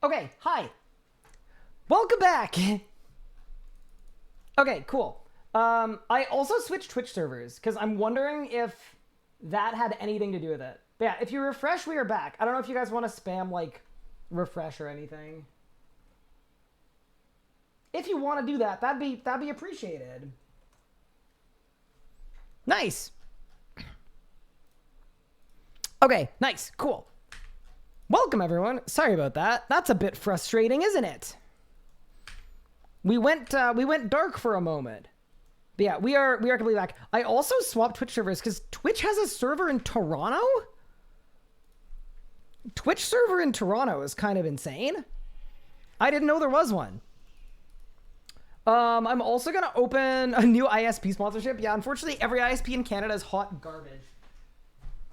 Okay, hi. Welcome back. Okay, cool. I also switched Twitch servers because I'm wondering if that had anything to do with it. But yeah, if you refresh, we are back. I don't know if you guys want to spam like refresh or anything. If you want to do that, that'd be appreciated. Nice. Okay, nice, cool. Welcome everyone. Sorry about that. That's a bit frustrating, isn't it? We went dark for a moment. But yeah, we are completely back. I also swapped Twitch servers because Twitch has a server in Toronto. Twitch server in Toronto is kind of insane. I didn't know there was one. I'm also gonna open a new ISP sponsorship. Yeah, unfortunately, every ISP in Canada is hot garbage.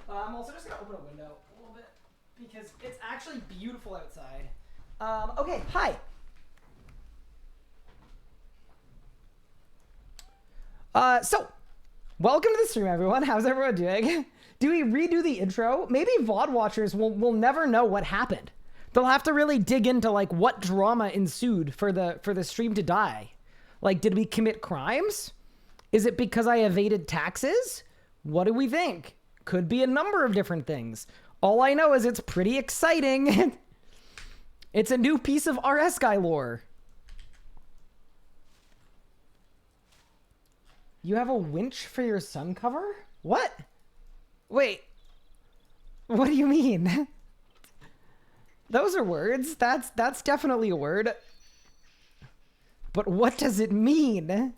I'm also just gonna open a window a little bit because it's actually beautiful outside. Okay, hi. So, welcome to the stream, everyone. How's everyone doing? Do we redo the intro? Maybe VOD watchers will never know what happened. They'll have to really dig into like what drama ensued for the stream to die. Like, did we commit crimes? Is it because I evaded taxes? What do we think? Could be a number of different things. All I know is it's pretty exciting. It's a new piece of RS Guy lore. You have a winch for your sun cover? What? Wait. What do you mean? Those are words. That's definitely a word. But what does it mean?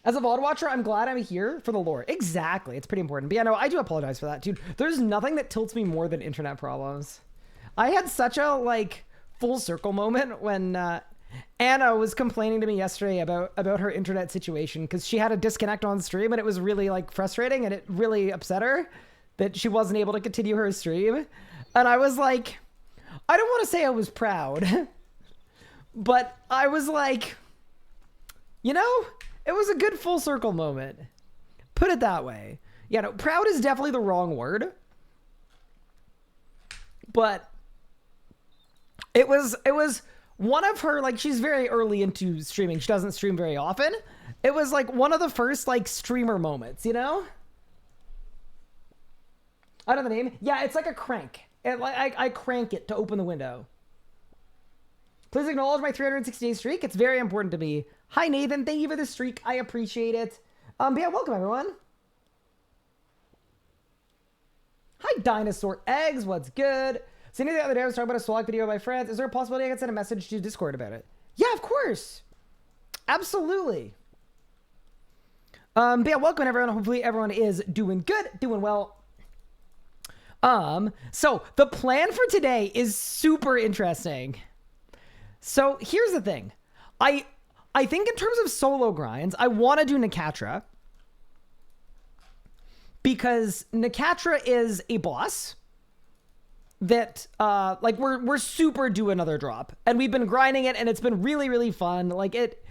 As a VOD watcher, I'm glad I'm here for the lore. Exactly. It's pretty important. But yeah, no, I do apologize for that, dude. There's nothing that tilts me more than internet problems. I had such a, like, full circle moment when Anna was complaining to me yesterday about her internet situation because she had a disconnect on stream and it was really, like, frustrating and it really upset her that she wasn't able to continue her stream. And I was like, I don't want to say I was proud, but I was like, you know, it was a good full circle moment. Put it that way. Yeah, no, proud is definitely the wrong word. But it was one of her, like, she's very early into streaming. She doesn't stream very often. It was like one of the first, like, streamer moments, you know? I don't know the name. Yeah, it's like a crank. I crank it to open the window. Please acknowledge my 360-day streak. It's very important to me. Hi, Nathan. Thank you for the streak. I appreciate it. But yeah, welcome, everyone. Hi, Dinosaur Eggs. What's good? So the other day, I was talking about a Solak video with my friends. Is there a possibility I can send a message to Discord about it? Yeah, of course. Absolutely. But yeah, welcome, everyone. Hopefully, everyone is doing good, doing well. So the plan for today is super interesting. So here's the thing. I think in terms of solo grinds, I want to do Nicatra because Nicatra is a boss that like we're super due another drop and we've been grinding it and it's been really, really fun. Like it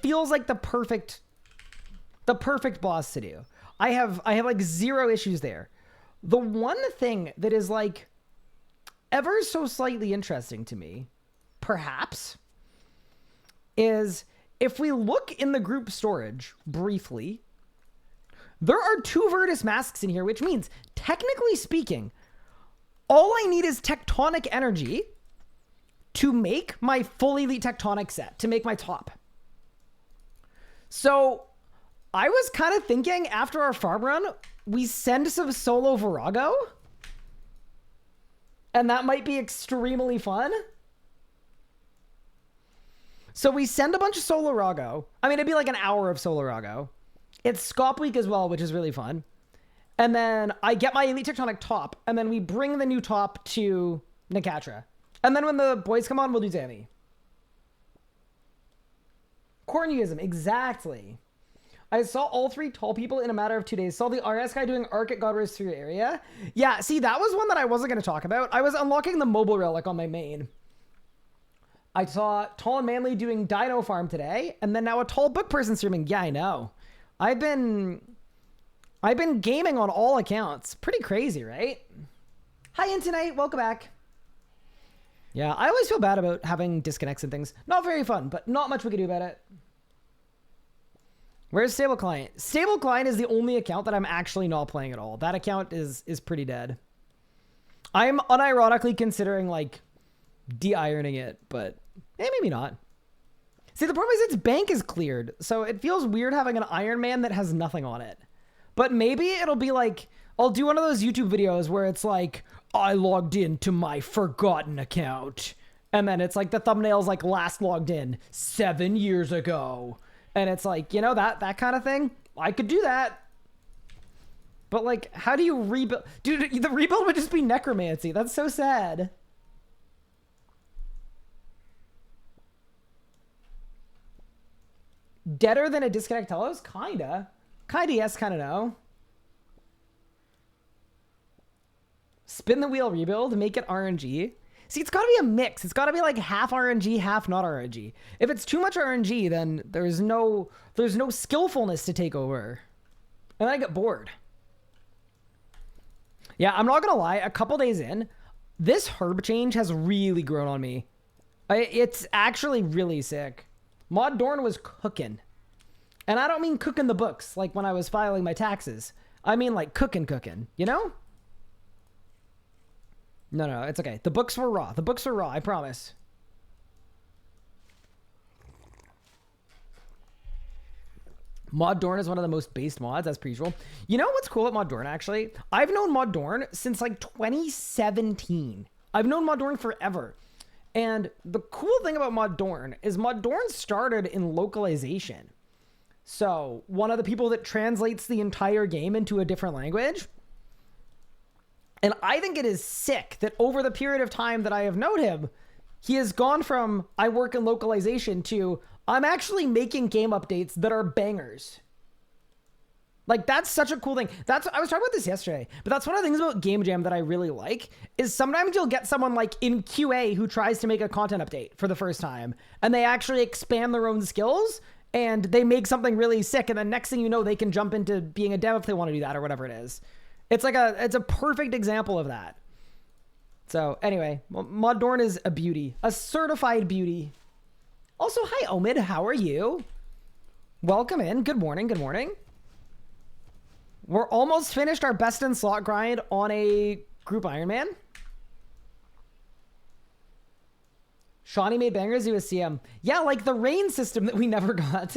feels like the perfect boss to do. I have like zero issues there. The one thing that is like ever so slightly interesting to me, perhaps, is if we look in the group storage briefly, there are 2 Virtus masks in here, which means, technically speaking, all I need is tectonic energy to make my full elite tectonic set, to make my top. So I was kind of thinking after our farm run, we send some solo Verago, and that might be extremely fun. So we send a bunch of solo Rago. I mean, it'd be like an hour of solo Rago. It's Scop week as well, which is really fun. And then I get my elite tectonic top, and then we bring the new top to Nicatra. And then when the boys come on, we'll do Zammy. Cornyism, exactly. I saw all 3 tall people in a matter of 2 days. Saw the RS guy doing arc at Godrose through your area. Yeah, see, that was one that I wasn't going to talk about. I was unlocking the mobile relic on my main. I saw Tall and Manly doing Dino Farm today, and then now a tall book person streaming. Yeah, I know. I've been gaming on all accounts. Pretty crazy, right? Hi, in tonight. Welcome back. Yeah, I always feel bad about having disconnects and things. Not very fun, but not much we can do about it. Where's Stable Client? Stable Client is the only account that I'm actually not playing at all. That account is pretty dead. I'm unironically considering, like, de-ironing it, but maybe not. See, the problem is its bank is cleared, so it feels weird having an Iron Man that has nothing on it. But maybe it'll be like, I'll do one of those YouTube videos where it's like, I logged into my forgotten account. And then it's like the thumbnail's like last logged in 7 years ago. And it's like, you know, that kind of thing. I could do that. But like, how do you rebuild? Dude, the rebuild would just be necromancy. That's so sad. Deader than a disconnect telos? Kinda. Kinda yes, kinda no. Spin the wheel rebuild, make it RNG. See, it's gotta be a mix. It's gotta be like half RNG, half not RNG. If it's too much RNG, then there's no skillfulness to take over. And I get bored. Yeah, I'm not gonna lie, a couple days in, this herb change has really grown on me. It's actually really sick. Mod Dorn was cooking. And I don't mean cooking the books, like when I was filing my taxes. I mean like cooking, you know? No, it's okay. The books were raw. The books were raw, I promise. Mod Dorn is one of the most based mods, as per usual. You know what's cool about Mod Dorn, actually? I've known Mod Dorn since like 2017. I've known Mod Dorn forever. And the cool thing about Mod Dorn is Mod Dorn started in localization. So one of the people that translates the entire game into a different language. And I think it is sick that over the period of time that I have known him, he has gone from I work in localization to I'm actually making game updates that are bangers. Like, that's such a cool thing. I was talking about this yesterday, but that's one of the things about Game Jam that I really like is sometimes you'll get someone like in QA who tries to make a content update for the first time and they actually expand their own skills and they make something really sick. And then next thing you know, they can jump into being a dev if they want to do that or whatever it is. It's a perfect example of that. So anyway, Mod Dorn is a beauty, a certified beauty. Also, hi Omid, how are you? Welcome in. Good morning. Good morning. We're almost finished our best in slot grind on a group Ironman. Shawnee made bangers. He was CM. Yeah, like the rain system that we never got.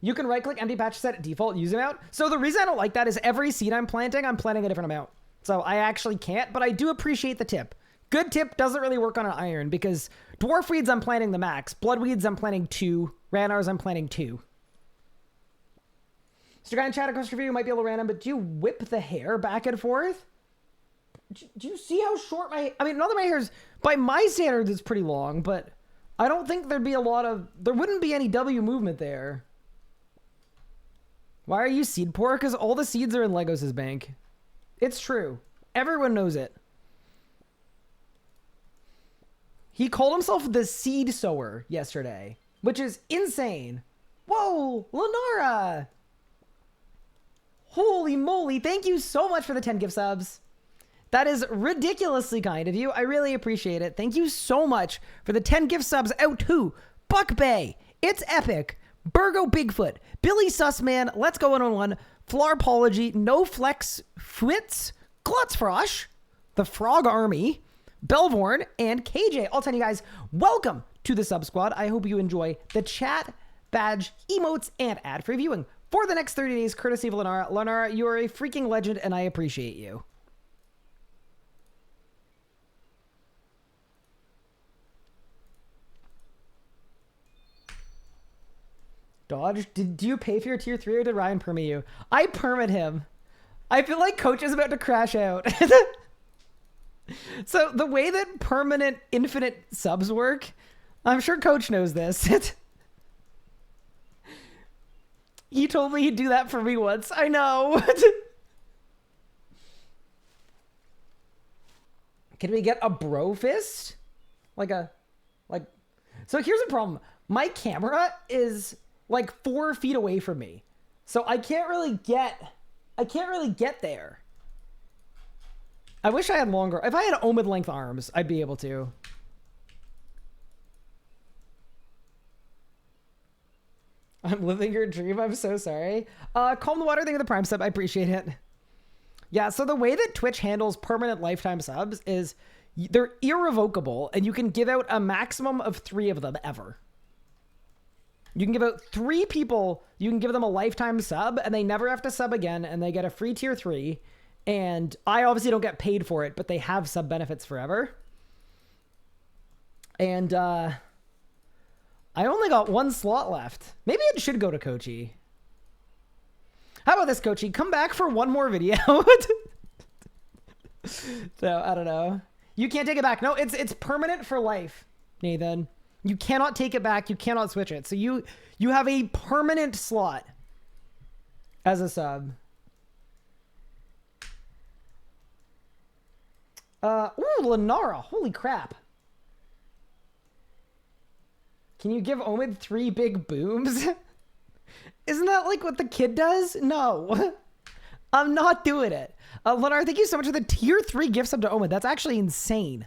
You can right click empty patch set default use amount. So the reason I don't like that is every seed I'm planting a different amount. So I actually can't, but I do appreciate the tip. Good tip doesn't really work on an iron because dwarf weeds I'm planting the max. Blood weeds I'm planting 2. Ranars I'm planting 2. Mr. Guy in chat, a question for you. Might be a little random, but do you whip the hair back and forth? Do you see how short I mean, not that my hair's, by my standards, it's pretty long, but I don't think there wouldn't be any W movement there. Why are you seed poor? Because all the seeds are in Legos' bank. It's true. Everyone knows it. He called himself the seed sower yesterday, which is insane. Whoa, Lenara. Holy moly. Thank you so much for the 10 gift subs. That is ridiculously kind of you. I really appreciate it. Thank you so much for the 10 gift subs out to Buck Bay. It's epic. Burgo Bigfoot, Billy Sussman, Let's Go 101, Flarpology, No Flex, Fwitz, Glutzfrosh, The Frog Army, Belvorn, and KJ. I'll tell you guys, welcome to the Sub Squad. I hope you enjoy the chat, badge, emotes, and ad-free viewing for the next 30 days, courtesy of Lenara. Lenara, you are a freaking legend, and I appreciate you. Dodge, do you pay for your tier 3 or did Ryan permit you? I permit him. I feel like Coach is about to crash out. So the way that permanent infinite subs work, I'm sure Coach knows this. He told me he'd do that for me once. I know. Can we get a bro fist? So here's the problem. My camera is like 4 feet away from me. So I can't really get there. I wish I had longer. If I had Omid length arms, I'd be able to. I'm living your dream. I'm so sorry. Calm the water thing of the Prime sub. I appreciate it. Yeah, so the way that Twitch handles permanent lifetime subs is they're irrevocable, and you can give out a maximum of 3 of them ever. You can give out 3 people, you can give them a lifetime sub, and they never have to sub again, and they get a free tier 3. And I obviously don't get paid for it, but they have sub benefits forever. And I only got 1 slot left. Maybe it should go to Kochi. How about this, Kochi? Come back for 1 more video. So, I don't know. You can't take it back. No, it's permanent for life, Nathan. You cannot take it back. You cannot switch it. So you have a permanent slot as a sub. Ooh, Lenara. Holy crap. Can you give Omid 3 big booms? Isn't that like what the kid does? No. I'm not doing it. Lenara, thank you so much for the tier 3 gift sub to Omid. That's actually insane.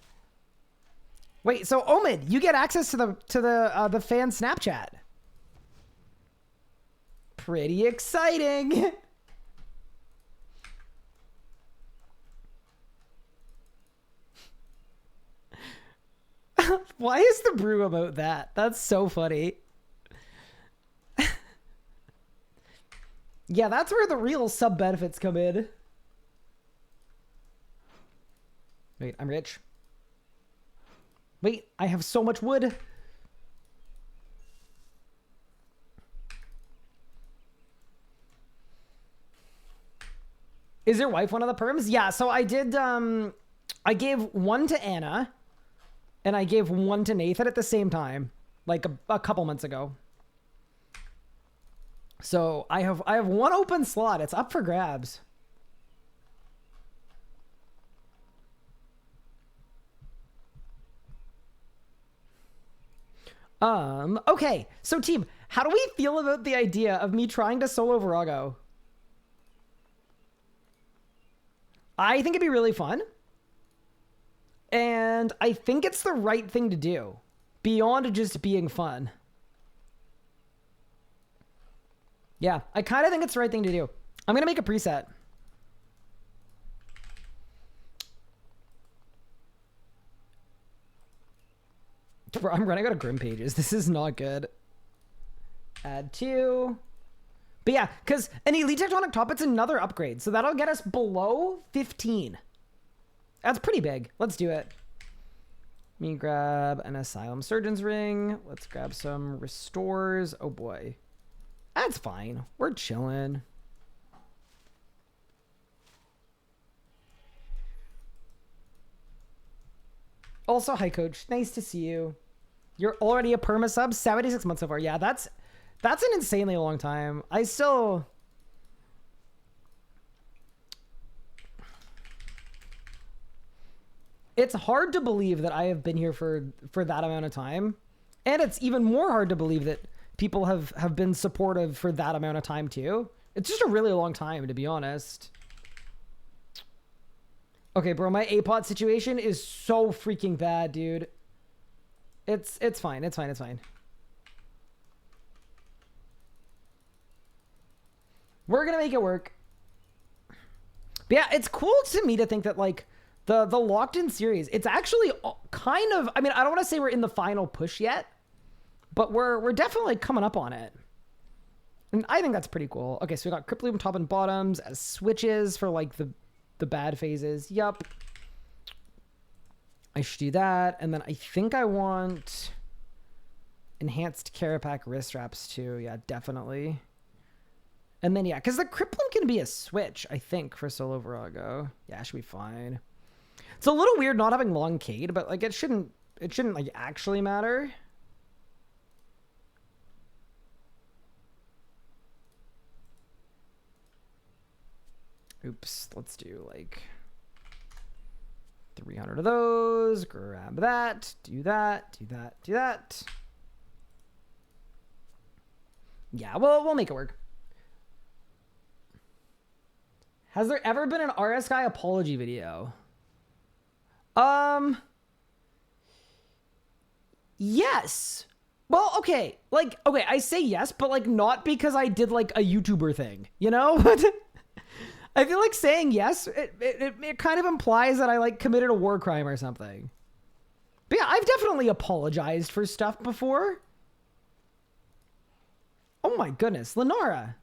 Wait, so Omid, you get access to the fan Snapchat. Pretty exciting. Why is the brew about that? That's so funny. Yeah, that's where the real sub benefits come in. Wait, I'm rich. Wait, I have so much wood. Is your wife one of the perms? Yeah, so I did, I gave 1 to Anna, and I gave 1 to Nathan at the same time, like a couple months ago. So I have 1 open slot. It's up for grabs. Okay. So team, how do we feel about the idea of me trying to solo Verago? I think it'd be really fun. And I think it's the right thing to do beyond just being fun. Yeah, I kind of think it's the right thing to do. I'm going to make a preset. I'm running out of Grim pages. This is not good. Add 2. But yeah, because an Elite Tectonic Top, it's another upgrade. So that'll get us below 15. That's pretty big. Let's do it. Let me grab an Asylum Surgeon's Ring. Let's grab some Restores. Oh boy. That's fine. We're chilling. Also, hi coach. Nice to see you. You're already a perma sub, 76 months so far. Yeah, that's an insanely long time. I still... It's hard to believe that I have been here for that amount of time. And it's even more hard to believe that people have been supportive for that amount of time too. It's just a really long time, to be honest. Okay, bro, my APOT situation is so freaking bad, dude. It's fine. It's fine. It's fine. We're gonna make it work. But yeah, it's cool to me to think that like the locked in series, it's actually kind of, I mean, I don't want to say we're in the final push yet, but we're definitely coming up on it. And I think that's pretty cool. Okay, so we got Crypt Loop top and bottoms as switches for like the bad phases. Yup. I should do that. And then I think I want enhanced Carapac wrist straps too. Yeah, definitely. And then, yeah, because the Crippling can be a switch, I think, for solo Verago. Yeah, it should be fine. It's a little weird not having long Cade, but like it shouldn't like actually matter. Oops, let's do like 300 of those. Grab that, do that, do that, do that. Yeah, we'll make it work. Has there ever been an RS Guy apology video? Yes. Well, okay. Like, okay, I say yes, but like not because I did like a YouTuber thing, you know? I feel like saying yes, it kind of implies that I like committed a war crime or something. But yeah, I've definitely apologized for stuff before. Oh my goodness, Lenara.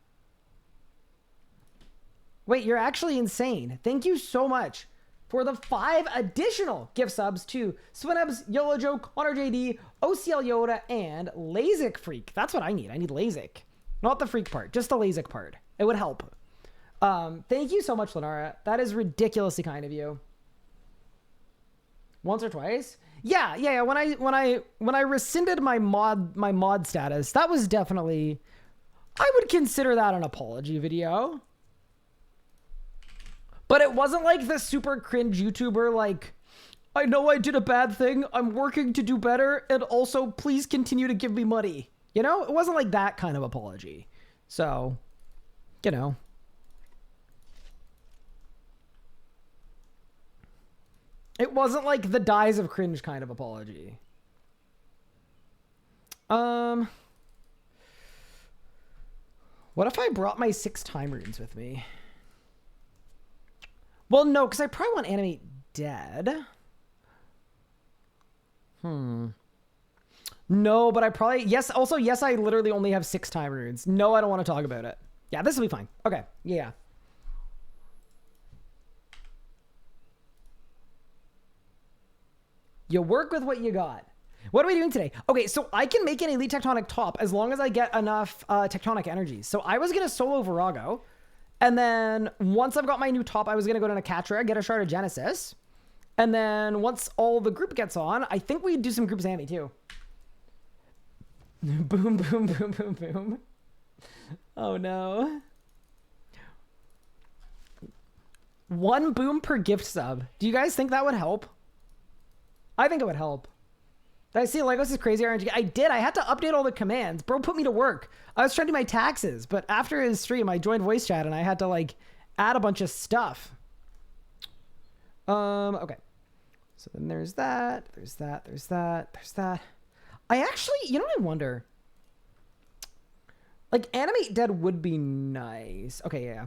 Wait, you're actually insane. Thank you so much for the 5 additional gift subs to Swinebs, YOLO Joe, Connor JD, OCL Yoda, and LASIK Freak. That's what I need. I need LASIK. Not the freak part, just the LASIK part. It would help. Thank you so much, Lenara. That is ridiculously kind of you. Once or twice? Yeah. When I rescinded my mod status, that was definitely, I would consider that an apology video. But it wasn't like the super cringe YouTuber, like, I know I did a bad thing, I'm working to do better, and also please continue to give me money. You know? It wasn't like that kind of apology. So, you know. It wasn't like the dies of cringe kind of apology. What if I brought my 6 time runes with me? Well, no, because I probably want to animate dead. No, but I probably... Yes, also, yes, I literally only have 6 time runes. No, I don't want to talk about it. Yeah, this will be fine. Okay, yeah. You work with what you got. What are we doing today? Okay, so I can make an elite tectonic top as long as I get enough tectonic energies. So I was going to solo Verago. And then once I've got my new top, I was going to go to Nakatra, get a shard of Genesis. And then once all the group gets on, I think we do some group Zammy too. Boom, boom, boom, boom, boom. Oh no. 1 boom per gift sub. Do you guys think that would help? I think it would help. Did I see Legos is crazy RNG? I did. I had to update all the commands. Bro put me to work. I was trying to do my taxes, but after his stream, I joined voice chat and I had to like add a bunch of stuff. Okay. So then there's that. There's that. There's that. There's that. I actually, you know what I wonder? Like animate dead would be nice. Okay, yeah.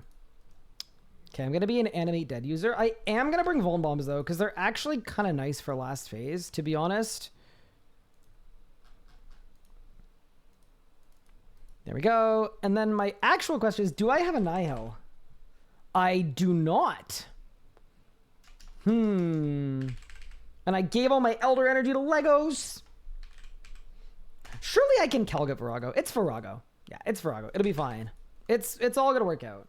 Okay, I'm going to be an animate dead user. I am going to bring Vuln Bombs though, because they're actually kind of nice for last phase, to be honest. There we go. And then my actual question is, do I have a Nihil? I do not. And I gave all my Elder Energy to Legos. Surely I can Kelget Verago. It's Verago. Yeah, it's Verago. It'll be fine. It's all going to work out.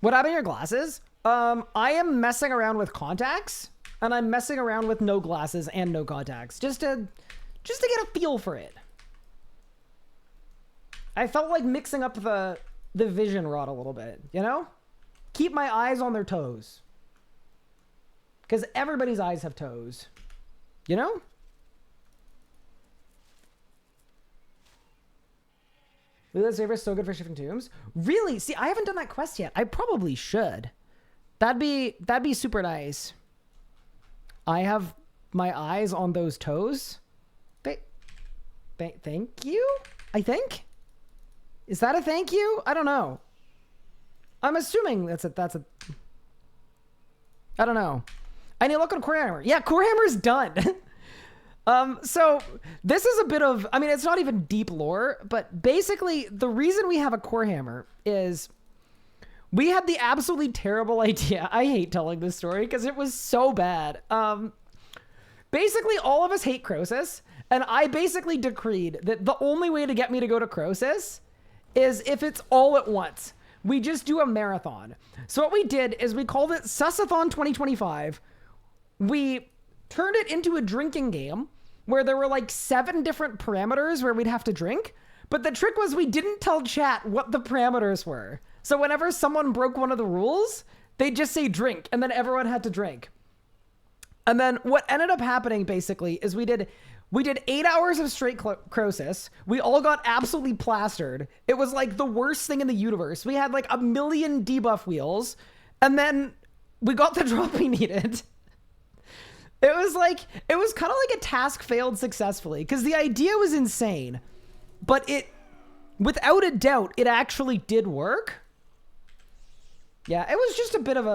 What happened to your glasses? I am messing around with contacts, and I'm messing around with no glasses and no contacts, just to get a feel for it. I felt like mixing up the vision rod a little bit, you know? Keep my eyes on their toes. Because everybody's eyes have toes. You know? Lila's favor is so good for shifting tombs. Really? See, I haven't done that quest yet. I probably should. That'd be super nice. I have my eyes on those toes. Thank you? I think? Is that a thank you? I don't know. I'm assuming that's a I don't know. I need to look on Core Hammer. Yeah, Core Hammer's done. So this is a bit of, I mean, it's not even deep lore, but basically the reason we have a Core Hammer is we had the absolutely terrible idea. I hate telling this story because it was so bad. Basically all of us hate Croesus, and I basically decreed that the only way to get me to go to Croesus is if it's all at once. We just do a marathon. So what we did is we called it Susathon 2025. We turned it into a drinking game where there were like 7 different parameters where we'd have to drink. But the trick was we didn't tell chat what the parameters were. So whenever someone broke one of the rules, they'd just say drink, and then everyone had to drink. And then what ended up happening basically is we did 8 hours of straight Croesus. We all got absolutely plastered. It was like the worst thing in the universe. We had like 1 million debuff wheels. And then we got the drop we needed. It was kind of like a task failed successfully because the idea was insane, but without a doubt, it actually did work. Yeah, it was just a bit of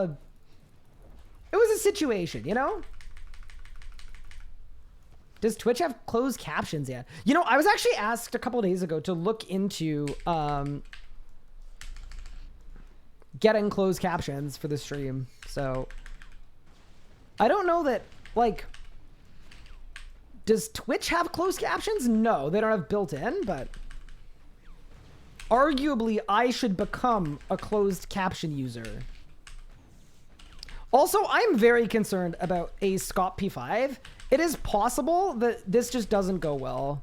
it was a situation, you know? Does Twitch have closed captions yet? You know, I was actually asked a couple of days ago to look into getting closed captions for the stream. So I don't know that, like, does Twitch have closed captions? No, they don't have built in, but arguably I should become a closed caption user. Also, I'm very concerned about a Scott P5. It is possible that this just doesn't go well.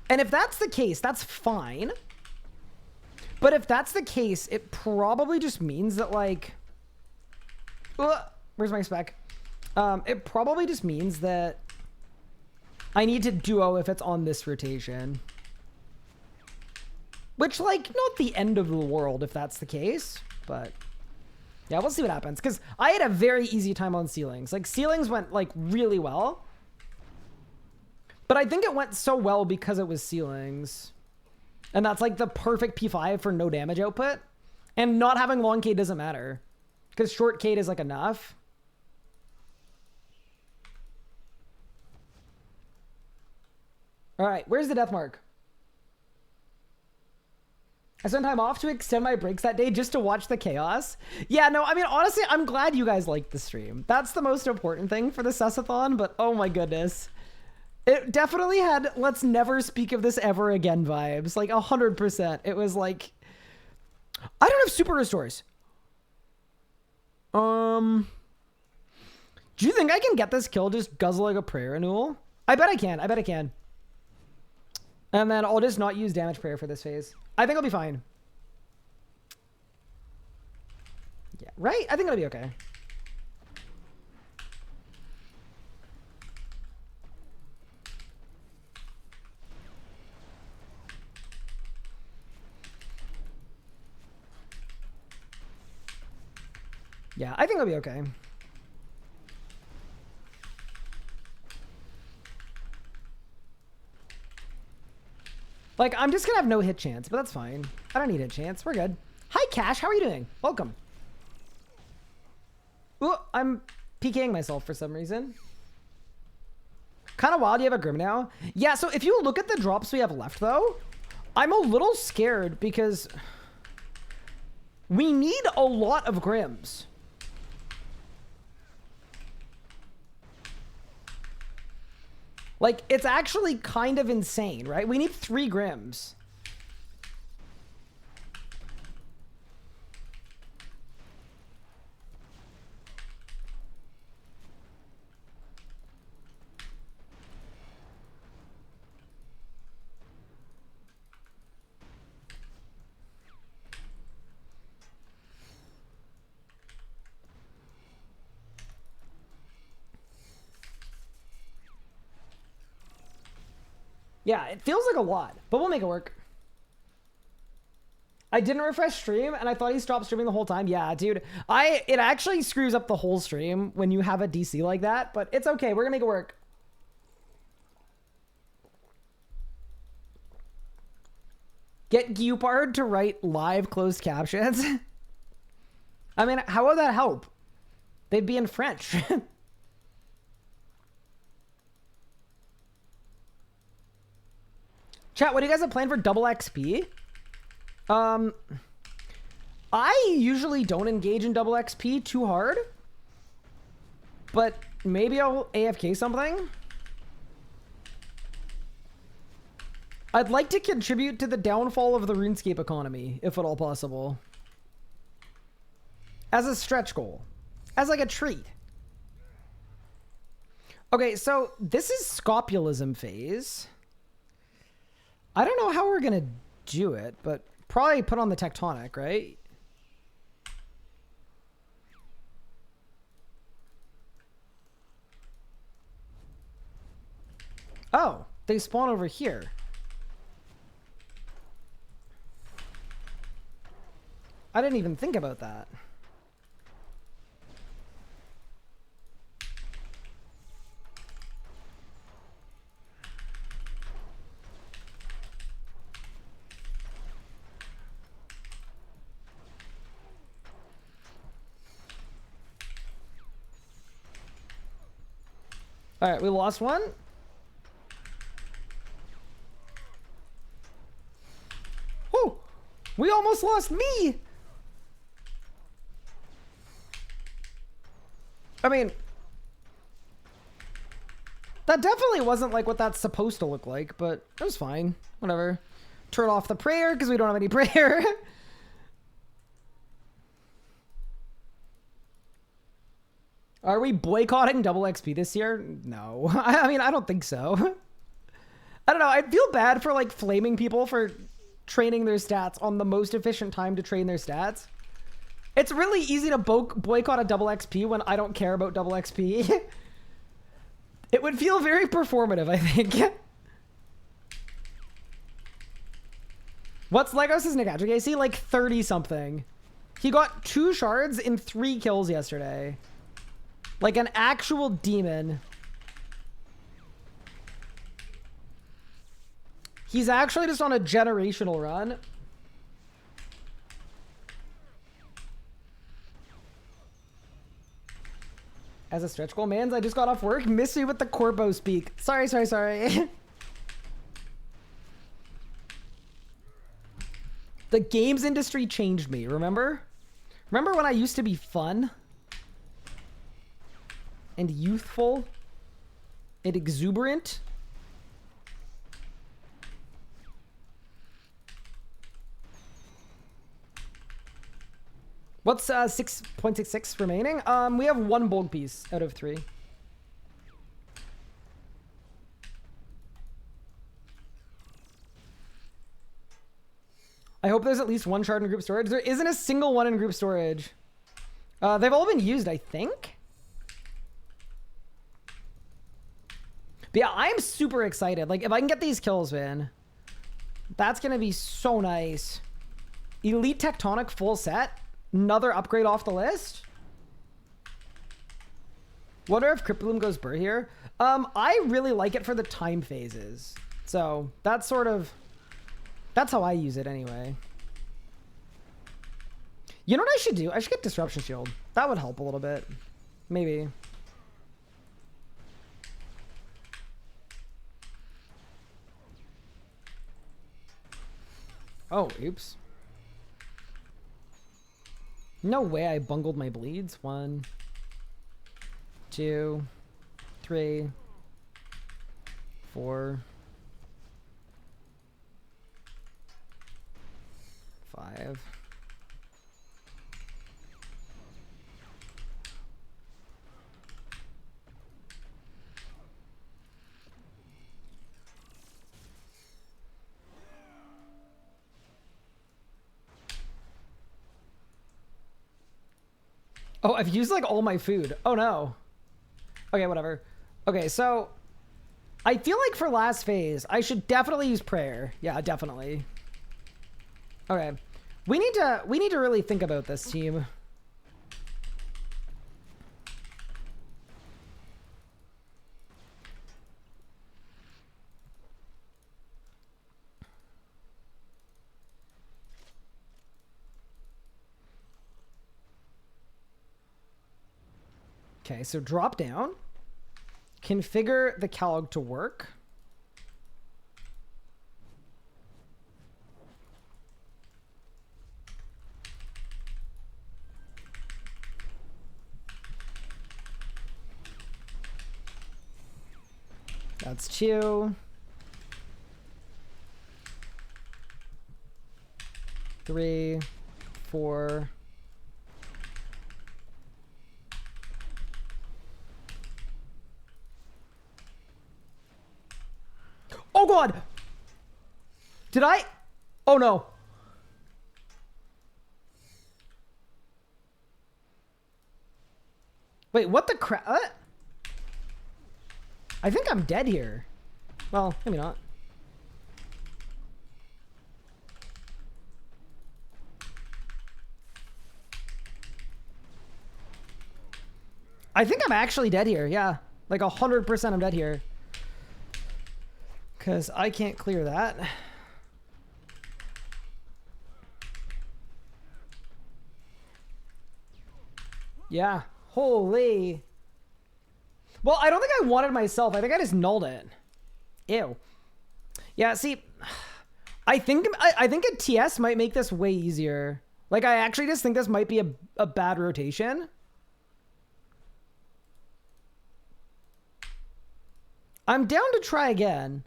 And if that's the case, that's fine. But if that's the case, it probably just means that, like... where's my spec? It probably just means that I need to duo if it's on this rotation. Which, like, not the end of the world if that's the case, but yeah, we'll see what happens. Because I had a very easy time on ceilings. Like, ceilings went, like, really well. But I think it went so well because it was ceilings. And that's, like, the perfect P5 for no damage output. And not having long K doesn't matter. Because short K is, like, enough. All right, where's the death mark? I spent time off to extend my breaks that day just to watch the chaos. Yeah, no, I mean, honestly, I'm glad you guys liked the stream. That's the most important thing for the Susathon, but oh my goodness. It definitely had let's never speak of this ever again vibes. Like 100%. It was like, I don't have super restores. Do you think I can get this kill just guzzling a prayer renewal? I bet I can. I bet I can. And then I'll just not use damage prayer for this phase. I think I'll be fine. Yeah, right? I think I'll be okay. Yeah, I think I'll be okay. Like, I'm just gonna have no hit chance, but that's fine. I don't need hit chance. We're good. Hi, Cash. How are you doing? Welcome. Ooh, I'm PKing myself for some reason. Kind of wild you have a Grim now. Yeah, so if you look at the drops we have left, though, I'm a little scared because we need a lot of Grims. Like, it's actually kind of insane, right? We need 3 Grims. Yeah, it feels like a lot, but we'll make it work. I didn't refresh stream and I thought he stopped streaming the whole time. Yeah, dude, it actually screws up the whole stream when you have a DC like that, but it's okay. We're gonna make it work. Get Gupard to write live closed captions. I mean, how would that help? They'd be in French. Chat, what do you guys have planned for double XP? I usually don't engage in double XP too hard. But maybe I'll AFK something. I'd like to contribute to the downfall of the RuneScape economy, if at all possible. As a stretch goal. As like a treat. Okay, so this is Scopulism phase. I don't know how we're going to do it, but probably put on the tectonic, right? Oh, they spawn over here. I didn't even think about that. All right, we lost one. Oh, we almost lost me. I mean, that definitely wasn't like what that's supposed to look like, but it was fine. Whatever. Turn off the prayer because we don't have any prayer. Are we boycotting double XP this year? No. I mean, I don't think so. I don't know. I feel bad for like flaming people for training their stats on the most efficient time to train their stats. It's really easy to boycott a double XP when I don't care about double XP. It would feel very performative, I think. What's Legos' Nickatrik AC? Like 30 something. He got 2 shards in 3 kills yesterday. Like an actual demon. He's actually just on a generational run. As a stretch goal, mans, I just got off work. Miss me with the corpo speak. Sorry. The games industry changed me, remember? Remember when I used to be fun? And youthful? And exuberant? What's 6.66 remaining? We have 1 bulk piece out of 3. I hope there's at least 1 shard in group storage. There isn't a single one in group storage. They've all been used, I think. But yeah, I'm super excited. Like, if I can get these kills, man, that's gonna be so nice. Elite Tectonic full set. Another upgrade off the list. Wonder if Crypt Bloom goes burr here. I really like it for the time phases. So that's sort of, that's how I use it anyway. You know what I should do? I should get Disruption Shield. That would help a little bit. Maybe. Oh, oops. No way I bungled my bleeds. 1, 2, 3, 4, 5. Oh, I've used like all my food. Oh no. Okay, whatever. Okay, so I feel like for last phase, I should definitely use prayer. Yeah, definitely. Okay. We need to really think about this, team. Okay, so drop down. Configure the Calog to work. That's 2. 3, 4. Oh God! Did I? Oh no. Wait, what the crap? I think I'm dead here. Well, maybe not. I think I'm actually dead here. Yeah. Like 100% I'm dead here. Because I can't clear that. Yeah. Holy. Well, I don't think I wanted myself. I think I just nulled it. Ew. Yeah, see, I think a TS might make this way easier. Like, I actually just think this might be a bad rotation. I'm down to try again.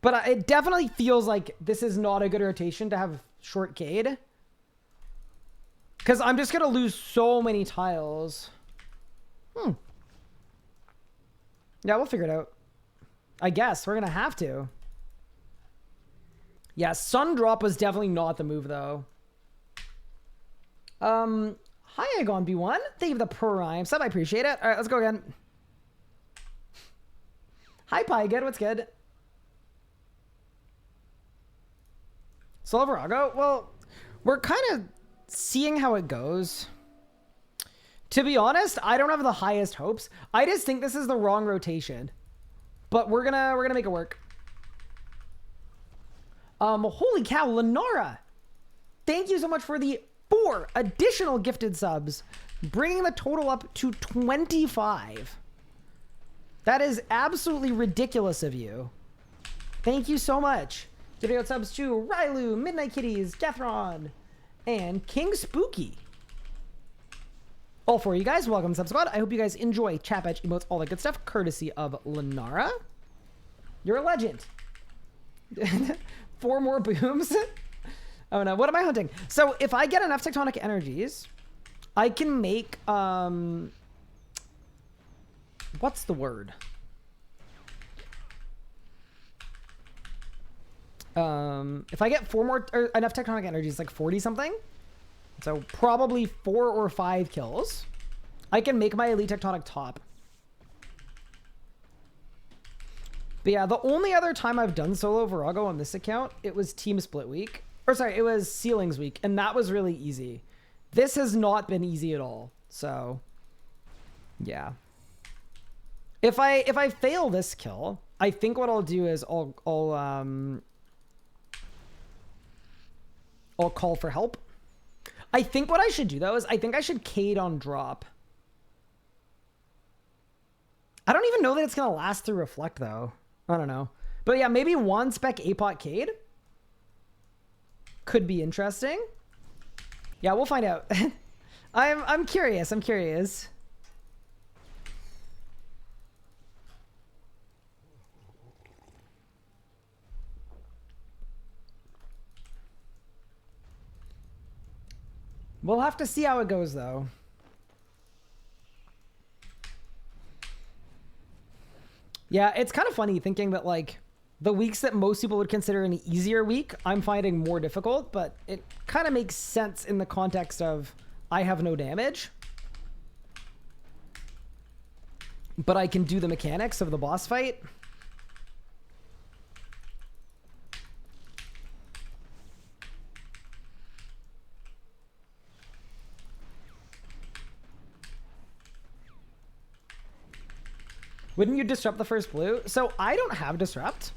But it definitely feels like this is not a good rotation to have short Cade. Because I'm just going to lose so many tiles. Yeah, we'll figure it out. I guess. We're going to have to. Yeah, Sun Drop was definitely not the move, though. Hi, Agon B1. Thank you for the prime sub. I appreciate it. All right, let's go again. Hi, Pie. Good. What's good? Solak Verago? Well, we're kind of seeing how it goes. To be honest, I don't have the highest hopes. I just think this is the wrong rotation. But we're gonna make it work. Holy cow, Lenora! Thank you so much for the 4 additional gifted subs, bringing the total up to 25. That is absolutely ridiculous of you. Thank you so much. Giving out subs to Rylu, Midnight Kitties, Gethron, and King Spooky. All 4 of you guys, welcome to Sub Squad. I hope you guys enjoy chat badge, emotes, all that good stuff, courtesy of Lenara. You're a legend. 4 more booms. Oh no, what am I hunting? So if I get enough tectonic energies, I can make, what's the word? If I get 4 more, or enough tectonic energies, like 40 something. So probably 4 or 5 kills. I can make my elite tectonic top. But yeah, the only other time I've done solo Verago on this account, it was team split week. Or sorry, it was ceilings week. And that was really easy. This has not been easy at all. So yeah. If I fail this kill, I think what I'll do is I'll call for help. I think what I should do though is I think I should Cade on drop. I don't even know that it's gonna last through reflect though. I don't know. But yeah, maybe 1 spec APOT Cade could be interesting. Yeah, we'll find out. I'm curious. I'm curious. We'll have to see how it goes, though. Yeah, it's kind of funny thinking that, like, the weeks that most people would consider an easier week, I'm finding more difficult, but it kind of makes sense in the context of I have no damage. But I can do the mechanics of the boss fight. Wouldn't you disrupt the first blue? So I don't have disrupt.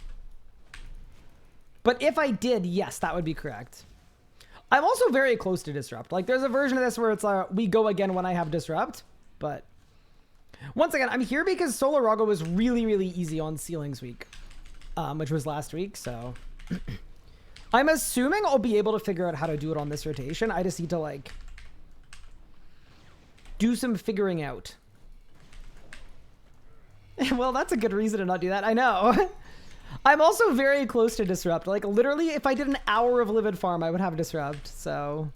But if I did, yes, that would be correct. I'm also very close to disrupt. Like there's a version of this where it's we go again when I have disrupt. But once again, I'm here because Solak Verago was really, really easy on ceilings week, which was last week. So I'm assuming I'll be able to figure out how to do it on this rotation. I just need to like do some figuring out. Well, that's a good reason to not do that. I know. I'm also very close to disrupt. Like literally, if I did an hour of livid farm, I would have disrupt. So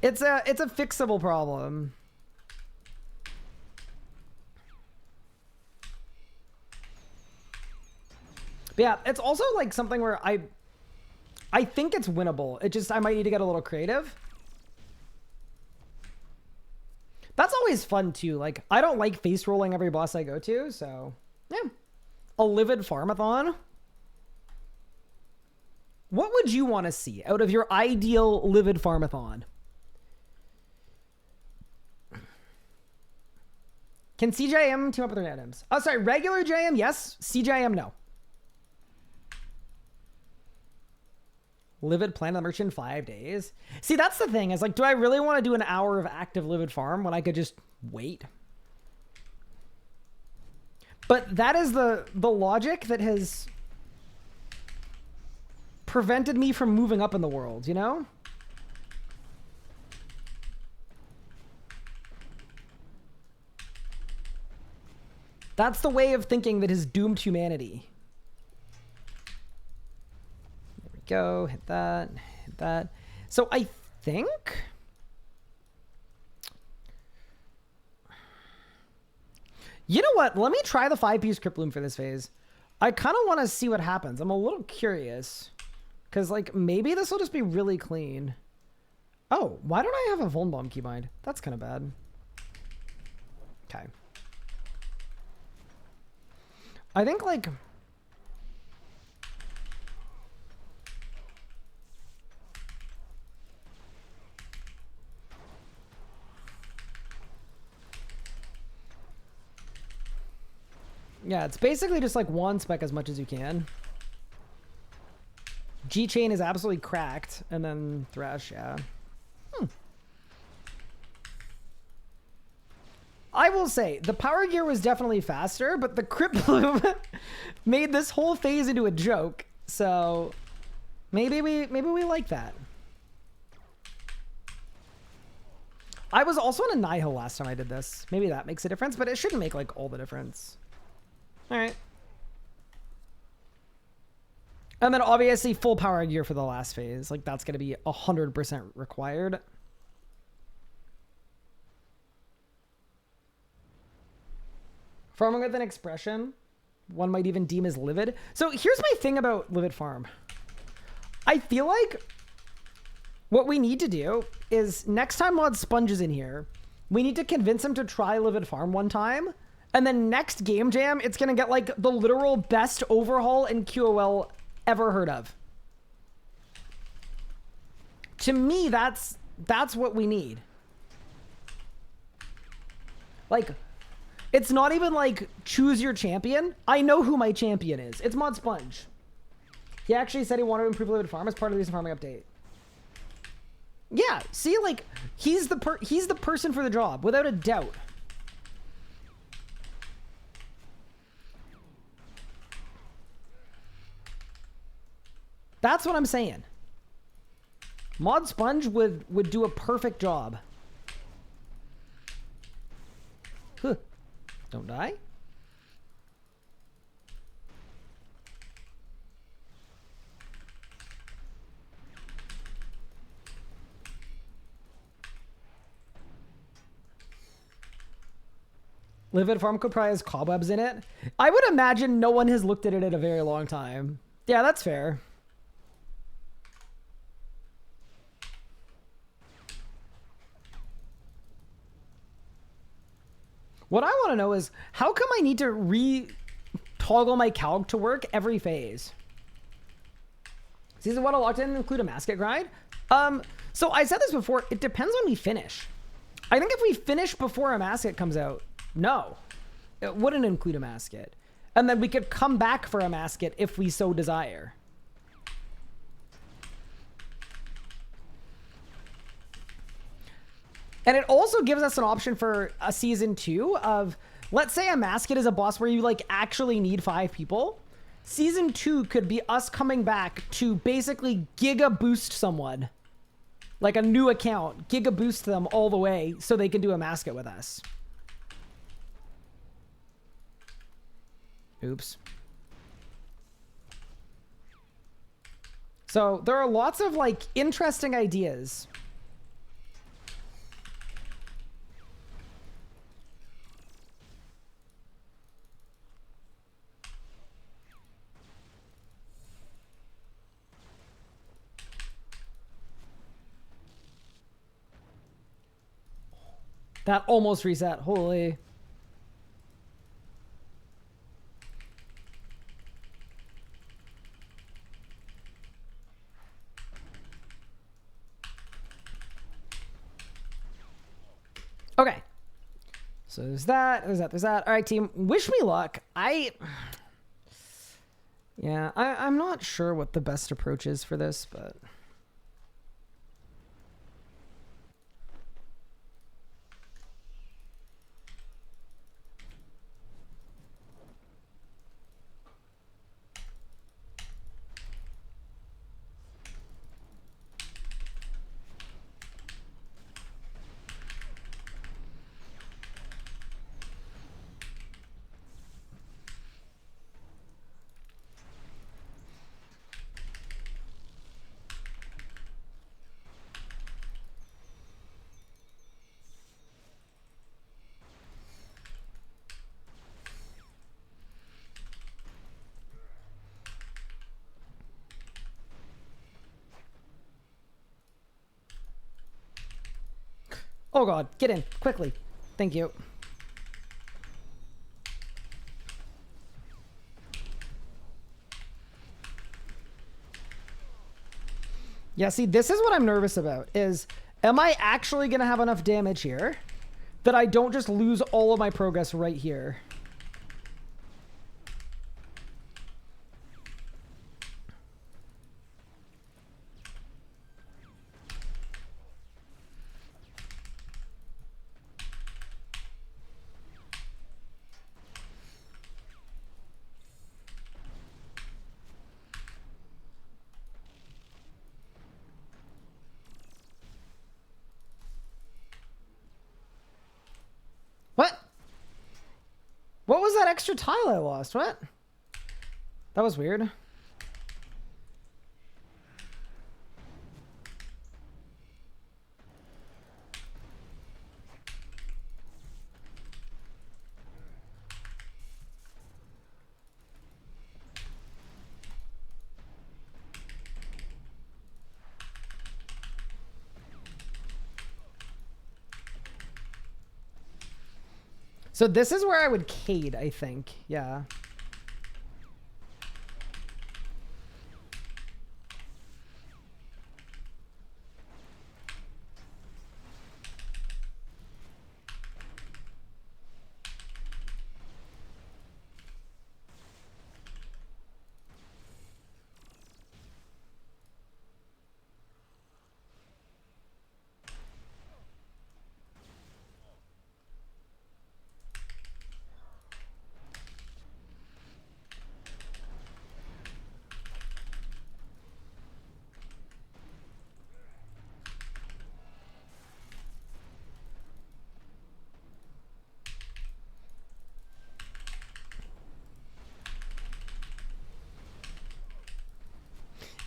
it's a fixable problem. But yeah, it's also like something where I think it's winnable. It just I might need to get a little creative. That's always fun too. Like I don't like face rolling every boss I go to, so yeah. A livid farmathon. What would you want to see out of your ideal livid farmathon? Can CJM team up with their items? Oh, sorry. Regular JM, yes. CJM, no. Livid plant on the merchant 5 days. See, that's the thing. Is like, do I really want to do an hour of active livid farm when I could just wait? But that is the logic that has prevented me from moving up in the world, you know? That's the way of thinking that has doomed humanity. There we go. Hit that. Hit that. So I think... You know what? Let me try the 5-piece Crypt Bloom for this phase. I kind of want to see what happens. I'm a little curious. Because, like, maybe this will just be really clean. Oh, why don't I have a Vuln Bomb keybind? That's kind of bad. Okay. I think, like... Yeah, it's basically just like one spec as much as you can. G-Chain is absolutely cracked, and then Thresh, yeah. I will say, the Power Gear was definitely faster, but the Crypt Bloom made this whole phase into a joke. So maybe we like that. I was also on a Nihil last time I did this. Maybe that makes a difference, but it shouldn't make like all the difference. All right. And then obviously full Power Gear for the last phase. Like that's going to be 100% required. Farming with an expression, one might even deem as livid. So here's my thing about livid farm. I feel like what we need to do is next time Mod Sponge is in here, we need to convince him to try livid farm one time. And then next game jam, it's going to get like the literal best overhaul in QOL ever heard of. To me, that's what we need. Like, it's not even like choose your champion. I know who my champion is. It's Mod Sponge. He actually said he wanted to improve livid farm as part of the recent farming update. Yeah, see, like he's the person for the job without a doubt. That's what I'm saying. Mod Sponge would do a perfect job. Huh. Don't die. Livid farm could probably has cobwebs in it. I would imagine no one has looked at it in a very long time. Yeah, that's fair. What I want to know is, how come I need to re-toggle my calc to work every phase? Season 1 of Locked In include a masket grind? So I said this before, it depends when we finish. I think if we finish before a masket comes out, no. It wouldn't include a masket. And then we could come back for a masket if we so desire. And it also gives us an option for a season 2 of, let's say a masket is a boss where you like actually need 5 people. Season 2 could be us coming back to basically giga boost someone. Like a new account, giga boost them all the way so they can do a masket with us. Oops. So there are lots of like interesting ideas. That almost reset. Holy. So there's that, there's that, there's that. All right, team, wish me luck. Yeah, I'm not sure what the best approach is for this, but... Oh god, get in, quickly. Thank you. Yeah, see, this is what I'm nervous about, is am I actually going to have enough damage here that I don't just lose all of my progress right here? What? What was that extra tile I lost? What? That was weird. So this is where I would Cade, I think. Yeah.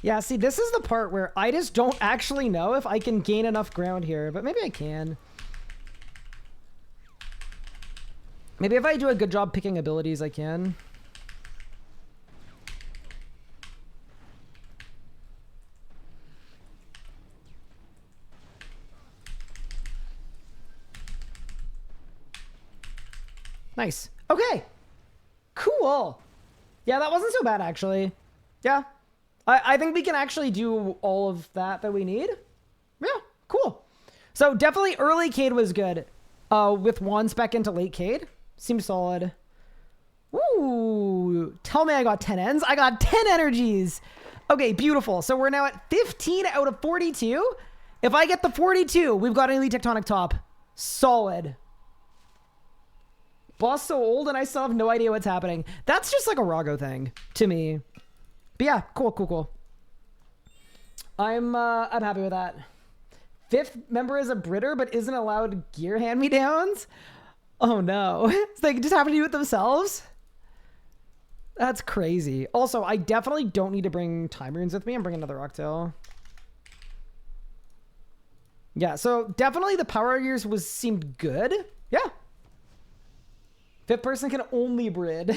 Yeah, see, this is the part where I just don't actually know if I can gain enough ground here, but maybe I can. Maybe if I do a good job picking abilities, I can. Nice. Okay. Cool. Yeah, that wasn't so bad, actually. Yeah. I think we can actually do all of that we need. Yeah, cool. So definitely early Cade was good. With one spec into late Cade. Seems solid. Ooh, tell me I got 10 ends. I got 10 energies. Okay, beautiful. So we're now at 15 out of 42. If I get the 42, we've got an elite tectonic top. Solid. Boss so old and I still have no idea what's happening. That's just like a Rago thing to me. But yeah, cool. I'm happy with that. 5th member is a Britter, but isn't allowed gear hand-me-downs. Oh no, so they just have to do it themselves. That's crazy. Also, I definitely don't need to bring time runes with me. I'm bringing another Octo. Yeah, so definitely the power gears seemed good. Yeah. 5th person can only Brid.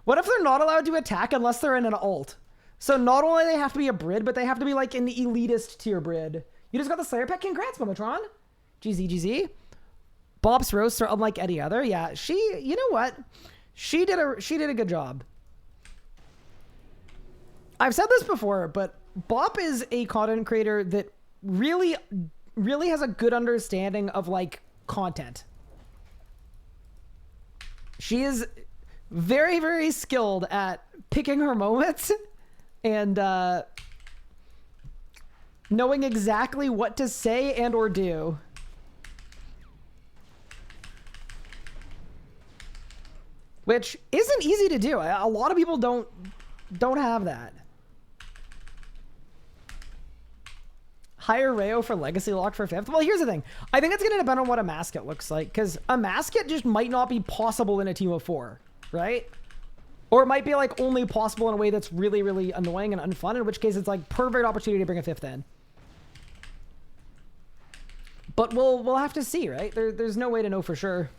What if they're not allowed to attack unless they're in an ult? So not only they have to be a Brid, but they have to be like an elitist tier Brid. You just got the Slayer pet. Congrats, Momatron. GZ. Bop's roasts are unlike any other. Yeah, you know what? She did a good job. I've said this before, but Bop is a content creator that really has a good understanding of like content. She is very, very skilled at picking her moments and knowing exactly what to say and or do. Which isn't easy to do. A lot of people don't have that. Hire Rayo for Legacy Lock for 5th. Well, here's the thing. I think it's going to depend on what a Masket looks like, because a Masket just might not be possible in a team of 4, right? Or it might be like only possible in a way that's really, really annoying and unfun, in which case it's like perfect opportunity to bring a 5th in. But we'll have to see, right? There's no way to know for sure.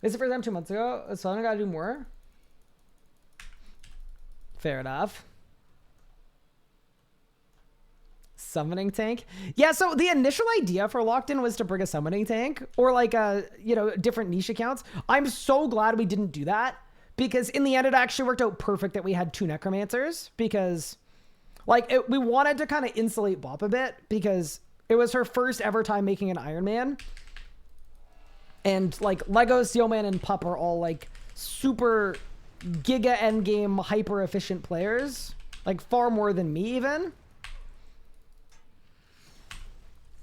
Is it for them 2 months ago? So I gotta do more? Fair enough. Summoning tank? Yeah, so the initial idea for Locked In was to bring a summoning tank or like a, you know, different niche accounts. I'm so glad we didn't do that because in the end, it actually worked out perfect that we had 2 necromancers because like we wanted to kind of insulate Bop a bit because it was her first ever time making an Iron Man. And like Lego, Steelman, and Pup are all like super giga endgame hyper efficient players, like far more than me even.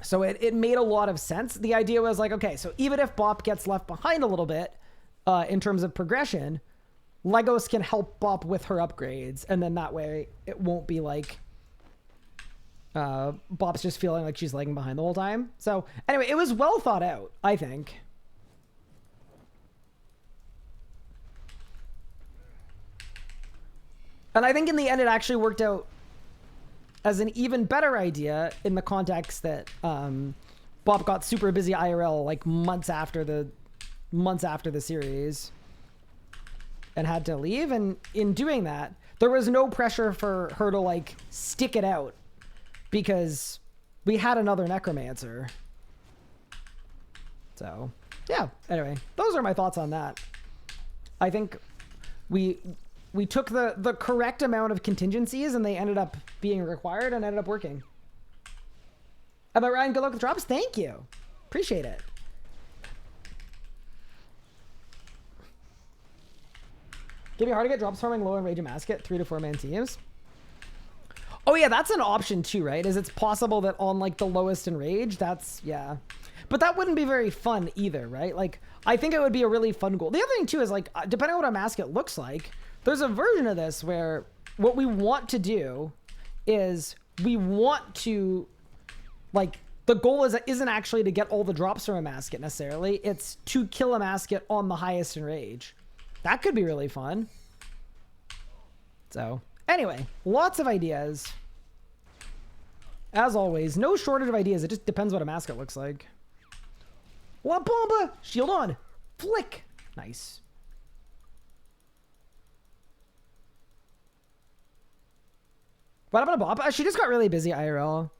So it made a lot of sense. The idea was like, okay, so even if Bop gets left behind a little bit in terms of progression, Legos can help Bop with her upgrades. And then that way it won't be like Bop's just feeling like she's lagging behind the whole time. So anyway, it was well thought out, I think. And I think in the end, it actually worked out as an even better idea in the context that Bop got super busy IRL like months after the series and had to leave. And in doing that, there was no pressure for her to like stick it out because we had another necromancer. So yeah, anyway, those are my thoughts on that. I think we took the correct amount of contingencies and they ended up being required and ended up working. How about Ryan? Good luck with drops. Thank you. Appreciate it. Give me hard to get drops farming low in Rage and Masket 3 to 4 man teams. Oh yeah, that's an option too, right? Is it's possible that on like the lowest in Rage, that's, yeah. But that wouldn't be very fun either, right? Like, I think it would be a really fun goal. The other thing too is like, depending on what a Masket looks like, there's a version of this where what we want to do is we want to, like, the goal isn't actually to get all the drops from a Masket necessarily. It's to kill a Masket on the highest in Rage. That could be really fun. So, anyway, lots of ideas. As always, no shortage of ideas. It just depends what a Masket looks like. La Bomba! Shield on! Flick! Nice. What happened to Bop? She just got really busy IRL.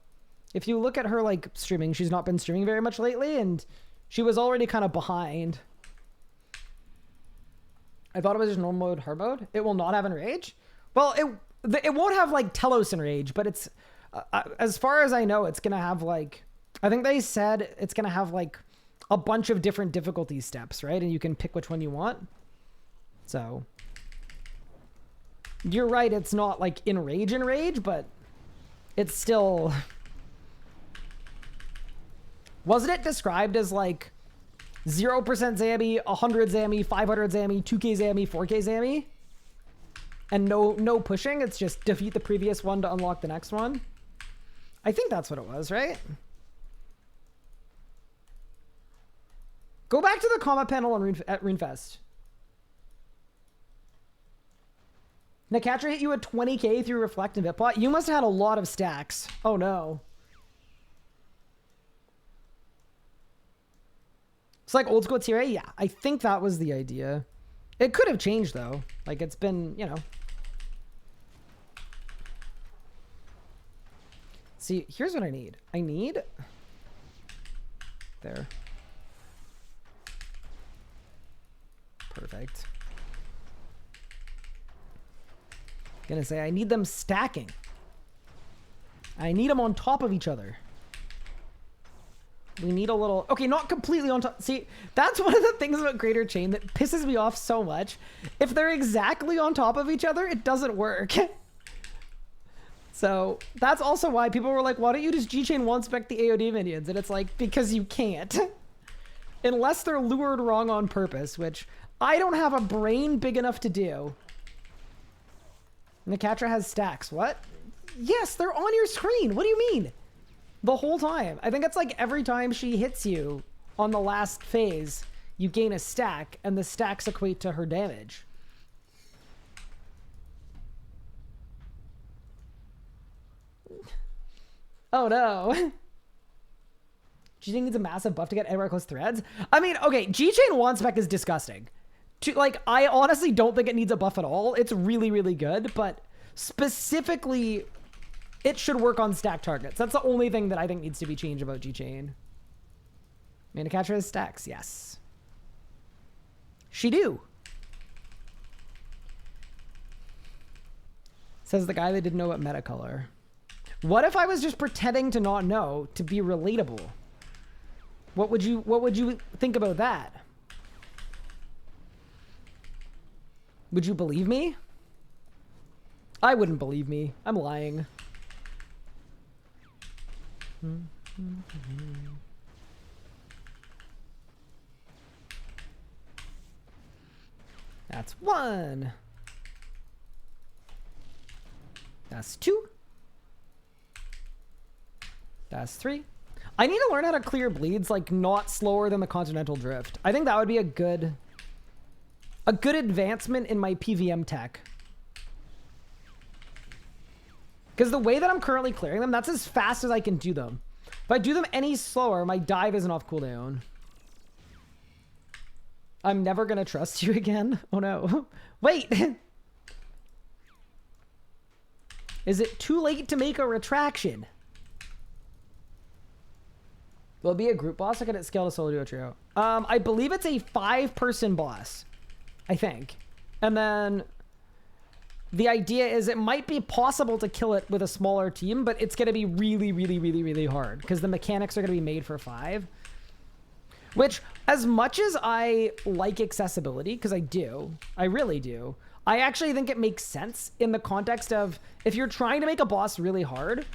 If you look at her like streaming, she's not been streaming very much lately, and she was already kind of behind. I thought it was just normal mode, hard mode. It will not have Enrage. Well, it won't have like Telos Enrage, but it's as far as I know, it's gonna have like, I think they said it's gonna have like a bunch of different difficulty steps, right? And you can pick which one you want. So. You're right, it's not like enrage, but it's still... Wasn't it described as like 0% Zammy, 100 Zammy, 500 Zammy, 2k Zammy, 4k Zammy? And no pushing, it's just defeat the previous one to unlock the next one? I think that's what it was, right? Go back to the comment panel on at RuneFest. Nakatra hit you at 20k through Reflect and Bitplot. You must have had a lot of stacks. Oh no. It's like old school tier A? Yeah, I think that was the idea. It could have changed though. Like it's been, you know. See, here's what I need. I need... There. Perfect. Gonna say I need them stacking. I need them on top of each other. We need a little... Okay, not completely on top. See, that's one of the things about Greater Chain that pisses me off so much. If they're exactly on top of each other, it doesn't work. So that's also why people were like, why don't you just G-Chain 1-spec the AOD minions? And it's like, because you can't. Unless they're lured wrong on purpose, which I don't have a brain big enough to do. Nicatra has stacks. What? Yes, they're on your screen. What do you mean? The whole time. I think it's like every time she hits you on the last phase, you gain a stack, and the stacks equate to her damage. Oh no. Do you think it's a massive buff to get anywhere close threads? I mean, okay, G-Chain 1-spec is disgusting. Like, I honestly don't think it needs a buff at all. It's really, really good, but specifically, it should work on stack targets. That's the only thing that I think needs to be changed about G-Chain. Manacatra has stacks, yes. She do. Says the guy that didn't know what meta color. What if I was just pretending to not know to be relatable? What would you think about that? Would you believe me? I wouldn't believe me. I'm lying. That's 1. That's 2. That's 3. I need to learn how to clear bleeds, like, not slower than the Continental Drift. I think that would be a good advancement in my PVM tech. Because the way that I'm currently clearing them, that's as fast as I can do them. If I do them any slower, my dive isn't off cooldown. I'm never going to trust you again. Oh no. Wait. Is it too late to make a retraction? Will it be a group boss or can it scale to solo duo trio? I believe it's a 5-person boss. I think. And then the idea is it might be possible to kill it with a smaller team, but it's going to be really, really, really, really hard because the mechanics are going to be made for 5. Which, as much as I like accessibility, because I do, I really do, I actually think it makes sense in the context of if you're trying to make a boss really hard,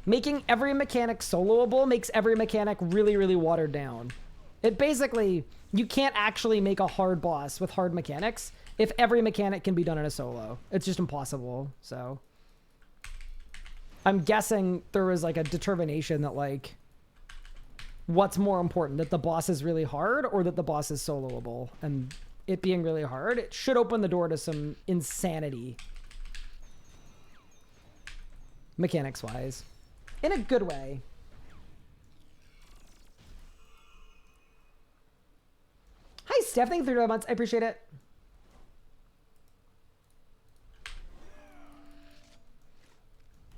making every mechanic soloable makes every mechanic really, really watered down. It basically, you can't actually make a hard boss with hard mechanics if every mechanic can be done in a solo. It's just impossible, so. I'm guessing there was like a determination that like, what's more important, that the boss is really hard or that the boss is soloable? And it being really hard, it should open the door to some insanity. Mechanics-wise. In a good way. Hi, Steph. Thank you for 3 months. I appreciate it.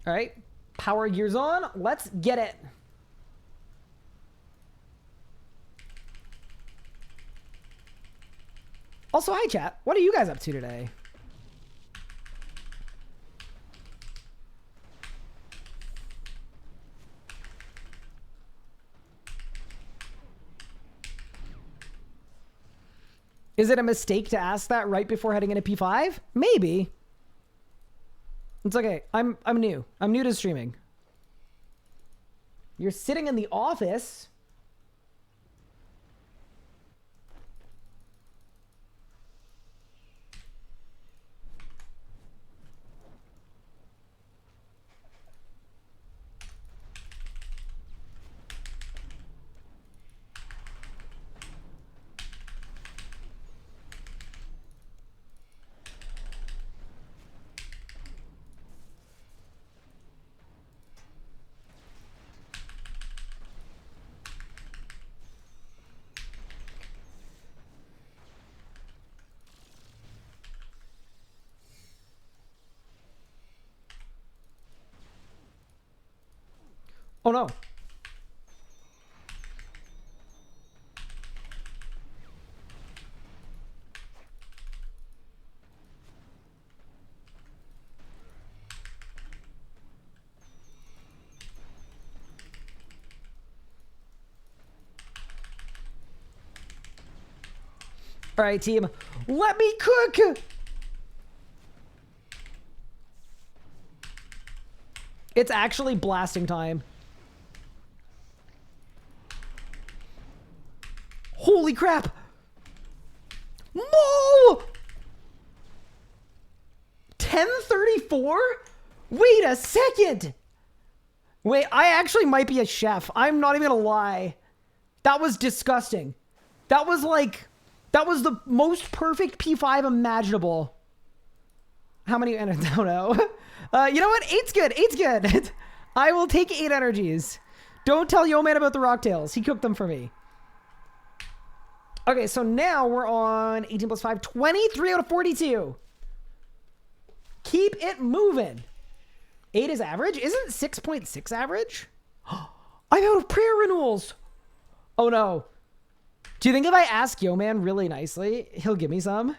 All right. Power gears on. Let's get it. Also, hi, chat. What are you guys up to today? Is it a mistake to ask that right before heading into P5? Maybe. It's okay. I'm new. I'm new to streaming. You're sitting in the office. Oh no. All right, team. Let me cook. It's actually blasting time. Holy crap. No! 10:34? Wait a second. Wait, I actually might be a chef. I'm not even gonna lie. That was disgusting. That was the most perfect P5 imaginable. How many? I don't know. You know what? 8's good. 8's good. I will take 8 energies. Don't tell Yo Man about the rocktails. He cooked them for me. Okay, so now we're on 18 plus 5, 23 out of 42. Keep it moving. 8 is average. Isn't 6.6 average? I'm out of prayer renewals. Oh no. Do you think if I ask Yo Man really nicely, he'll give me some?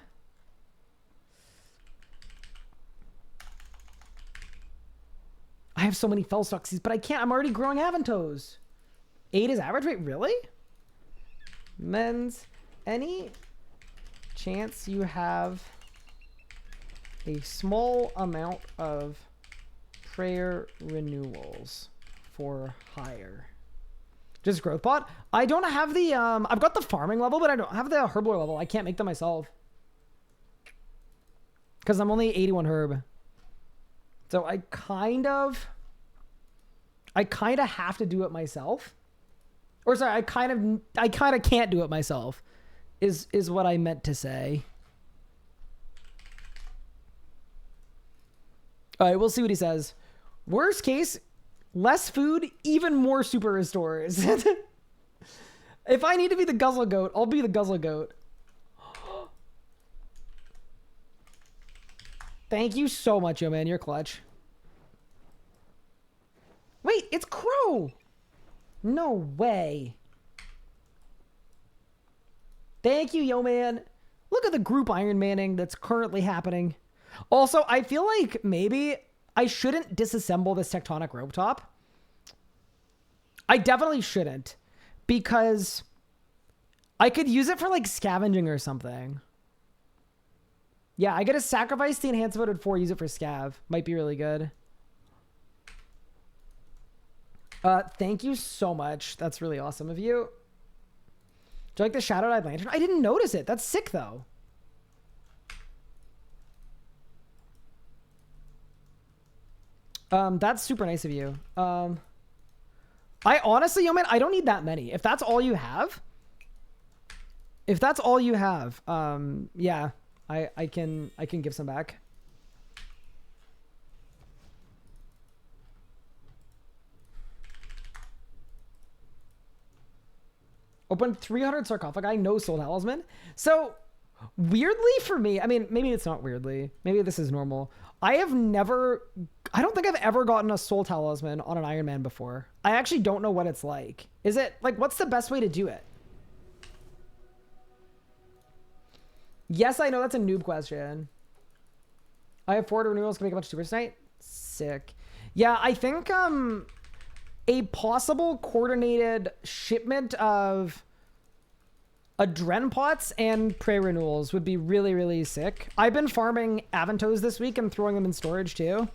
I have so many Felstoxies, but I can't. I'm already growing Aventos. 8 is average? Wait, really? Men's, any chance you have a small amount of prayer renewals for hire? Just growth pot? I don't have the, I've got the farming level, but I don't have the herbivore level. I can't make them myself. Because I'm only 81 herb. So I kind of have to do it myself. Or sorry, I kind of can't do it myself. Is what I meant to say. All right, we'll see what he says. Worst case, less food, even more super restores. If I need to be the guzzle goat, I'll be the guzzle goat. Thank you so much, Yo Man. You're clutch. Wait, it's Crow. No way. Thank you, Yo Man. Look at the group Iron Manning that's currently happening. Also, I feel like maybe I shouldn't disassemble this tectonic rope top. I definitely shouldn't, because I could use it for like scavenging or something. Yeah, I gotta sacrifice the enhanced voted 4, use it for scav. Might be really good. Thank you so much. That's really awesome of you. Do you like the Shadow-Eyed Lantern? I didn't notice it. That's sick, though. That's super nice of you. I honestly, Yo Man, I don't need that many. If that's all you have, yeah, I can give some back. Open 300 sarcophagi, no soul talisman. So weirdly for me, I mean, maybe it's not weirdly, maybe this is normal. I don't think I've ever gotten a soul talisman on an Iron Man before. I actually don't know what it's like. Is it like, what's the best way to do it? Yes, I know that's a noob question. I have 4 renewals, can make a bunch of supers tonight. Sick. Yeah, I think a possible coordinated shipment of Adren pots and prey renewals would be really, really sick. I've been farming Aventos this week and throwing them in storage too.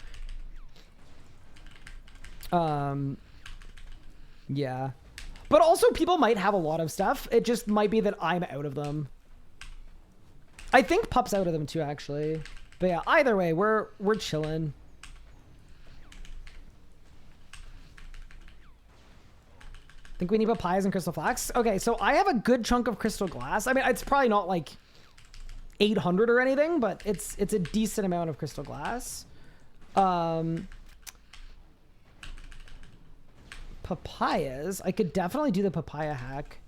Yeah. But also people might have a lot of stuff. It just might be that I'm out of them. I think Pup's out of them too, actually. But yeah, either way, we're chilling. Think we need papayas and crystal flax? Okay, so I have a good chunk of crystal glass. I mean, it's probably not like 800 or anything, but it's a decent amount of crystal glass. Papayas. I could definitely do the papaya hack.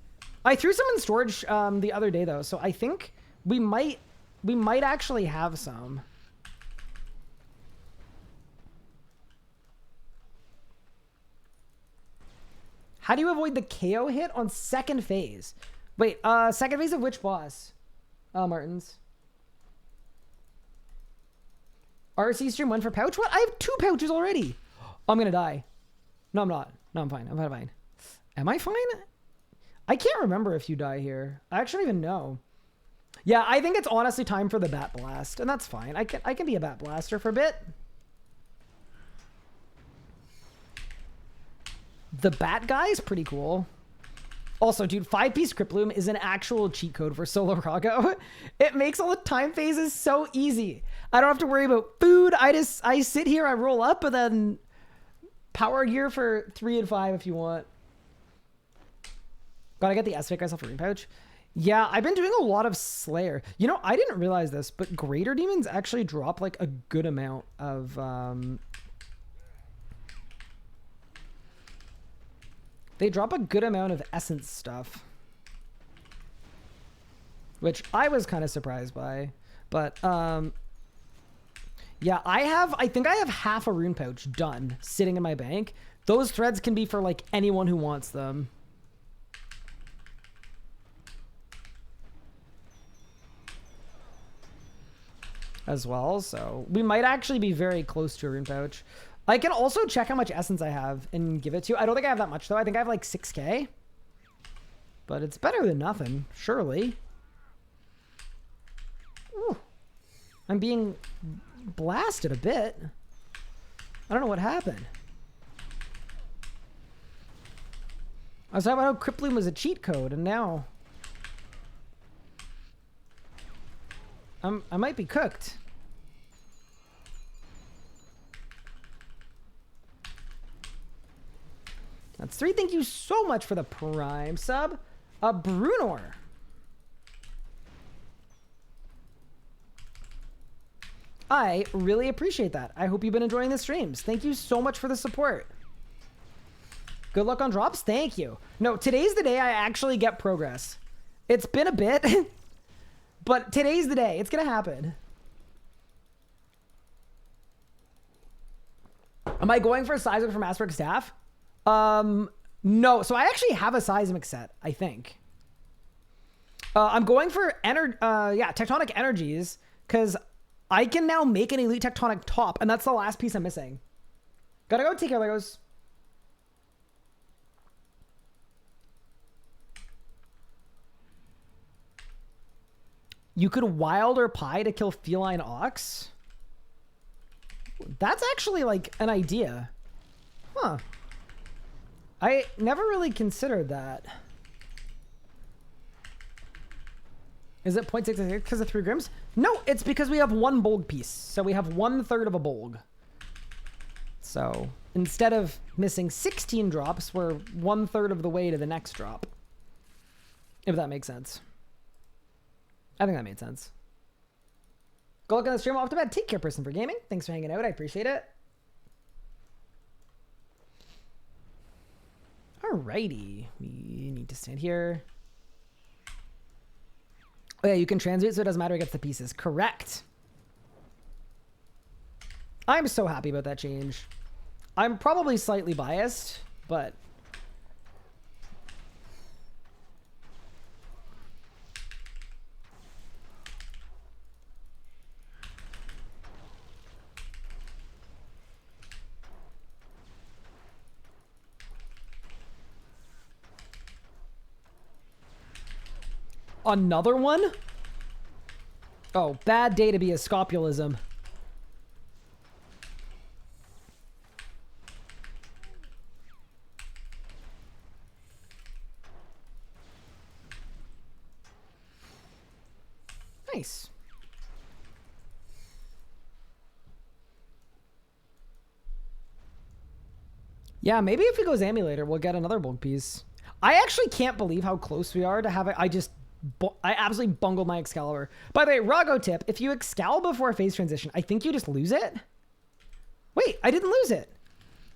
I threw some in storage the other day though, so I think we might actually have some. How do you avoid the KO hit on second phase? Wait, second phase of which boss? Martins. RC stream 1 for pouch? What? I have 2 pouches already. Oh, I'm gonna die. No, I'm not. No, I'm fine. I'm fine. Am I fine? I can't remember if you die here. I actually don't even know. Yeah, I think it's honestly time for the Bat Blast, and that's fine. I can be a Bat Blaster for a bit. The Bat Guy is pretty cool. Also, dude, 5-piece Crypt Bloom is an actual cheat code for solo Verago. It makes all the time phases so easy. I don't have to worry about food. I sit here, I roll up, and then power gear for 3 and 5 if you want. Gotta get the Asphic myself a rune pouch. Yeah, I've been doing a lot of Slayer. You know, I didn't realize this, but Greater Demons actually drop like a good amount of they drop a good amount of essence stuff, which I was kind of surprised by. But yeah, I think I have half a rune pouch done sitting in my bank. Those threads can be for like anyone who wants them. As well, so we might actually be very close to a rune pouch. I can also check how much essence I have and give it to you. I don't think I have that much, though. I think I have like 6K. But it's better than nothing, surely. Ooh. I'm being blasted a bit. I don't know what happened. I was talking about how Crypt Bloom was a cheat code, and now I might be cooked. That's 3. Thank you so much for the Prime sub. Brunor. I really appreciate that. I hope you've been enjoying the streams. Thank you so much for the support. Good luck on drops. Thank you. No, today's the day I actually get progress. It's been a bit, but today's the day. It's going to happen. Am I going for a seismic from Asperg Staff? No. So I actually have a seismic set, I think. I'm going for tectonic energies, because I can now make an elite tectonic top, and that's the last piece I'm missing. Gotta go take care, Legos. You could wild or pie to kill feline ox. That's actually like an idea. Huh. I never really considered that. Is it 0.66 because of 3 grims? No, it's because we have 1 bulg piece. So we have 1/3 of a bulg. So instead of missing 16 drops, we're 1/3 of the way to the next drop. If that makes sense. I think that made sense. Go look at the stream off to bed. Take care, person for gaming. Thanks for hanging out. I appreciate it. Alrighty. We need to stand here. Oh yeah, you can transmute so it doesn't matter who gets the pieces. Correct. I'm so happy about that change. I'm probably slightly biased, but another one? Oh, bad day to be a scopulism. Nice. Yeah, maybe if we go Zamulator, we'll get another bulk piece. I actually can't believe how close we are to have it. I absolutely bungled my Excalibur. By the way, Rago tip, if you Excal before a phase transition, I think you just lose it. Wait, I didn't lose it.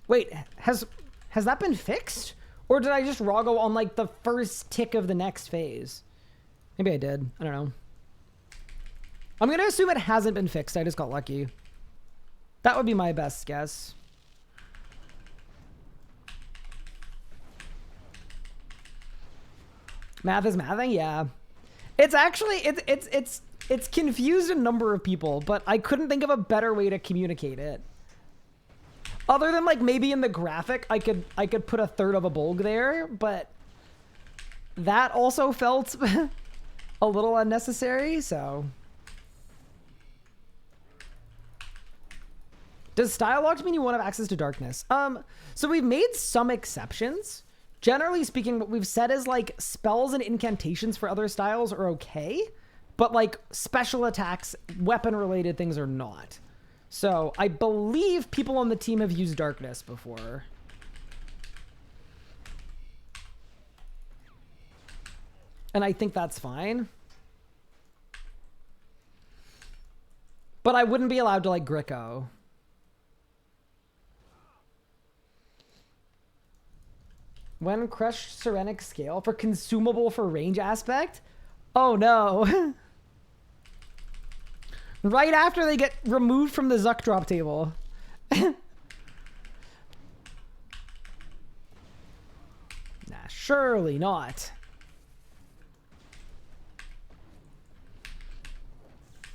Wait, has that been fixed? Or did I just Rago on like the first tick of the next phase? Maybe I did. I don't know. I'm going to assume it hasn't been fixed. I just got lucky. That would be my best guess. Math is mathing, yeah. It's actually it's confused a number of people, but I couldn't think of a better way to communicate it. Other than like maybe in the graphic, I could put 1/3 of a bulg there, but that also felt a little unnecessary, so. Does style locked mean you won't have access to darkness? So we've made some exceptions. Generally speaking, what we've said is like spells and incantations for other styles are okay, but like special attacks, weapon related things are not. So I believe people on the team have used darkness before. And I think that's fine. But I wouldn't be allowed to like Greco. When crushed Serenic scale for consumable for range aspect? Oh no. Right after they get removed from the Zuck drop table. Nah, surely not.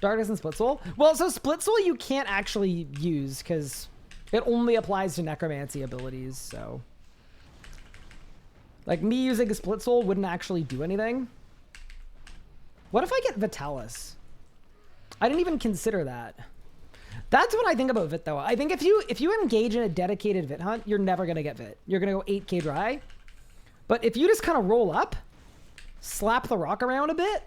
Darkness and Split Soul? Well, so Split Soul you can't actually use because it only applies to necromancy abilities, so. Like, me using a Split Soul wouldn't actually do anything. What if I get Vitalis? I didn't even consider that. That's what I think about Vit, though. I think if you engage in a dedicated Vit hunt, you're never going to get Vit. You're going to go 8k dry. But if you just kind of roll up, slap the rock around a bit,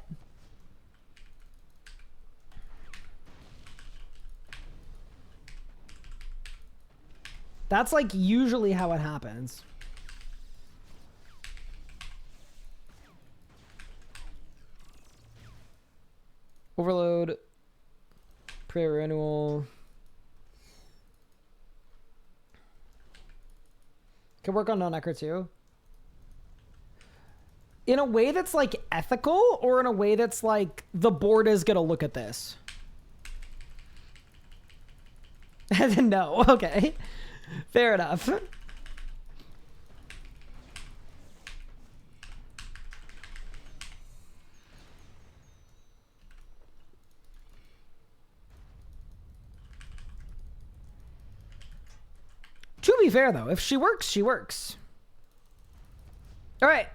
that's like usually how it happens. Overload, pre-renewal. Can work on non-necro too. In a way that's like ethical, or in a way that's like the board is gonna look at this. No, okay. Fair enough. To be fair, though, if she works, she works. All right.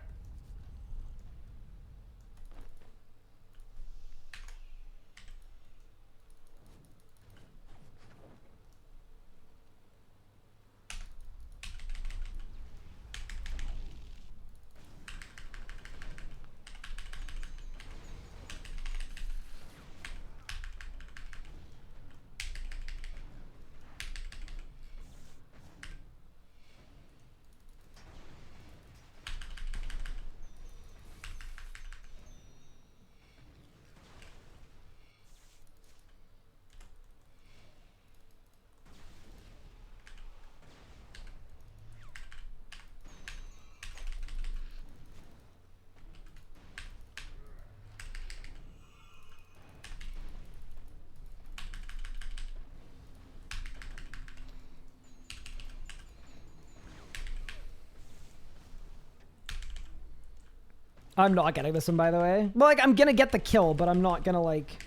I'm not getting this one, by the way. Well, like, I'm gonna get the kill, but I'm not gonna, like...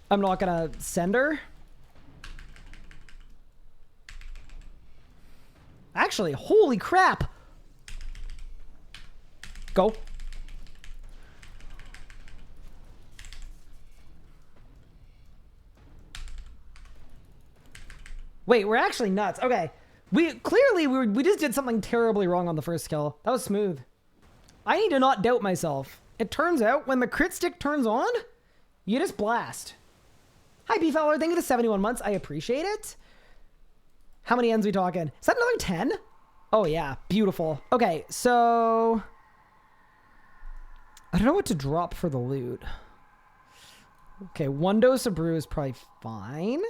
I'm not gonna send her. Actually, holy crap! Go. Wait, we're actually nuts. Okay. We just did something terribly wrong on the first kill. That was smooth. I need to not doubt myself. It turns out when the crit stick turns on, you just blast. Hi, B-Feller. Thank you for 71 months. I appreciate it. How many ends we talking? Is that another 10? Oh, yeah. Beautiful. Okay, so... I don't know what to drop for the loot. Okay, 1 dose of brew is probably fine.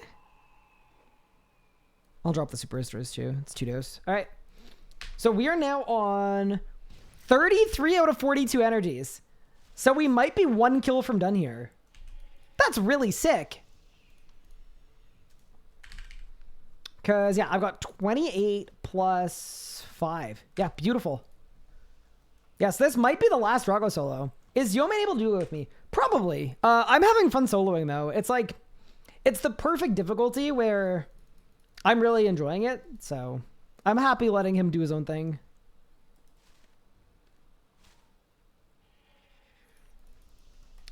I'll drop the superstars too. It's 2 dose. All right. So we are now on 33 out of 42 energies. So we might be 1 kill from done here. That's really sick. Because, yeah, I've got 28 plus 5. Yeah, beautiful. Yes, this might be the last Verago solo. Is Yeoman able to do it with me? Probably. I'm having fun soloing, though. It's like, it's the perfect difficulty where I'm really enjoying it. So I'm happy letting him do his own thing.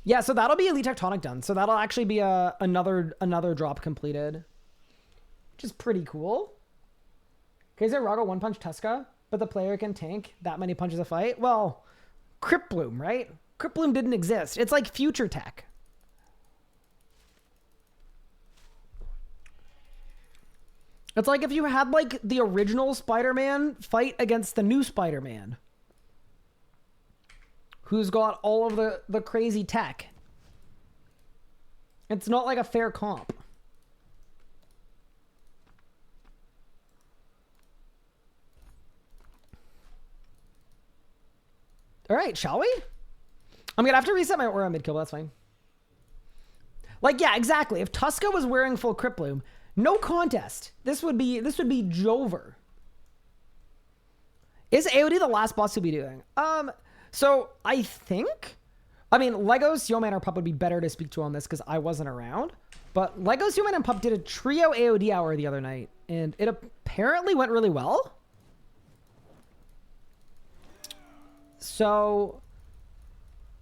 Yeah, so that'll be Elite Tectonic done. So that'll actually be another drop completed, which is pretty cool. Okay, so Verago one punch Tuska, but the player can tank that many punches a fight. Well, Crypt Bloom, right? Crypt Bloom didn't exist. It's like future tech. It's like if you had like the original Spider-Man fight against the new Spider-Man, who's got all of the crazy tech. It's not like a fair comp. All right, shall we? I'm gonna have to reset my aura mid-kill, but that's fine. Like, yeah, exactly. If Tuska was wearing full Crypt Bloom, no contest. This would be Jover. Is AOD the last boss he'll be doing? So I think, I mean, Lego, Sealman, or Pup would be better to speak to on this because I wasn't around. But Lego, Sealman, and Pup did a trio AOD hour the other night, and it apparently went really well. So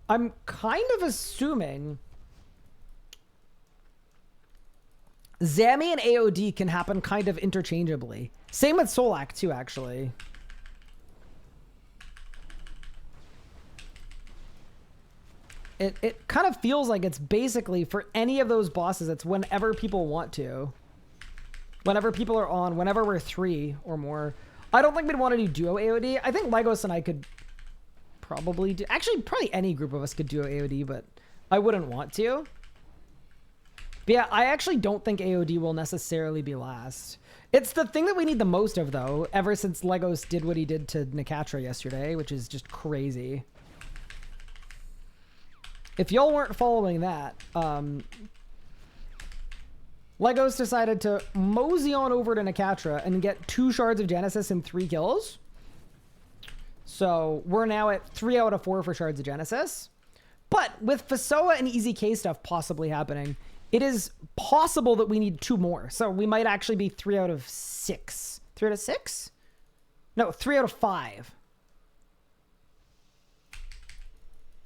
I'm kind of assuming Zammy and AOD can happen kind of interchangeably. Same with Solak too, actually. It kind of feels like it's basically for any of those bosses, it's whenever people want to. Whenever people are on, whenever we're 3 or more. I don't think we'd want to do duo AOD. I think Legos and I could probably do, actually probably any group of us could do AOD, but I wouldn't want to. But yeah, I actually don't think AOD will necessarily be last. It's the thing that we need the most of, though, ever since Legos did what he did to Nicatra yesterday, which is just crazy. If y'all weren't following that, Legos decided to mosey on over to Nicatra and get 2 shards of Genesis and 3 kills. So we're now at 3 out of 4 for shards of Genesis. But with Fasoa and Easy K stuff possibly happening, it is possible that we need 2 more. So we might actually be 3 out of 6. 3 out of 6? No, 3 out of 5.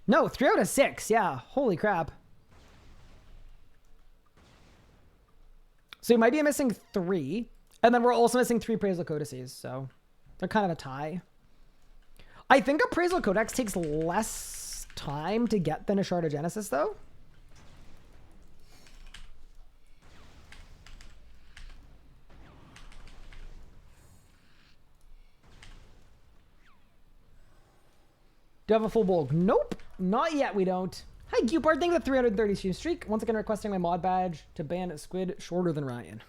No, 3 out of 6. Yeah, holy crap. So we might be missing 3. And then we're also missing 3 Appraisal Codices. So they're kind of a tie. I think Appraisal Codex takes less time to get than a Shard of Genesis, though. Do you have a full bulk? Nope. Not yet, we don't. Hi, Cupard. Thank you for the 330 stream streak. Once again, requesting my mod badge to ban Squid shorter than Ryan.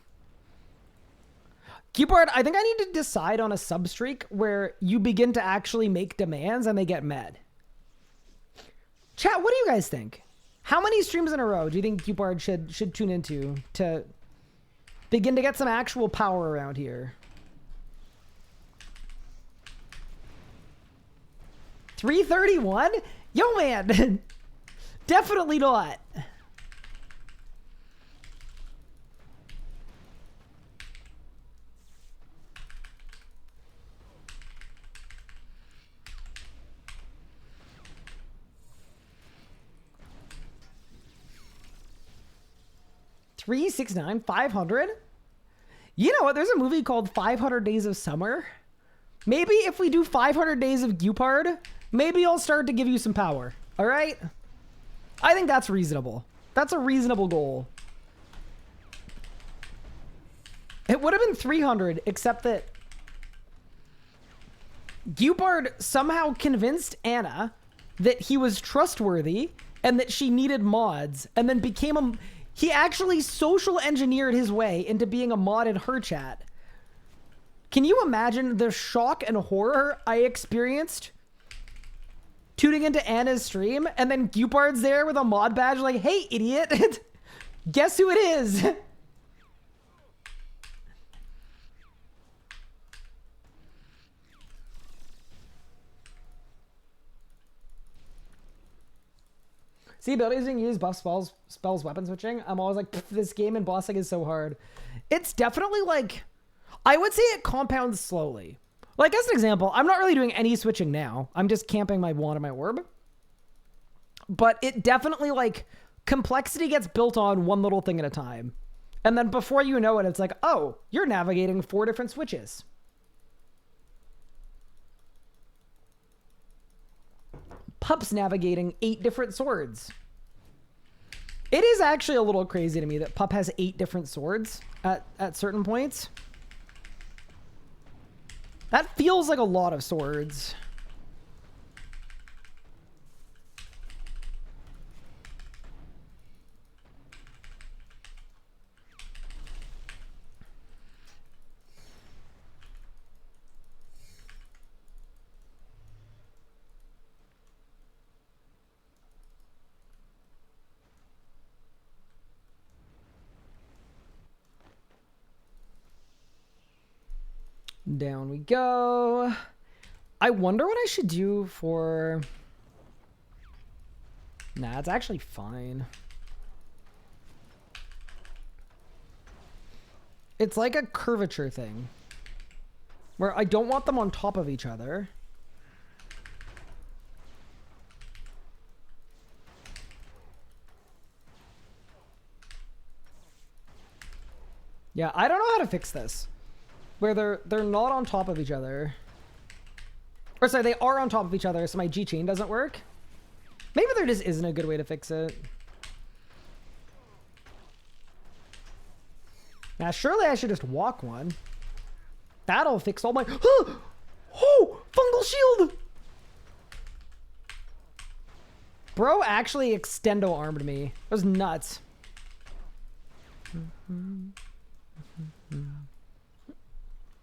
Cupard, I think I need to decide on a sub streak where you begin to actually make demands and they get met. Chat, what do you guys think? How many streams in a row do you think Cupard should tune into to begin to get some actual power around here? 331? Yo, man. Definitely not. $369, 500. You know what? There's a movie called 500 Days of Summer. Maybe if we do 500 Days of Gupard, maybe I'll start to give you some power. All right? I think that's reasonable. That's a reasonable goal. It would have been 300, except that Gupard somehow convinced Anna that he was trustworthy and that she needed mods, and then became a... He actually social engineered his way into being a mod in her chat. Can you imagine the shock and horror I experienced tuning into Anna's stream and then Gupard's there with a mod badge like, hey, idiot, guess who it is? See, abilities being used, buff spells, weapon switching. I'm always like, this game in bossing is so hard. It's definitely like, I would say it compounds slowly. Like, as an example, I'm not really doing any switching now. I'm just camping my wand and my orb. but it definitely, like, complexity gets built on one little thing at a time. And then before you know it, it's like, oh, you're navigating 4 different switches. Pup's navigating 8 different swords. It is actually a little crazy to me that Pup has 8 different swords at certain points. That feels like a lot of swords. Down we go. I wonder what I should do for... Nah, it's actually fine. It's like a curvature thing, where I don't want them on top of each other. Yeah, I don't know how to fix this. Where they're not on top of each other. Or sorry, they are on top of each other, so my G chain doesn't work. Maybe there just isn't a good way to fix it. Now, surely I should just walk one. That'll fix all my... Oh! Fungal shield! Bro actually extendo-armed me. That was nuts.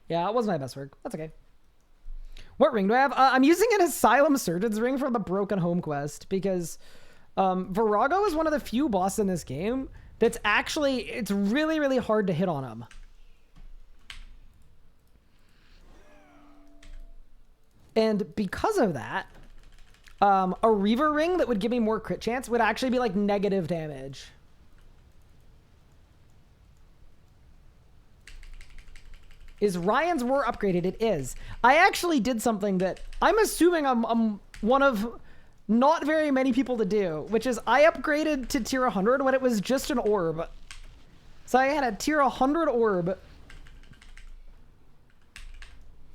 Yeah, it wasn't my best work. That's okay. What ring do I have? I'm using an Asylum Surgeon's ring from the Broken Home quest because Verago is one of the few bosses in this game that's actually, it's really, really hard to hit on him. And because of that, a Reaver ring that would give me more crit chance would actually be like negative damage. Is Ryan's War upgraded? It is. I actually did something that I'm assuming I'm one of not very many people to do, which is I upgraded to tier 100 when it was just an orb. So I had a tier 100 orb.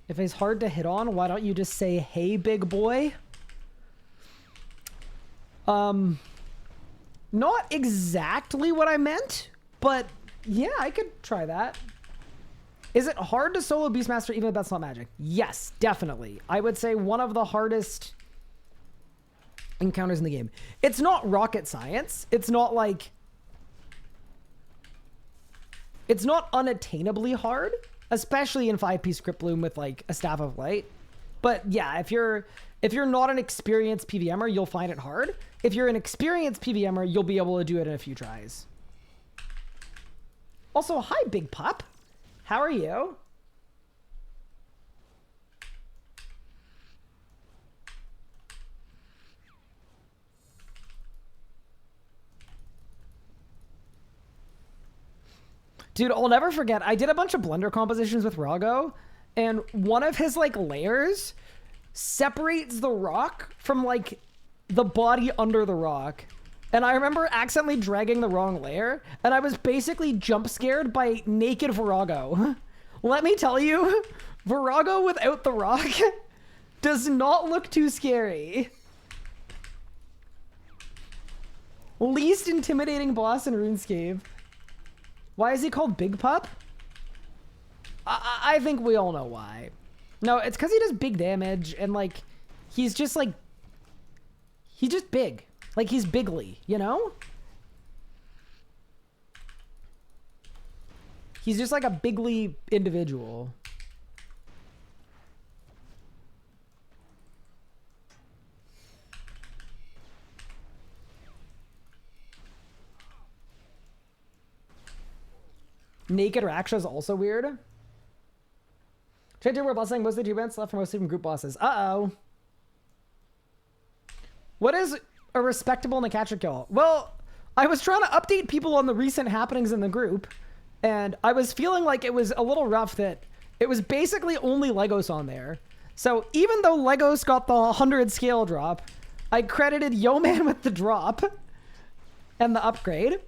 If he's hard to hit on, why don't you just say, hey, big boy? Not exactly what I meant, but yeah, I could try that. Is it hard to solo Beastmaster even if that's not magic? Yes, definitely. I would say one of the hardest encounters in the game. It's not rocket science. It's not like... It's not unattainably hard, especially in 5-piece Crypt Bloom with like a Staff of Light. But yeah, if you're not an experienced PVMer, you'll find it hard. If you're an experienced PVMer, you'll be able to do it in a few tries. Also, hi, Big Pup. How are you? Dude, I'll never forget. I did a bunch of Blender compositions with Verago, and one of his like layers separates the rock from like the body under the rock. And I remember accidentally dragging the wrong layer, and I was basically jump scared by naked Verago. Let me tell you, Verago without the rock does not look too scary. Least intimidating boss in RuneScape. Why is he called Big Pup? I think we all know why. No, it's because he does big damage, and like, he's just big. Like, he's bigly, you know? He's just like a bigly individual. Naked Raksha is also weird. Try to we're bossing most of the 2 events left for most of them group bosses. Uh-oh. What is a respectable Nakatra kill? Well, I was trying to update people on the recent happenings in the group, and I was feeling like it was a little rough that it was basically only Legos on there. So even though Legos got the 100 scale drop, I credited Yeoman with the drop and the upgrade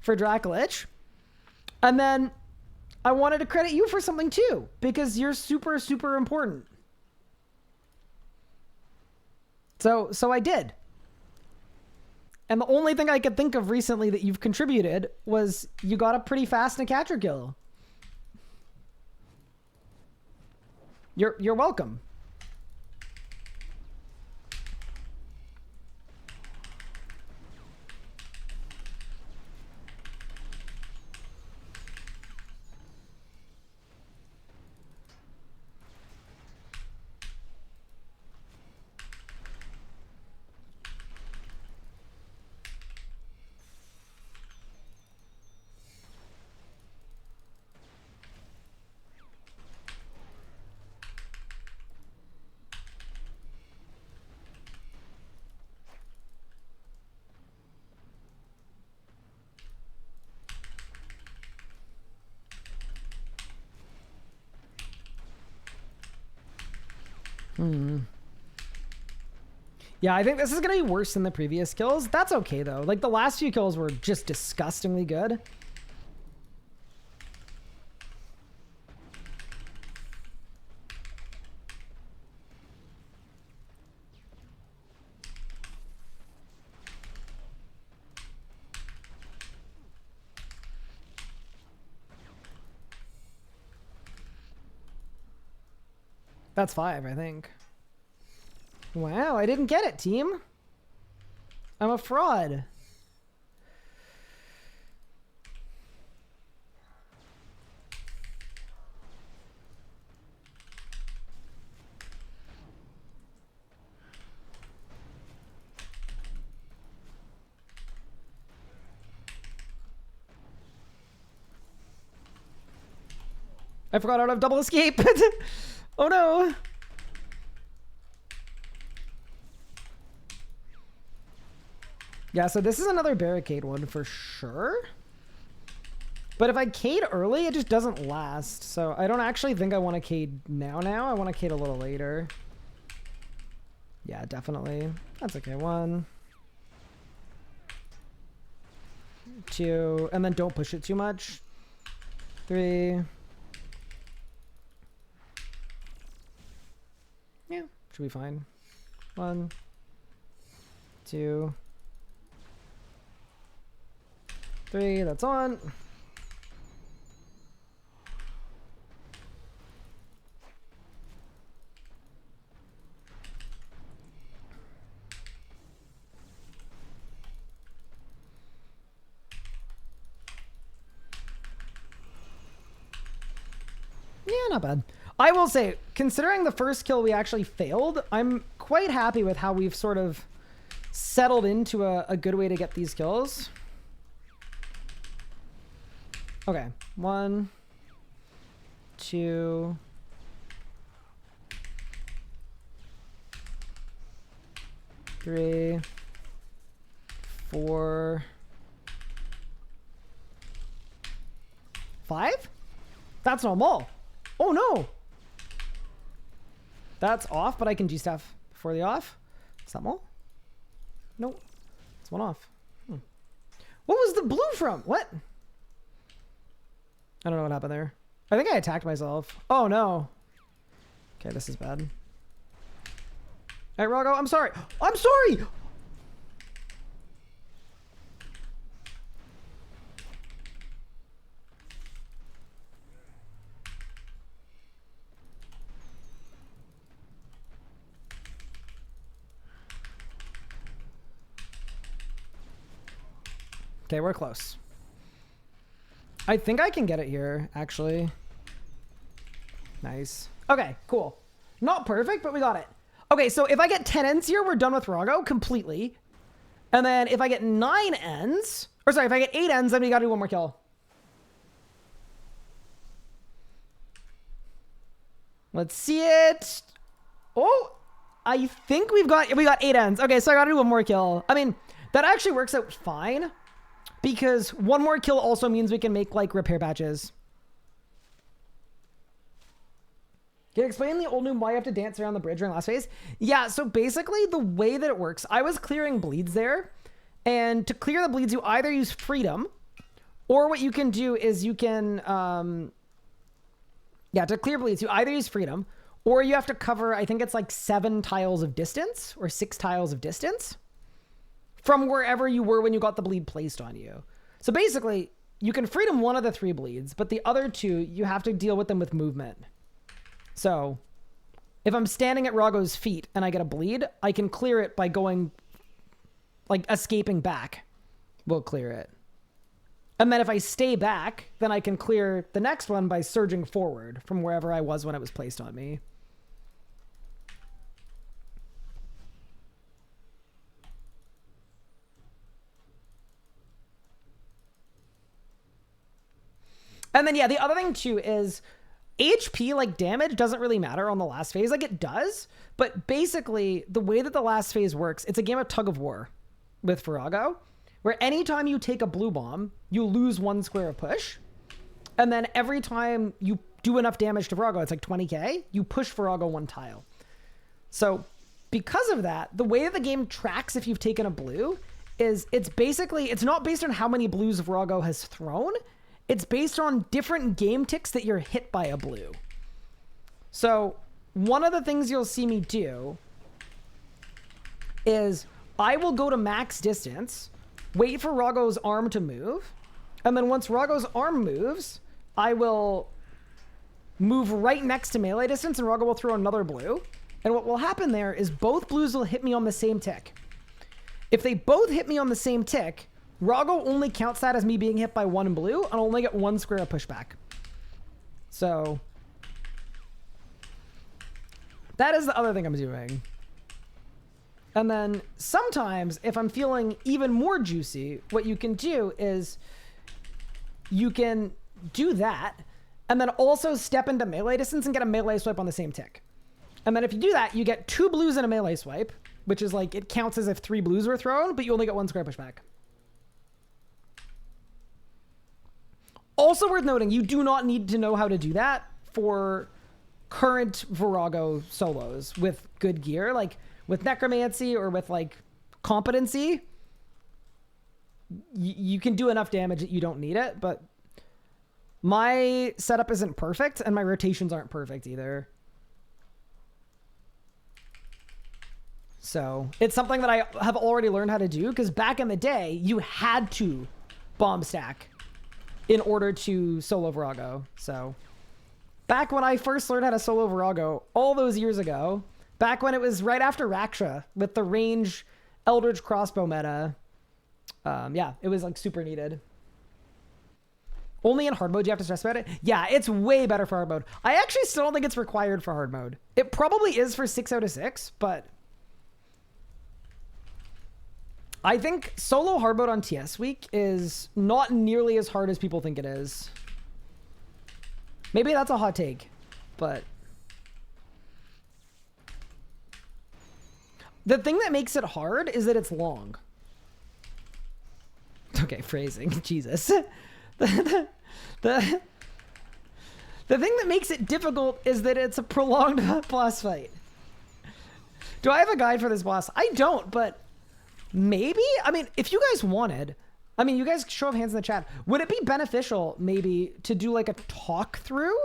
for Dracolich. And then I wanted to credit you for something too, because you're super, super important. So I did. And the only thing I could think of recently that you've contributed was you got a pretty fast Nicatra kill. You're welcome. Yeah, I think this is going to be worse than the previous kills. That's okay, though. Like, the last few kills were just disgustingly good. That's 5, I think. Wow, I didn't get it, team. I'm a fraud. I forgot how to double escape. Oh no. Yeah, so this is another barricade one for sure. But if I cade early, it just doesn't last. So I don't actually think I want to cade now. I want to cade a little later. Yeah, definitely. That's okay. 1, 2, and then don't push it too much. 3. Yeah, should be fine. 1, 2, 3, that's on. Yeah, not bad. I will say, considering the first kill we actually failed, I'm quite happy with how we've sort of settled into a good way to get these kills. Okay, 1, 2, 3, 4, 5? That's not all. Oh no! That's off, but I can G-staff before the off. Is that all? Nope. It's one off. What was the blue from? What? I don't know what happened there. I think I attacked myself. Oh no. Okay, this is bad. All right, Verago, I'm sorry. I'm sorry! Okay, we're close. I think I can get it here, actually. Nice. Okay, cool. Not perfect, but we got it. Okay, so if I get 10 ends here, we're done with Verago completely. And then if I get 9 ends, or sorry, if I get 8 ends, then we gotta do one more kill. Let's see it. Oh, I think we got 8 ends. Okay, so I gotta do one more kill. I mean, that actually works out fine. Because one more kill also means we can make, like, repair patches. Can you explain the old noob why you have to dance around the bridge during last phase? Yeah, so basically the way that it works, I was clearing bleeds there. And to clear the bleeds, you either use freedom, or what you can do is you can, to clear bleeds, you either use freedom, or you have to cover, I think it's like 7 tiles of distance, or 6 tiles of distance, from wherever you were when you got the bleed placed on you. So basically, you can freedom one of the 3 bleeds, but the other 2, you have to deal with them with movement. So, if I'm standing at Rago's feet and I get a bleed, I can clear it by going, like, escaping back. We'll clear it. And then if I stay back, then I can clear the next one by surging forward from wherever I was when it was placed on me. And then, yeah, the other thing, too, is HP, like, damage doesn't really matter on the last phase. Like, it does. But basically, the way that the last phase works, it's a game of tug of war with Verago, where anytime you take a blue bomb, you lose 1 square of push. And then every time you do enough damage to Verago, it's like 20k, you push Verago 1 tile. So because of that, the way that the game tracks if you've taken a blue is it's not based on how many blues Verago has thrown. It's based on different game ticks that you're hit by a blue. So one of the things you'll see me do is I will go to max distance, wait for Rago's arm to move, and then once Rago's arm moves, I will move right next to melee distance and Rago will throw another blue. And what will happen there is both blues will hit me on the same tick. If they both hit me on the same tick, Rago only counts that as me being hit by 1 blue, and I'll only get 1 square of pushback. So that is the other thing I'm doing. And then sometimes, if I'm feeling even more juicy, what you can do is you can do that, and then also step into melee distance and get a melee swipe on the same tick. And then if you do that, you get 2 blues and a melee swipe, which is like, it counts as if 3 blues were thrown, but you only get 1 square pushback. Also worth noting, you do not need to know how to do that for current Verago solos with good gear. Like with necromancy or with like competency, you can do enough damage that you don't need it, but my setup isn't perfect and my rotations aren't perfect either. So it's something that I have already learned how to do, because back in the day, you had to bomb stack in order to solo Verago. So back when I first learned how to solo Verago, all those years ago, back when it was right after Raksha with the range Eldritch crossbow meta, yeah, it was like super needed. Only in hard mode do you have to stress about it? Yeah, it's way better for hard mode. I actually still don't think it's required for hard mode. It probably is for 6 out of 6, but I think solo hard mode on TS week is not nearly as hard as people think it is. Maybe that's a hot take, but the thing that makes it hard is that it's long. Okay, phrasing. Jesus. The thing that makes it difficult is that it's a prolonged boss fight. Do I have a guide for this boss? I don't, but maybe? I mean, if you guys wanted, I mean, you guys show of hands in the chat. Would it be beneficial maybe to do like a talk through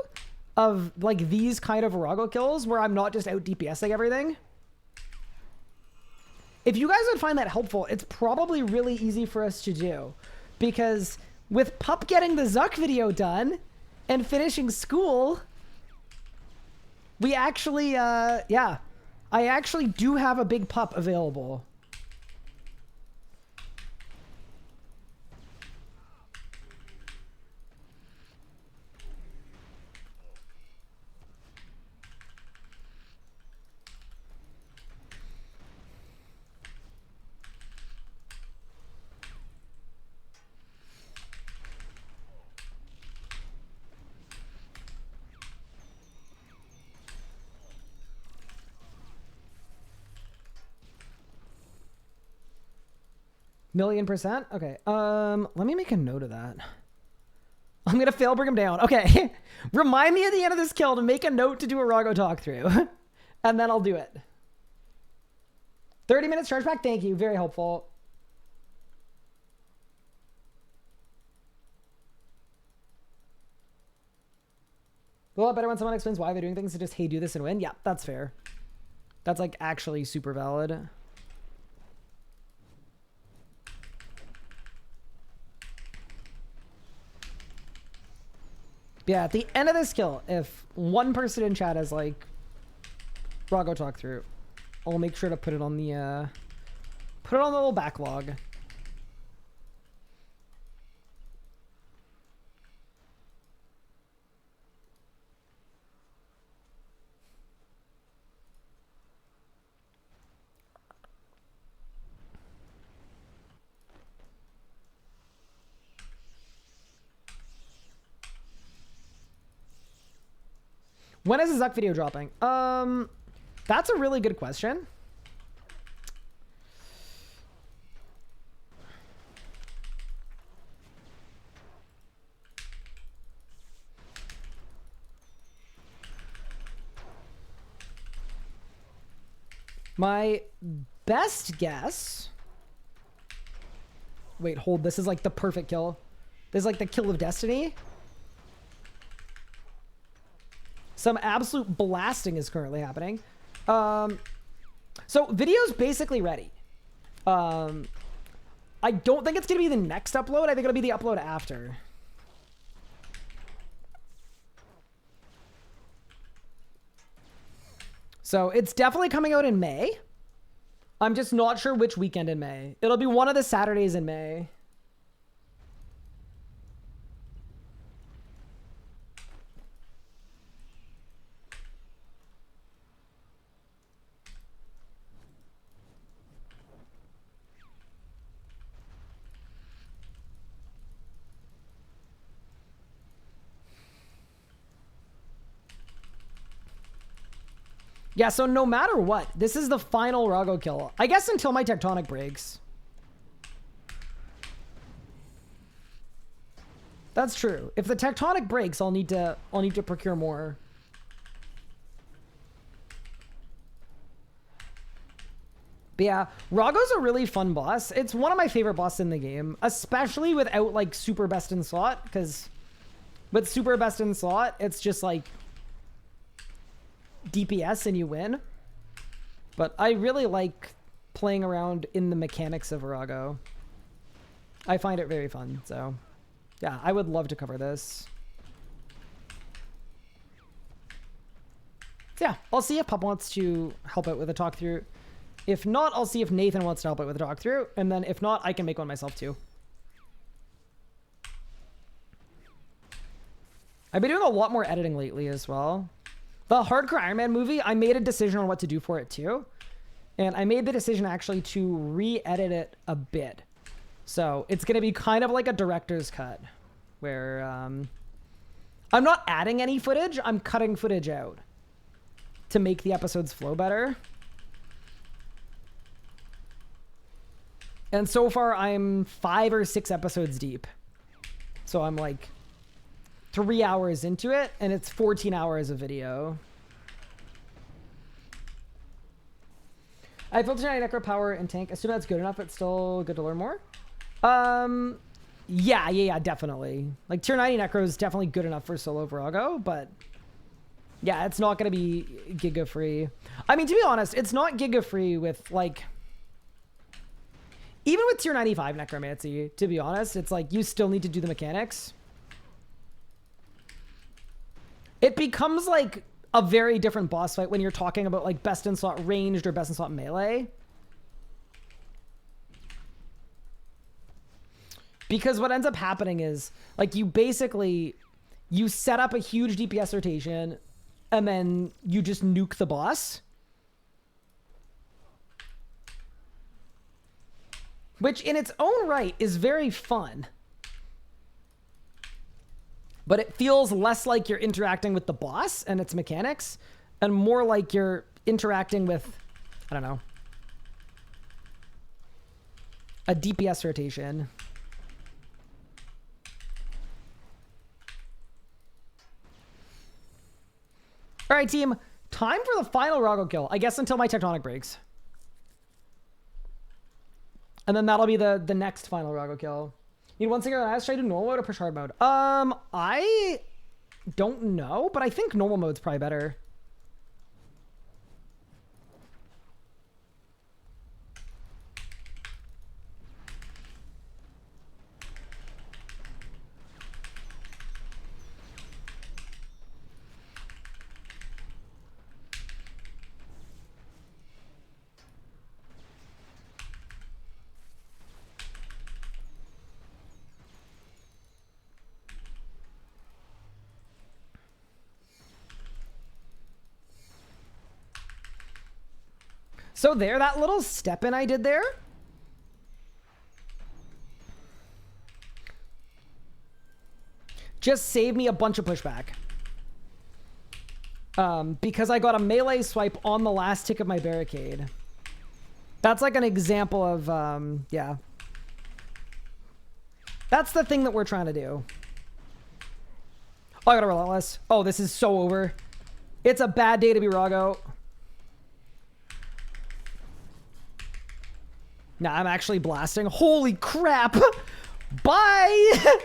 of like these kind of Verago kills where I'm not just out DPSing everything? If you guys would find that helpful, it's probably really easy for us to do, because with Pup getting the Zuck video done and finishing school, we actually, yeah, I actually do have a big Pup available. $1,000,000%? Okay. Let me make a note of that. I'm gonna fail, bring him down. Okay. Remind me at the end of this kill to make a note to do a Rago talk through. And then I'll do it. 30 minutes charge back. Thank you. Very helpful. A lot better when someone explains why they're doing things to just, hey, do this and win. Yeah, that's fair. That's like actually super valid. Yeah, at the end of this kill, if one person in chat is like, Rago talk through, I'll make sure to put it on the little backlog. When is the Zuck video dropping? That's a really good question. My best guess. Wait, hold. This is like the perfect kill. This is like the kill of destiny. Some absolute blasting is currently happening. So video's basically ready. I don't think it's going to be the next upload. I think it'll be the upload after. So it's definitely coming out in May. I'm just not sure which weekend in May. It'll be one of the Saturdays in May. Yeah, so no matter what, this is the final Rago kill. I guess until my tectonic breaks. That's true. If the tectonic breaks, I'll need to procure more. But yeah, Rago's a really fun boss. It's one of my favorite bosses in the game, especially without like super best in slot, because with super best in slot, it's just like DPS and you win. But I really like playing around in the mechanics of Verago. I find it very fun, so yeah, I would love to cover this. So yeah, I'll see if Pup wants to help out with a talk through. If not, I'll see if Nathan wants to help out with a talk through, and then if not, I can make one myself too. I've been doing a lot more editing lately as well. The Hardcore Iron Man movie, I made a decision on what to do for it too. And I made the decision actually to re-edit it a bit. So it's going to be kind of like a director's cut where I'm not adding any footage. I'm cutting footage out to make the episodes flow better. And so far I'm 5 or 6 episodes deep. So I'm like 3 hours into it, and it's 14 hours of video. I filtered out necro power and tank. Assume that's good enough, but still good to learn more. Yeah, definitely. Like tier 90 necro is definitely good enough for solo Verago, but yeah, it's not going to be giga free. I mean, to be honest, it's not giga free with like, even with tier 95 necromancy, to be honest, it's like you still need to do the mechanics. It becomes like a very different boss fight when you're talking about like best in slot ranged or best in slot melee. Because what ends up happening is like you set up a huge DPS rotation and then you just nuke the boss. Which in its own right is very fun. But it feels less like you're interacting with the boss and its mechanics, and more like you're interacting with, I don't know, a DPS rotation. All right, team. Time for the final Verago kill. I guess until my tectonic breaks. And then that'll be the next final Verago kill. Need one single eyes. Should I do normal mode or push hard mode? I don't know, but I think normal mode's probably better. So there, that little step in I did there. Just saved me a bunch of pushback. Because I got a melee swipe on the last tick of my barricade. That's like an example of, yeah. That's the thing that we're trying to do. Oh, I got a relentless. Oh, this is so over. It's a bad day to be Verago. Nah, I'm actually blasting. Holy crap. Bye.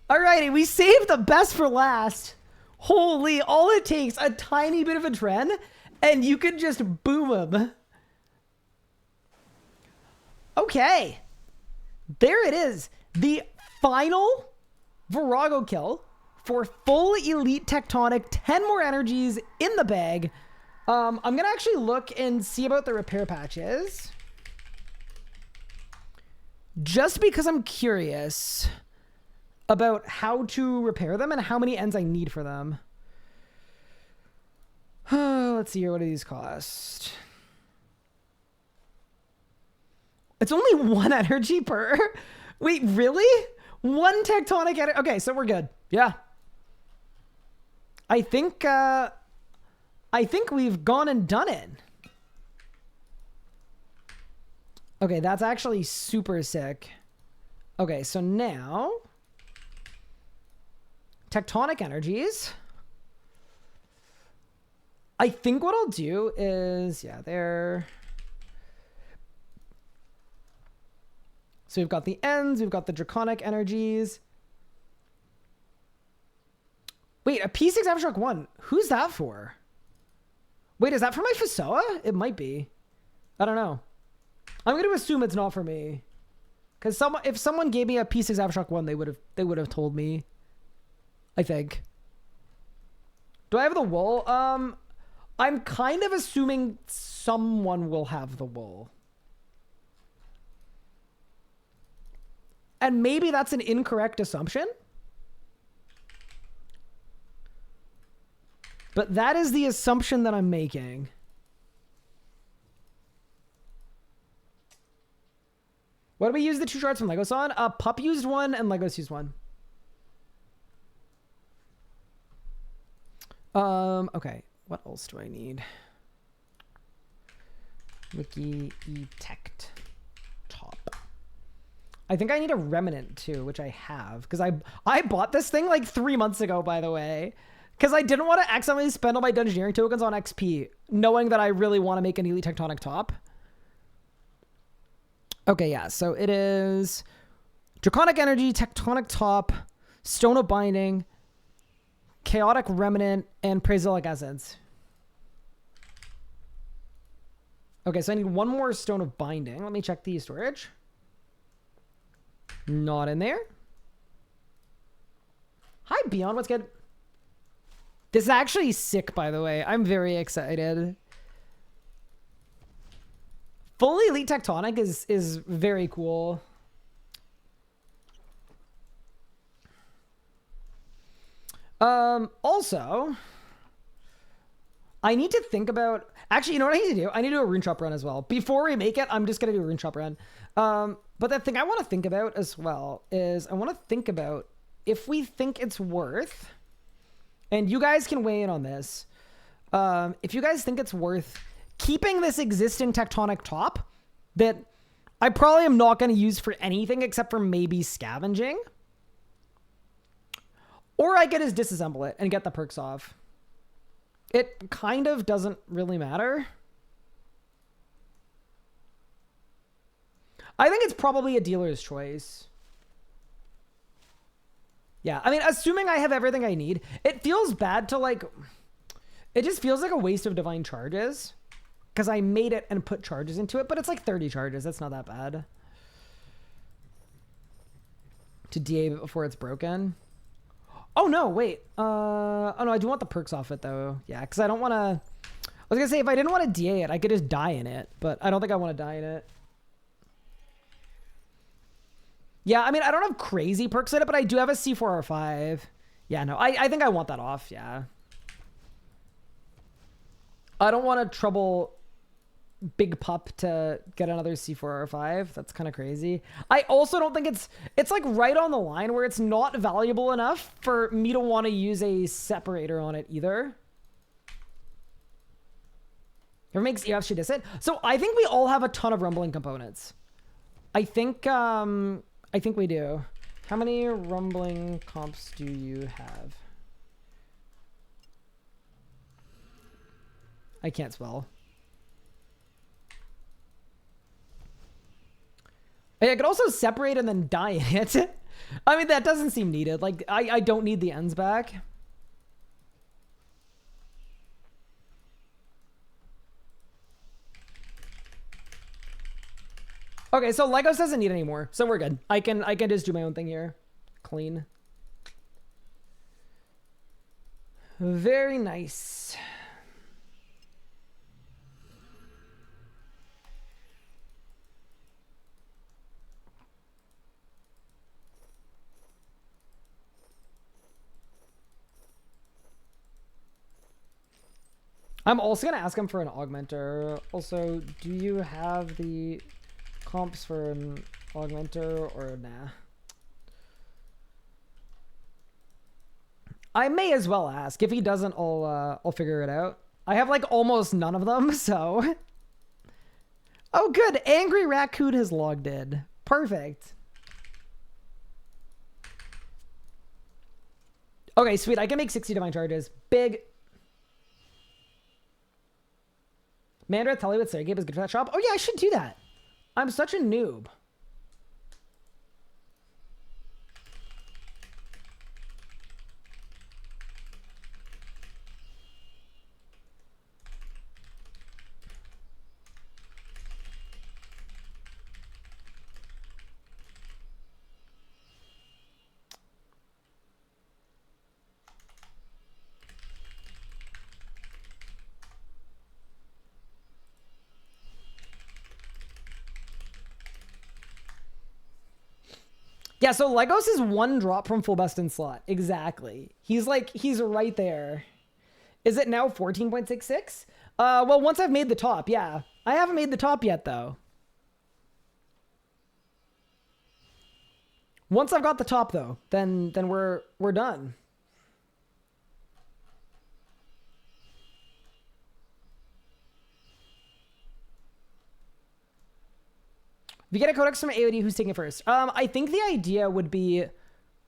Alrighty, we saved the best for last. Holy, all it takes a tiny bit of a trend and you can just boom them. Okay. There it is. The final Verago kill for full elite tectonic, 10 more energies in the bag. I'm going to actually look and see about the repair patches. Just because I'm curious about how to repair them and how many ends I need for them. Let's see here. What do these cost? It's only 1 energy per. Wait, really? 1 tectonic energy. Okay, so we're good. Yeah. I think we've gone and done it. Okay, that's actually super sick. Okay, so now tectonic energies. I think what I'll do is, yeah, there. So we've got the ends, we've got the draconic energies. Wait, a P6 Aftershock 1. Who's that for? Wait, is that for my Fasoa? It might be. I don't know. I'm going to assume it's not for me. Because if someone gave me a P6 Aftershock 1, they would have told me. I think. Do I have the wool? I'm kind of assuming someone will have the wool. And maybe that's an incorrect assumption. But that is the assumption that I'm making. What do we use the 2 shards from Legos on? Pup used one and Legos used one. Okay. What else do I need? Wiki E-Tect top. I think I need a remnant too, which I have. Because I bought this thing like 3 months ago, by the way. Because I didn't want to accidentally spend all my dungeoneering tokens on XP, knowing that I really want to make an elite tectonic top. Okay, yeah, so it is Draconic Energy, Tectonic Top, Stone of Binding, Chaotic Remnant, and Praezylic Essence. Okay, so I need 1 more Stone of Binding. Let me check the storage. Not in there. Hi, Beyond. What's good? This is actually sick, by the way. I'm very excited. Fully Elite Tectonic is very cool. Also, I need to think about... Actually, you know what I need to do? I need to do a rune shop run as well. Before we make it, I'm just going to do a rune shop run. But the thing I want to think about as well is I want to think about if we think it's worth... And you guys can weigh in on this. If you guys think it's worth keeping this existing tectonic top that I probably am not going to use for anything except for maybe scavenging. Or I could just disassemble it and get the perks off. It kind of doesn't really matter. I think it's probably a dealer's choice. Yeah, I mean, assuming I have everything I need, it feels bad to like... It just feels like a waste of divine charges. Because I made it and put charges into it, but it's like 30 charges. That's not that bad. To DA before it's broken. Oh, no, wait. Oh, no, I do want the perks off it, though. Yeah, because I don't want to... I was going to say, if I didn't want to DA it, I could just die in it. But I don't think I want to die in it. Yeah, I mean, I don't have crazy perks in it, but I do have a C4R5. Yeah, no, I think I want that off, yeah. I don't want to trouble Big Pup to get another C4R5. That's kind of crazy. I also don't think it's like right on the line where it's not valuable enough for me to want to use a separator on it either. If it makes EF should diss it. So I think we all have a ton of rumbling components. I think we do. How many rumbling comps do you have? I can't spell. I could also separate and then die in it. I mean, that doesn't seem needed. Like, I don't need the ends back. Okay, so Legos doesn't need any more, so we're good. I can just do my own thing here. Clean. Very nice. I'm also gonna ask him for an augmenter. Also, do you have the comps for an augmenter or nah? I may as well ask. If he doesn't, I'll figure it out. I have like almost none of them, so. Oh, good. Angry Raccoon has logged in. Perfect. Okay, sweet. I can make 60 divine charges. Big. Mandra, tell you what Sergey is good for that shop. Oh yeah, I should do that. I'm such a noob. Yeah, so Legos is one drop from full best in slot. Exactly. He's right there. Is it now 14.66? Well, once I've made the top, yeah. I haven't made the top yet, though. Once I've got the top, though, then we're done. If you get a codex from AOD, who's taking it first? I think the idea would be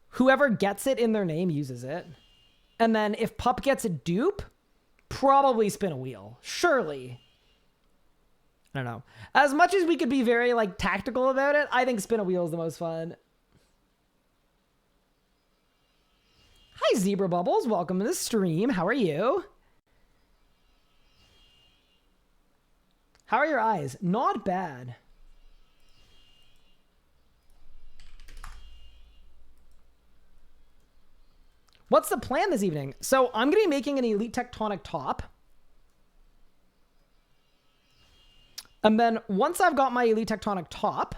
whoever gets it in their name uses it. And then if Pup gets a dupe, probably spin a wheel. Surely. I don't know. As much as we could be very like tactical about it, I think spin a wheel is the most fun. Hi, Zebra Bubbles. Welcome to the stream. How are you? How are your eyes? Not bad. What's the plan this evening? So I'm going to be making an Elite Tectonic top. And then once I've got my Elite Tectonic top,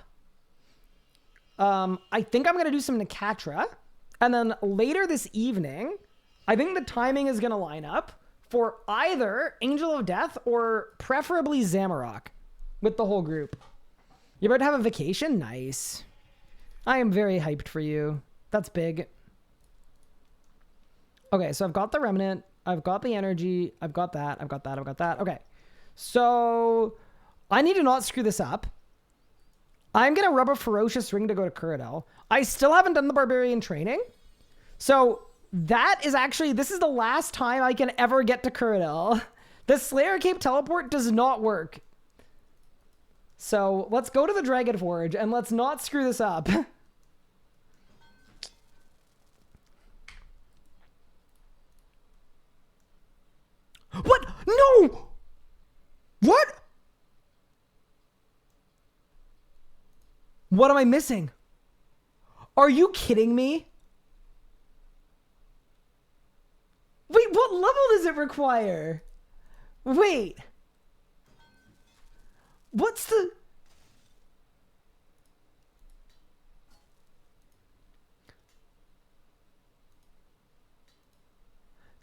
I think I'm going to do some Nicatra. And then later this evening, I think the timing is going to line up for either Angel of Death or preferably Zamarok with the whole group. You're about to have a vacation? Nice. I am very hyped for you. That's big. Okay, so I've got the Remnant, I've got the Energy, I've got that, I've got that, I've got that. Okay, so I need to not screw this up. I'm going to rub a Ferocious Ring to go to Kuradel. I still haven't done the Barbarian training. So That is actually, this is the last time I can ever get to Cyrodiil. The Slayer Cape teleport does not work. So let's go to the Dragon Forge and let's not screw this up. What? No! What? What am I missing? Are you kidding me? Wait, what level does it require? Wait. What's the...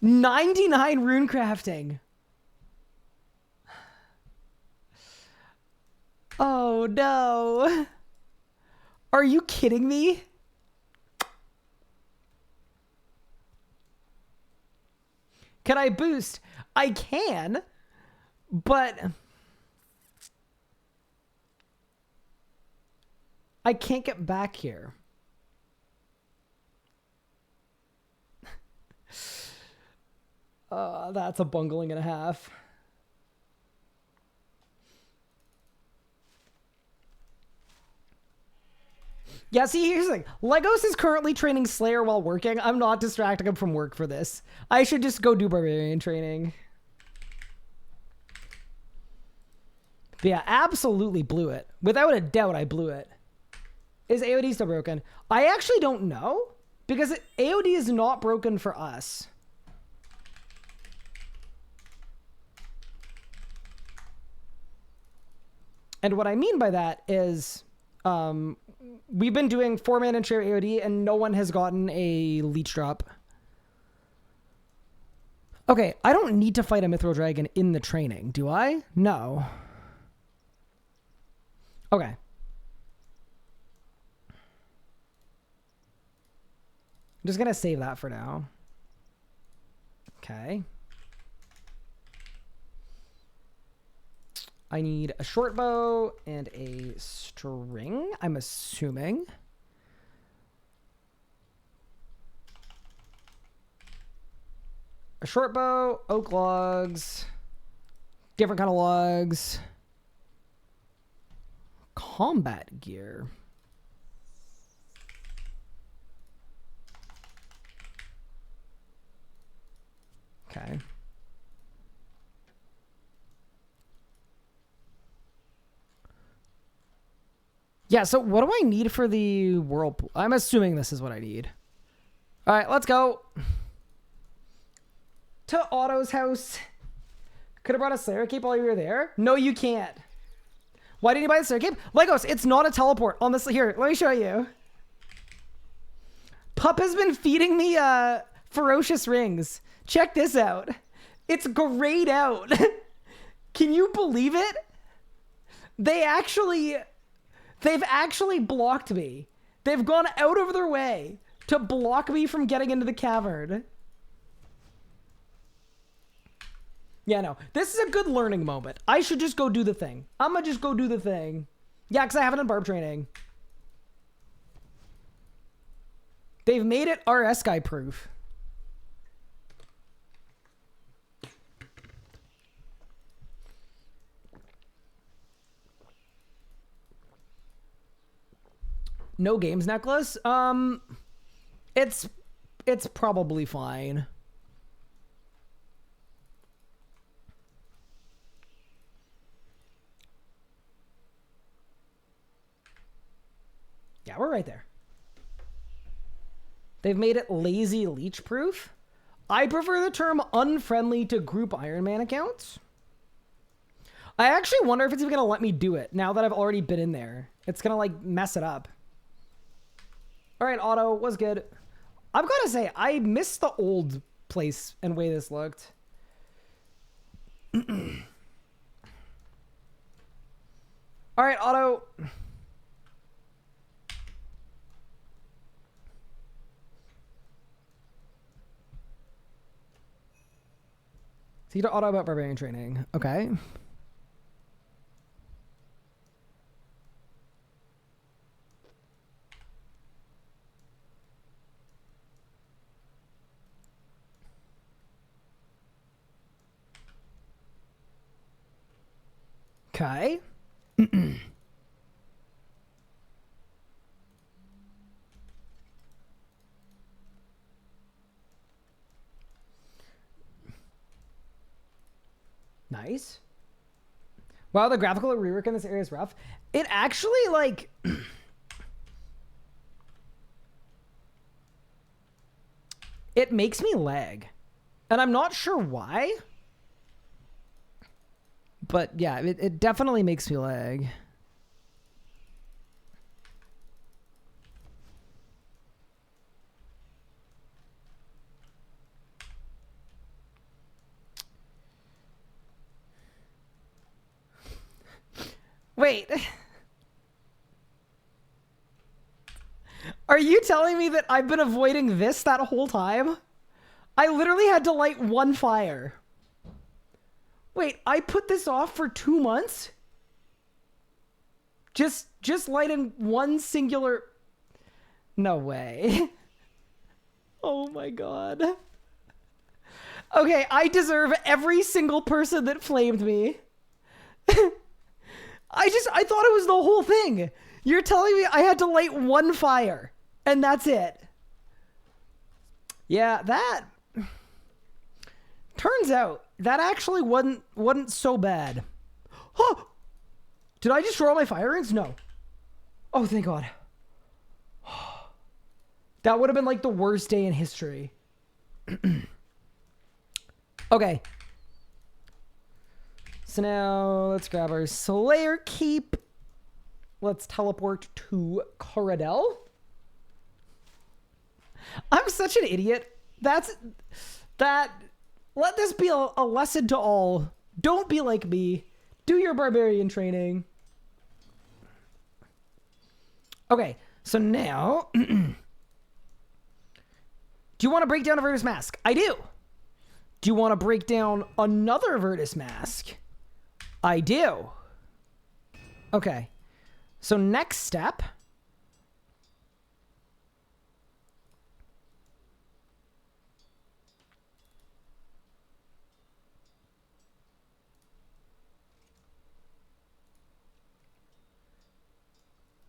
$99 rune crafting. Oh no. Are you kidding me? Can I boost? I can, but I can't get back here. That's a bungling and a half. Yeah, see, here's the thing. Legos is currently training Slayer while working. I'm not distracting him from work for this. I should just go do Barbarian training. But yeah, absolutely blew it. Without a doubt, I blew it. Is AOD still broken? I actually don't know. Because AOD is not broken for us. And what I mean by that is... we've been doing 4-man and share AOD and no one has gotten a leech drop. Okay, I don't need to fight a Mithril Dragon in the training, do I? No. Okay. I'm just gonna save that for now. Okay. I need a short bow and a string, I'm assuming. A short bow, oak logs, different kind of logs, combat gear. Okay. Yeah, so what do I need for the whirlpool? I'm assuming this is what I need. All right, let's go. To Otto's house. Could have brought a Slayer Cape while you were there. No, you can't. Why didn't you buy the Slayer Cape? Legos, it's not a teleport. On this, here, let me show you. Pup has been feeding me ferocious rings. Check this out. It's grayed out. Can you believe it? They've actually blocked me. They've gone out of their way to block me from getting into the cavern. Yeah, no. This is a good learning moment. I should just go do the thing. I'm gonna just go do the thing. Yeah, because I haven't done barb training. They've made it RS Guy proof. No games necklace? It's probably fine. Yeah, we're right there. They've made it lazy leech proof. I prefer the term unfriendly to group Iron Man accounts. I actually wonder if it's even gonna let me do it now that I've already been in there. It's gonna like mess it up. All right, Otto, was good. I've got to say, I missed the old place and way this looked. All right, Otto. See to Otto about barbarian training. Okay. Okay. Nice. Wow, the graphical rework in this area is rough. It actually, like... it makes me lag. And I'm not sure why. But yeah, it definitely makes me lag. Wait. Are you telling me that I've been avoiding this that whole time? I literally had to light one fire. Wait, I put this off for 2 months? Just lighting one singular... No way. Oh my god. Okay, I deserve every single person that flamed me. I thought it was the whole thing. You're telling me I had to light one fire, and that's it. Yeah, that... Turns out, that actually wasn't so bad. Huh! Did I destroy all my fire rings? No. Oh, thank God. That would have been like the worst day in history. Okay. So now let's grab our Slayer Keep. Let's teleport to Corridel. I'm such an idiot. Let this be a lesson to all. Don't be like me. Do your barbarian training. Okay, so now... do you want to break down a Virtus Mask? I do. Do you want to break down another Virtus Mask? I do. Okay. So next step...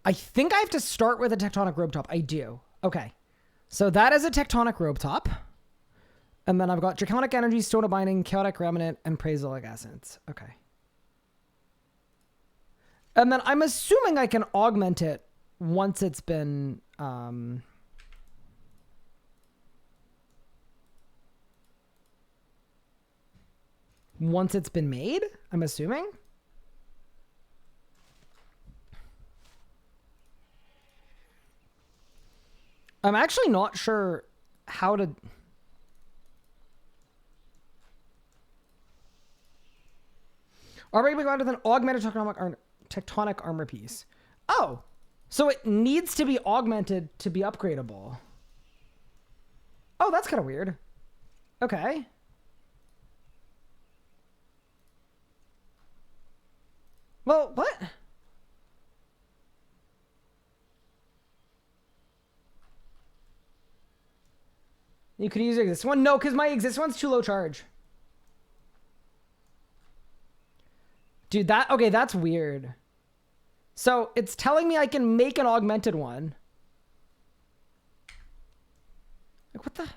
I think I have to start with a tectonic robe top. I do. Okay. So that is a tectonic robe top. And then I've got Draconic Energy, Stone of Binding, Chaotic Remnant, and Praetoric Essence. Okay. And then I'm assuming I can augment it once it's been... once it's been made, I'm assuming. I'm actually not sure how to... Already we got with an augmented tectonic armor piece. Oh, so it needs to be augmented to be upgradable. Oh, that's kind of weird. Okay. Well, what? You could use this one. No, because my exist one's too low charge. Dude, okay, that's weird. So it's telling me I can make an augmented one. Like, what the?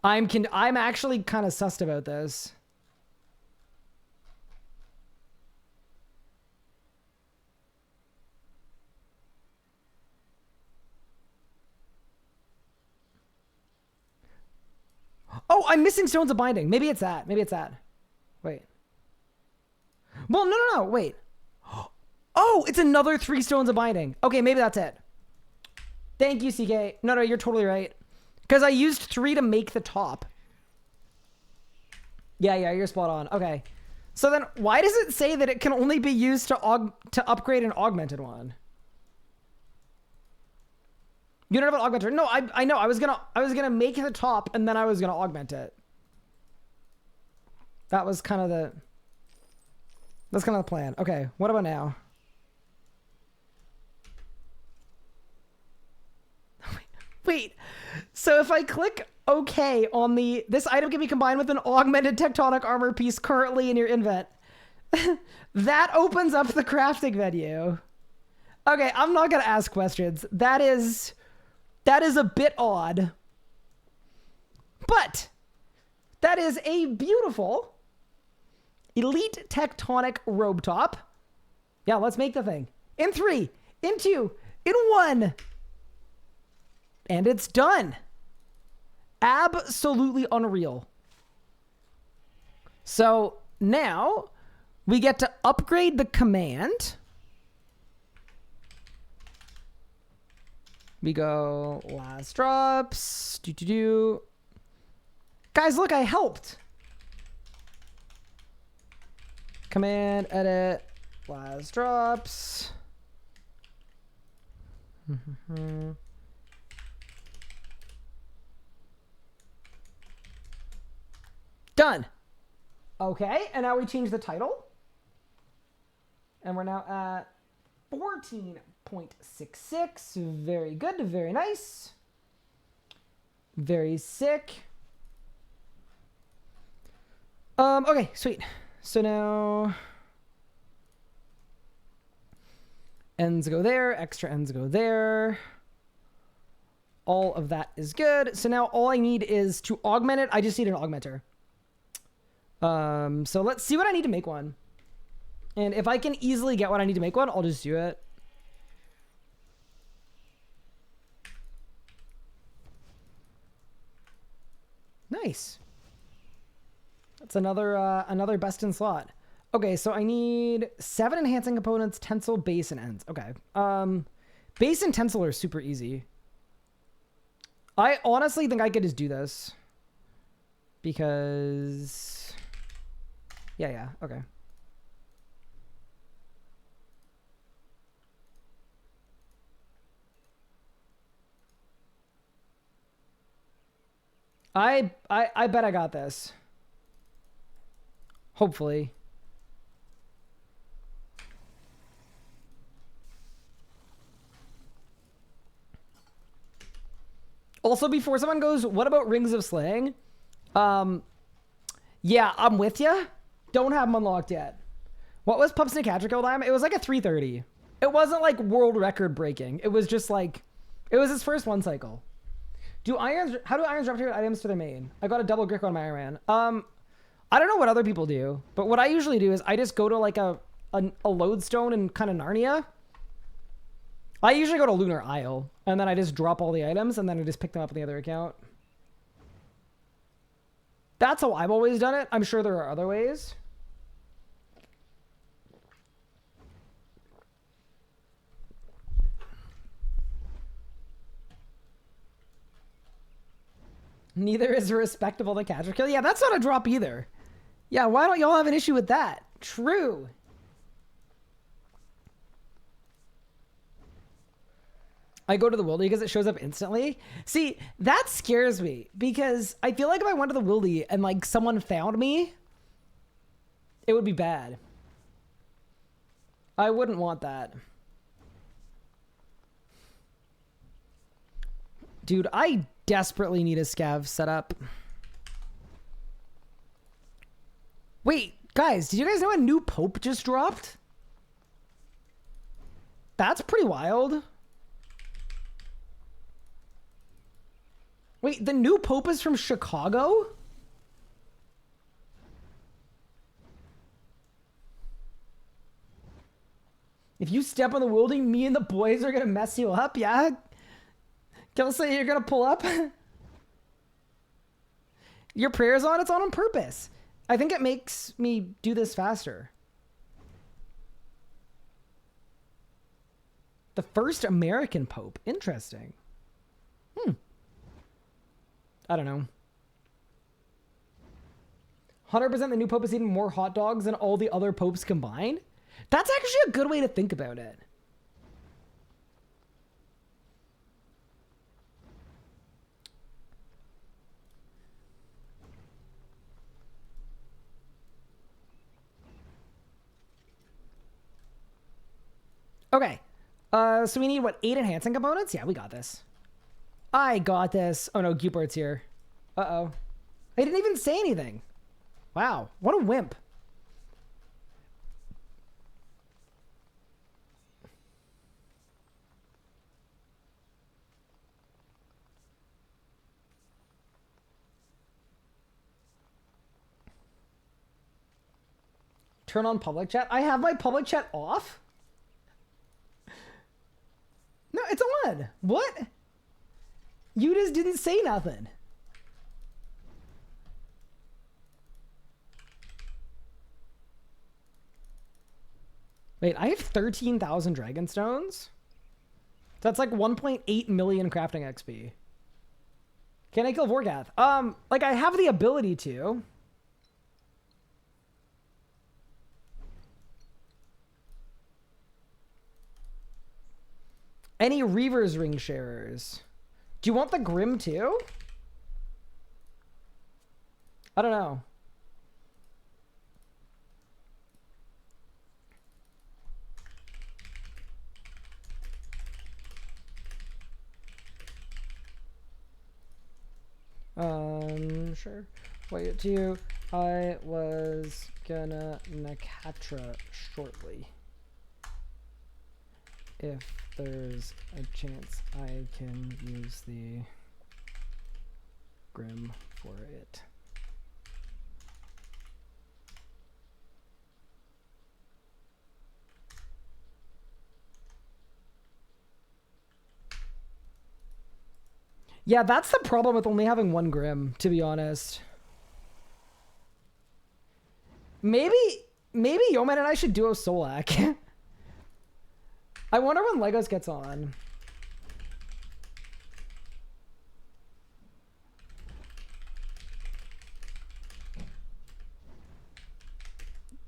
I'm actually kind of sussed about this. Oh, I'm missing Stones of Binding. Maybe it's that. Maybe it's that. Wait. Well, no. Wait. Oh, it's another 3 Stones of Binding. Okay, maybe that's it. Thank you, CK. No, you're totally right. Because I used 3 to make the top. Yeah, you're spot on. Okay. So then why does it say that it can only be used to upgrade an augmented one? You don't have an augmenter. No, I know. I was gonna make the top and then I was gonna augment it. That was kind of the... That's kind of the plan. Okay, what about now? Wait, so if I click OK on this item can be combined with an augmented tectonic armor piece currently in your invent. That opens up the crafting menu. Okay, I'm not gonna ask questions. That is a bit odd. But that is a beautiful elite tectonic robe top. Yeah, let's make the thing. In 3, in 2, in 1. And it's done. Absolutely unreal. So now we get to upgrade the command. We go last drops. Guys, look, I helped. Command, edit, last drops. Done. Okay, and now we change the title. And we're now at 14.66. Very good, very nice. Very sick. Okay, sweet. So now ends go there, extra ends go there. All of that is good. So now all I need is to augment it. I just need an augmenter. So let's see what I need to make one. And if I can easily get what I need to make one, I'll just do it. Nice. That's another best in slot. Okay, so I need 7 enhancing components, tensile, base, and ends. Okay. Base and tensile are super easy. I honestly think I could just do this. Because... Yeah, okay. I bet I got this. Hopefully. Also, before someone goes, what about Rings of Slaying? Yeah, I'm with ya. Don't have them unlocked yet. What was Pup's Nicatra kill time? It was like a 330. It wasn't like world record breaking. It was just like, it was his first one cycle. How do irons drop tier items to their main? I got a double Grick on my Iron Man. I don't know what other people do, but what I usually do is I just go to like a lodestone in kind of Narnia. I usually go to Lunar Isle, and then I just drop all the items, and then I just pick them up in the other account. That's how I've always done it. I'm sure there are other ways. Neither is a respectable the catcher kill. Yeah, that's not a drop either. Yeah, why don't y'all have an issue with that? True. I go to the Wildy because it shows up instantly. See, that scares me because I feel like if I went to the Wildy and like someone found me, it would be bad. I wouldn't want that. Dude, I desperately need a scav set up. Wait, guys, did you guys know a new Pope just dropped? That's pretty wild. Wait, the new Pope is from Chicago? If you step on the Wilding, me and the boys are gonna mess you up, yeah? Kelsey, you're gonna pull up? Your prayer's on, it's on purpose. I think it makes me do this faster. The first American Pope. Interesting. I don't know. 100% the new Pope is eating more hot dogs than all the other popes combined? That's actually a good way to think about it. Okay. So we need, what, 8 enhancing components? Yeah, we got this. I got this. Oh no, Gubert's here. Uh-oh. I didn't even say anything. Wow, what a wimp. Turn on public chat. I have my public chat off? No, it's on. What? You just didn't say nothing. Wait, I have 13,000 dragon stones? That's like 1.8 million crafting XP. Can I kill Vorgath? Like I have the ability to. Any Reaver's Ring sharers? Do you want the Grim too? I don't know. Sure. Wait, do you? I was gonna Nakatra shortly. If there's a chance I can use the Grim for it. Yeah, that's the problem with only having one Grim, to be honest. Maybe Yeoman and I should duo Solak. I wonder when Legos gets on.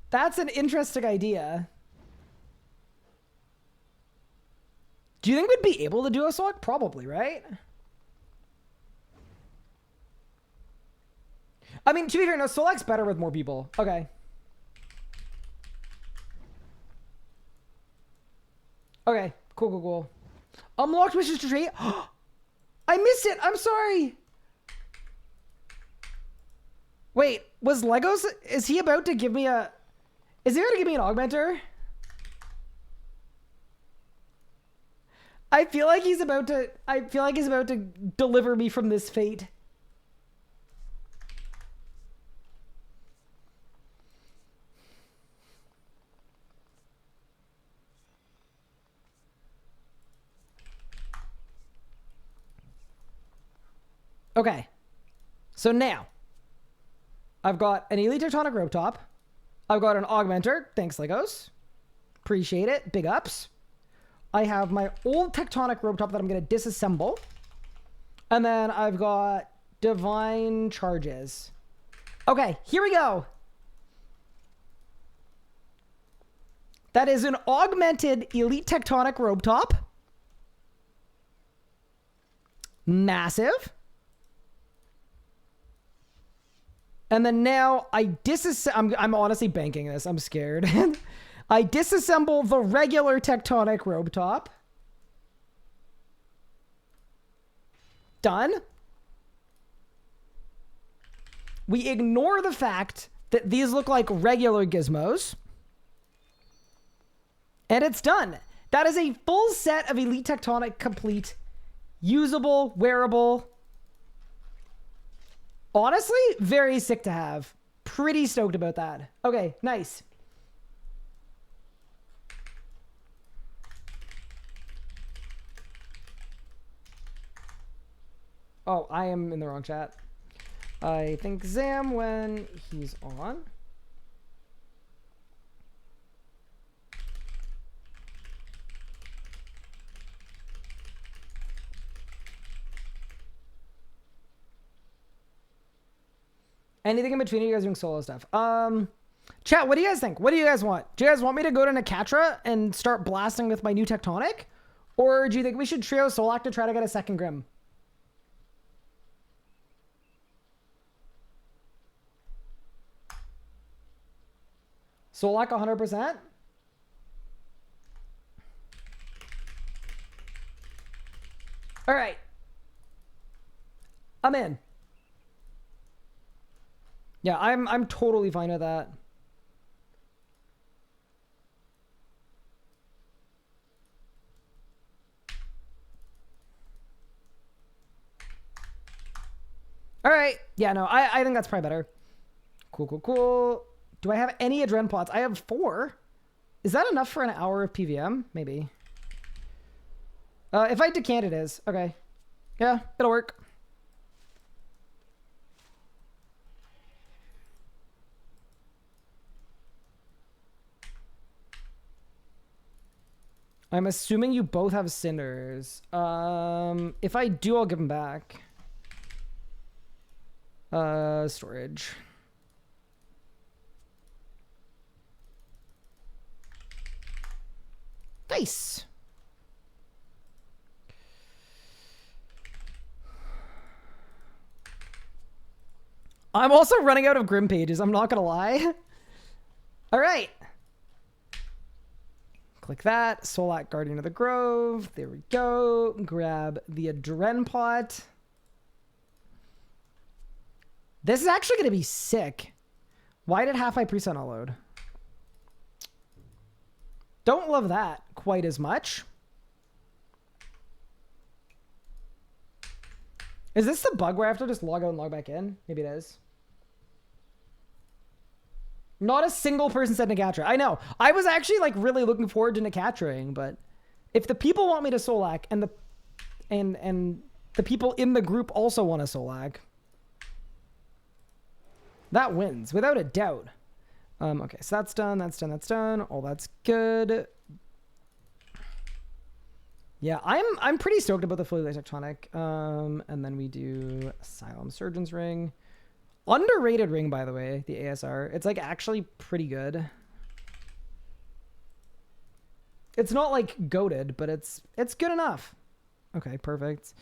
That's an interesting idea. Do you think we'd be able to duo Solak? Probably, right? I mean, to be fair, no, Solak's better with more people. Okay. Okay, cool. Unlocked wishes to trade. I missed it. I'm sorry. Wait, was Legos? Is he about to give me a? Is he about to give me an augmenter? I feel like he's about to. I feel like he's about to deliver me from this fate. Okay, so now I've got an Elite Tectonic Rope Top. I've got an Augmenter. Thanks, Legos. Appreciate it. Big ups. I have my old Tectonic Rope Top that I'm going to disassemble. And then I've got Divine Charges. Okay, here we go. That is an augmented Elite Tectonic Rope Top. Massive. And then now I'm honestly banking this. I'm scared. I disassemble the regular Tectonic Rope Top. Done. We ignore the fact that these look like regular gizmos. And it's done. That is a full set of Elite Tectonic complete. Usable, wearable. Honestly, very sick to have. Pretty stoked about that. Okay, nice. Oh, I am in the wrong chat. I think Zam when he's on. Anything in between you guys doing solo stuff? Chat, what do you guys think? What do you guys want? Do you guys want me to go to Nakatra and start blasting with my new Tectonic? Or do you think we should trio Solak to try to get a second Grim? Solak 100%? All right. I'm in. Yeah, I'm totally fine with that. All right. Yeah, no, I think that's probably better. Cool, cool, cool. Do I have any adren pots? I have 4. Is that enough for an hour of PVM? Maybe. If I decant, it is. Okay. Yeah, it'll work. I'm assuming you both have cinders. If I do, I'll give them back. Storage. Nice. I'm also running out of Grim pages. I'm not gonna lie. All right. Click that. Solak, Guardian of the Grove. There we go. Grab the Adren pot. This is actually going to be sick. Why did half-high preset not load? Don't love that quite as much. Is this the bug where I have to just log out and log back in? Maybe it is. Not a single person said Nicatra. I know. I was actually like really looking forward to Nicatraing, but if the people want me to Solak and the people in the group also want to Solak, that wins without a doubt. Okay, so that's done. That's done. That's done. All that's good. Yeah, I'm pretty stoked about the fully lit tectonic. And then we do Asylum Surgeon's Ring. Underrated ring, by the way, the ASR. It's like actually pretty good. It's not like goated, but it's good enough. Okay, perfect.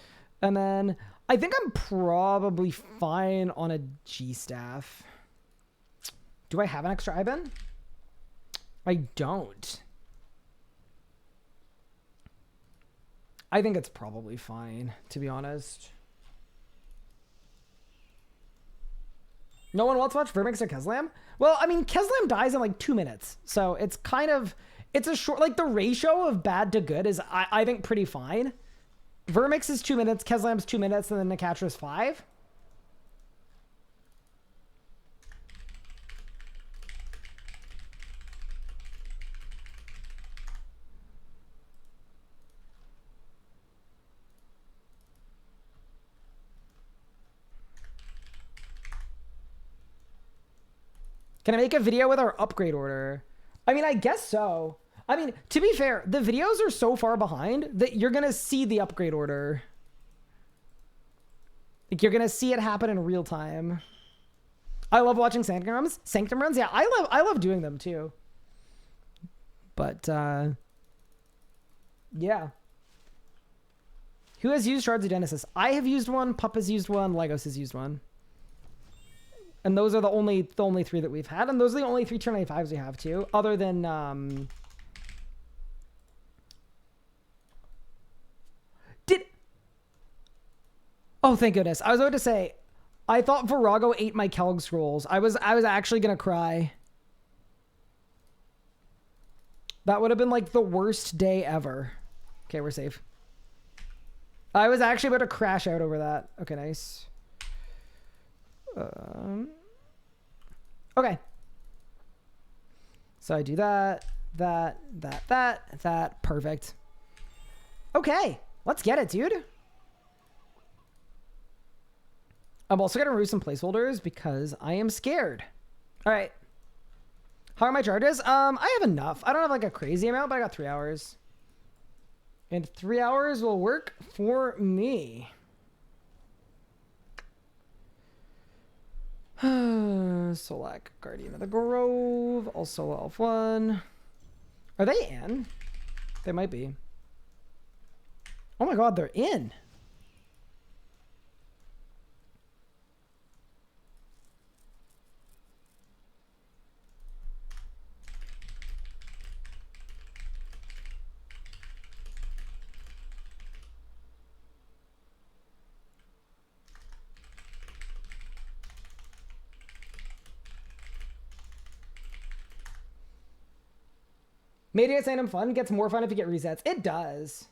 And then I think I'm probably fine on a G staff. Do I have an extra IBAN? I don't. I think it's probably fine, to be honest. No one wants to watch Vermix or Keslam? Well, I mean, Keslam dies in like 2 minutes. So it's kind of, it's a short, like the ratio of bad to good is, I think, pretty fine. Vermix is 2 minutes, Keslam's 2 minutes, and then Nicatra is 5. Can I make a video with our upgrade order? I mean, I guess so. I mean, to be fair, the videos are so far behind that you're going to see the upgrade order. Like, you're going to see it happen in real time. I love watching Sanctum runs. Sanctum runs? Yeah, I love doing them too. But, yeah. Who has used Shards of Genesis? I have used one, Pup has used one, Legos has used one. And those are the only 3 that we've had. And those are the only 3 Turn 95s we have too. Other than, oh, thank goodness. I was about to say, I thought Verago ate my Kelg scrolls. I was actually going to cry. That would have been like the worst day ever. Okay, we're safe. I was actually about to crash out over that. Okay, nice. Okay. So I do that. Perfect. Okay, let's get it, dude. I'm also gonna remove some placeholders because I am scared. All right. How are my charges? I have enough. I don't have like a crazy amount, but I got 3 hours. And 3 hours will work for me. Solak, Guardian of the Grove, also Elf 1. Are they in? They might be. Oh my god, they're in. Media Sanctum fun gets more fun if you get resets. It does.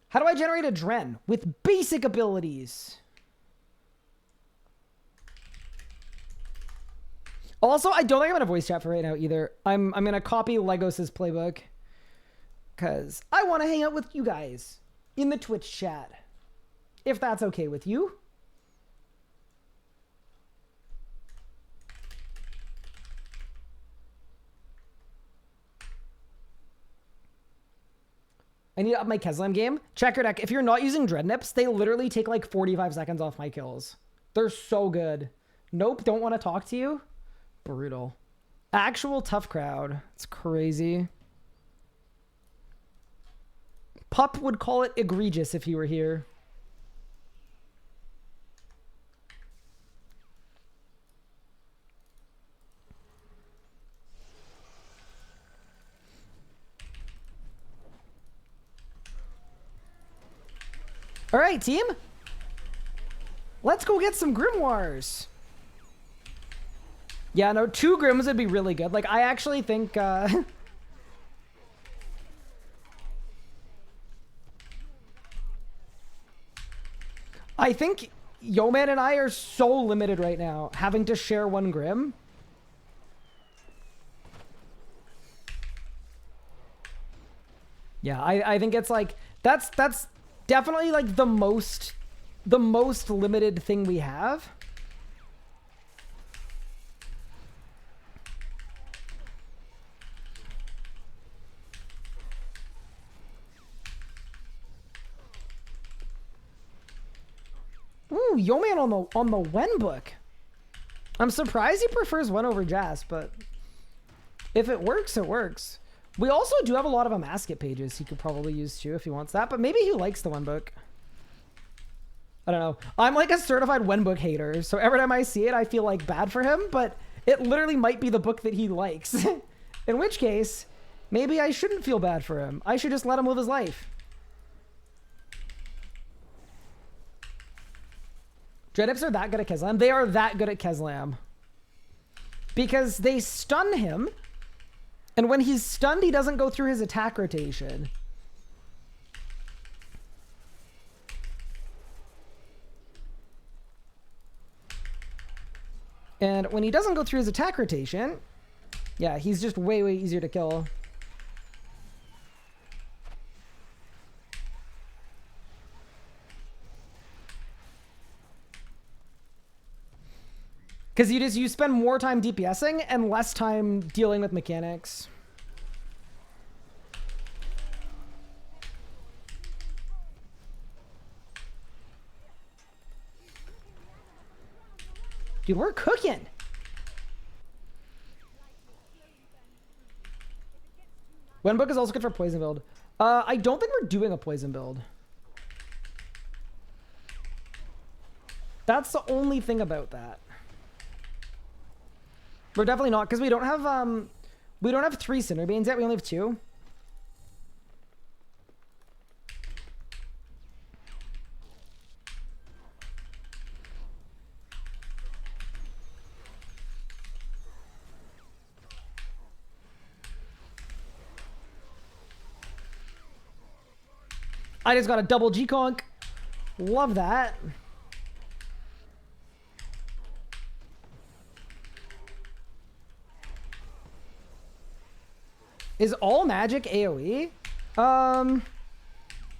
How do I generate a Dren with basic abilities? Also, I don't think I'm gonna voice chat for right now either. I'm gonna copy Legos's playbook because I want to hang out with you guys in the Twitch chat, if that's okay with you. I need to up my Keslam game. Check your deck. If you're not using Dreadnips, they literally take like 45 seconds off my kills. They're so good. Nope, don't want to talk to you. Brutal. Actual tough crowd. It's crazy. Pup would call it egregious if he were here. All right, team. Let's go get some grimoires. Yeah, no, 2 Grims would be really good. Like, I actually think... I think Yo-Man and I are so limited right now, having to share 1 Grim. Yeah, I think it's like... That's definitely like the most limited thing we have. Ooh, Yo-Man on the Wen book. I'm surprised he prefers Wen over Jas, but if it works, it works. We also do have a lot of Amasket pages he could probably use too if he wants that, but maybe he likes the Wen book. I don't know. I'm like a certified Wen book hater, so every time I see it, I feel like bad for him, but it literally might be the book that he likes. In which case, maybe I shouldn't feel bad for him. I should just let him live his life. Dreadips are that good at Keslam. They are that good at Keslam. Because they stun him, and when he's stunned, he doesn't go through his attack rotation. And when he doesn't go through his attack rotation, yeah, he's just way, way easier to kill. Because you spend more time DPSing and less time dealing with mechanics. Dude, we're cooking. Wen book is also good for poison build. I don't think we're doing a poison build. That's the only thing about that. We're definitely not, because we don't have 3 Cinderbanes yet. We only have 2. I just got a double G-Conk. Love that. Is all magic AoE?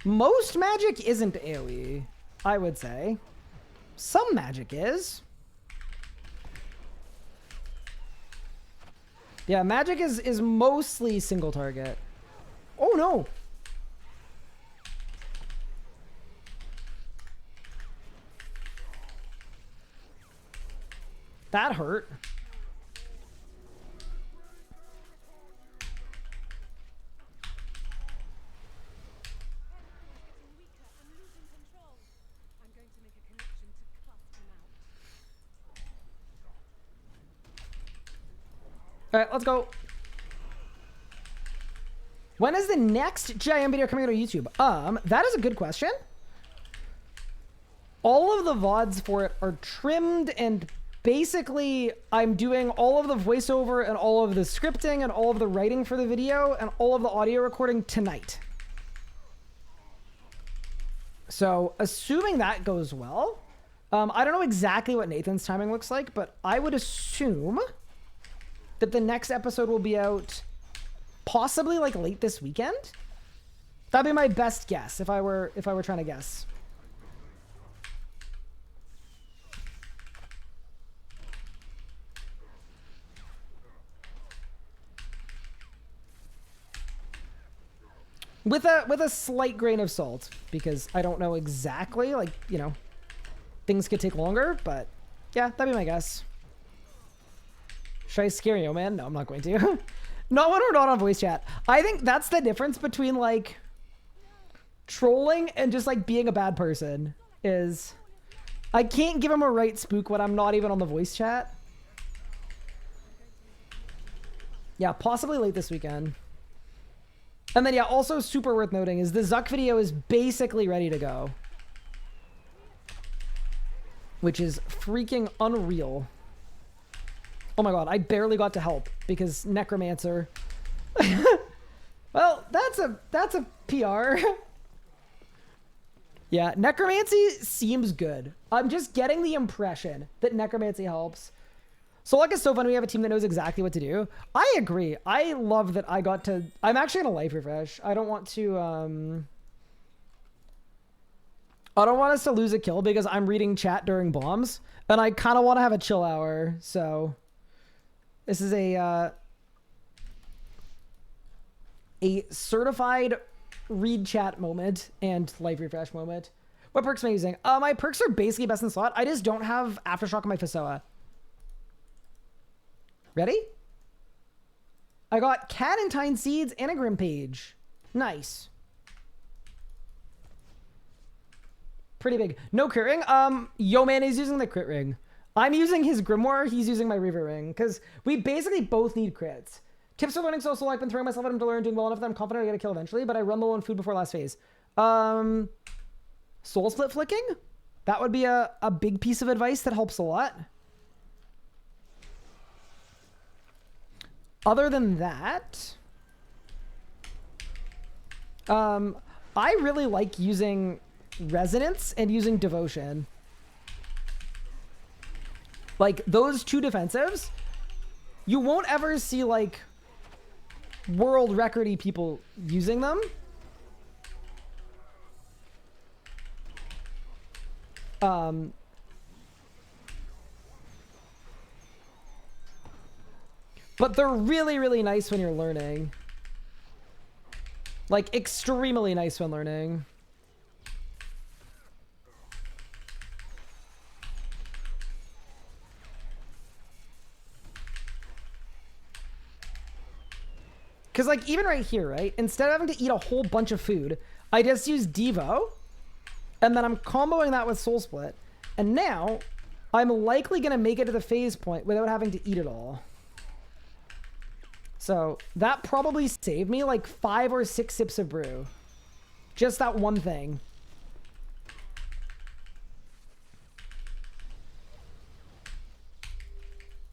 Most magic isn't AoE, I would say. Some magic is. Yeah, magic is mostly single target. Oh no! That hurt. All right, let's go. When is the next GIM video coming out on YouTube? That is a good question. All of the VODs for it are trimmed and basically, I'm doing all of the voiceover and all of the scripting and all of the writing for the video and all of the audio recording tonight. So assuming that goes well, I don't know exactly what Nathan's timing looks like, but I would assume that the next episode will be out possibly like late this weekend. That'd be my best guess if I were trying to guess. With a slight grain of salt, because I don't know exactly, like, you know, things could take longer, but yeah, that'd be my guess. Should I scare you, man? No, I'm not going to. Not when we're not on voice chat. I think that's the difference between, like, trolling and just, like, being a bad person, is I can't give him a right spook when I'm not even on the voice chat. Yeah, possibly late this weekend. And then, yeah, also super worth noting is the Zuck video is basically ready to go. Which is freaking unreal. Oh my god, I barely got to help because Necromancer. Well, that's a PR. Yeah, Necromancy seems good. I'm just getting the impression that Necromancy helps. Solak is so fun. We have a team that knows exactly what to do. I agree. I love that I got to... I'm actually going to life refresh. I don't want to... I don't want us to lose a kill because I'm reading chat during bombs. And I kind of want to have a chill hour. So this is a certified read chat moment and life refresh moment. What perks am I using? My perks are basically best in slot. I just don't have Aftershock on my Fasoa. Ready? I got Cadentine Seeds and a Grim Page. Nice. Pretty big. No crit ring. Yo man is using the crit ring. I'm using his Grimoire. He's using my Reaver ring. Because we basically both need crits. Tips for learning so I've been throwing myself at him to learn, doing well enough that I'm confident I get a kill eventually, but I run low on food before last phase. Soul Split flicking? That would be a big piece of advice that helps a lot. Other than that, I really like using Resonance and using Devotion. Like, those two defensives, you won't ever see, like, world record-y people using them. But they're really, really nice when you're learning. Like, extremely nice when learning. Because, like, even right here, right? Instead of having to eat a whole bunch of food, I just use Devo. And then I'm comboing that with Soul Split. And now, I'm likely going to make it to the phase point without having to eat it all. So that probably saved me like 5 or 6 sips of brew. Just that one thing.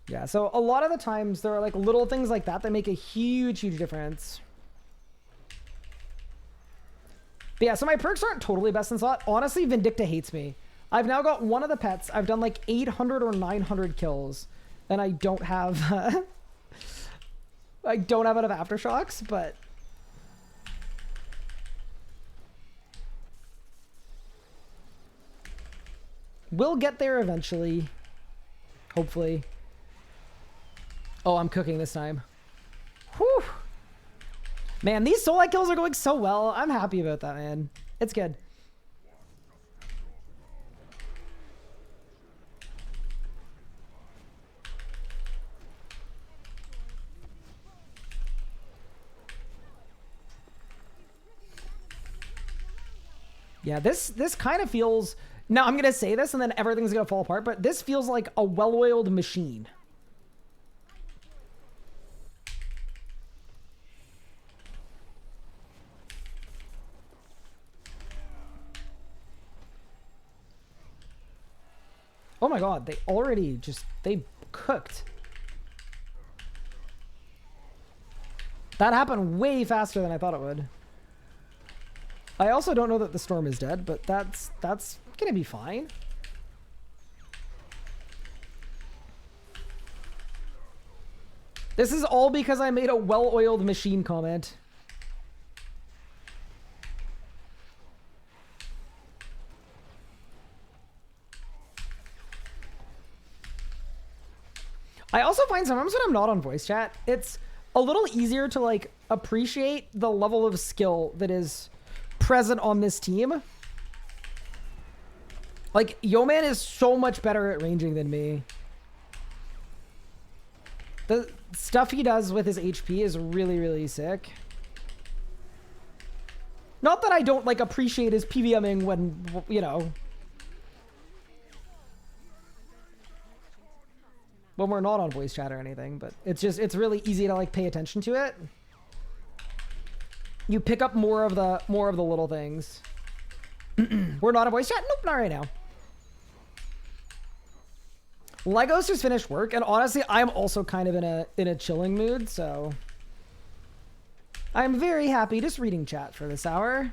Yeah, so a lot of the times there are like little things like that that make a huge, huge difference. But yeah, so my perks aren't totally best in slot. Honestly, Vindicta hates me. I've now got one of the pets. I've done like 800 or 900 kills. And I don't have... I don't have enough Aftershocks, but... we'll get there eventually. Hopefully. Oh, I'm cooking this time. Whew. Man, these Solak kills are going so well. I'm happy about that, man. It's good. Yeah, this kind of feels... Now, I'm going to say this and then everything's going to fall apart, but this feels like a well-oiled machine. Oh my god, they already they cooked. That happened way faster than I thought it would. I also don't know that the storm is dead, but that's gonna be fine. This is all because I made a well-oiled machine comment. I also find sometimes when I'm not on voice chat, it's a little easier to like appreciate the level of skill that is present on this team. Like, Yo-Man is so much better at ranging than me. The stuff he does with his HP is really, really sick. Not that I don't like appreciate his PVMing when, you know, when we're not on voice chat or anything, but it's really easy to like pay attention to it. You pick up more of the little things. We're not on voice chat? Nope, not right now. Legos just finished work, and honestly, I'm also kind of in a chilling mood, so I'm very happy just reading chat for this hour.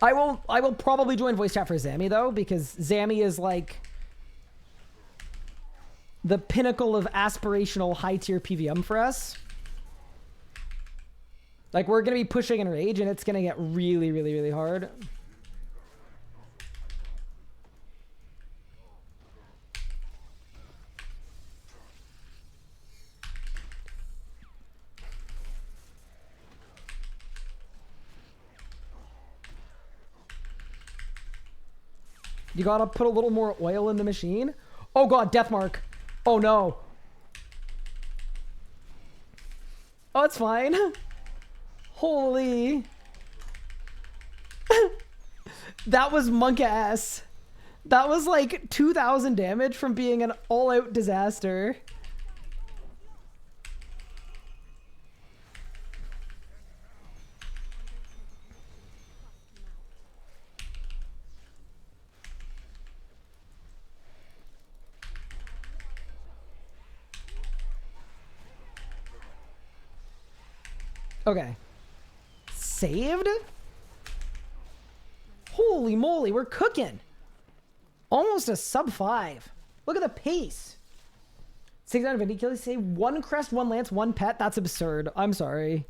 I will probably join voice chat for Zammy though, because Zammy is like the pinnacle of aspirational high tier PVM for us. Like, we're gonna be pushing in Rage, and it's gonna get really, really, really hard. You gotta put a little more oil in the machine. Oh god, Deathmark. Oh no. Oh, it's fine. Holy. That was monk-ass. That was like 2,000 damage from being an all-out disaster. Okay. Saved? Holy moly, we're cooking. Almost a sub 5. Look at the pace. 6 out of 50 kills. Say 1 crest, 1 lance, 1 pet. That's absurd. I'm sorry.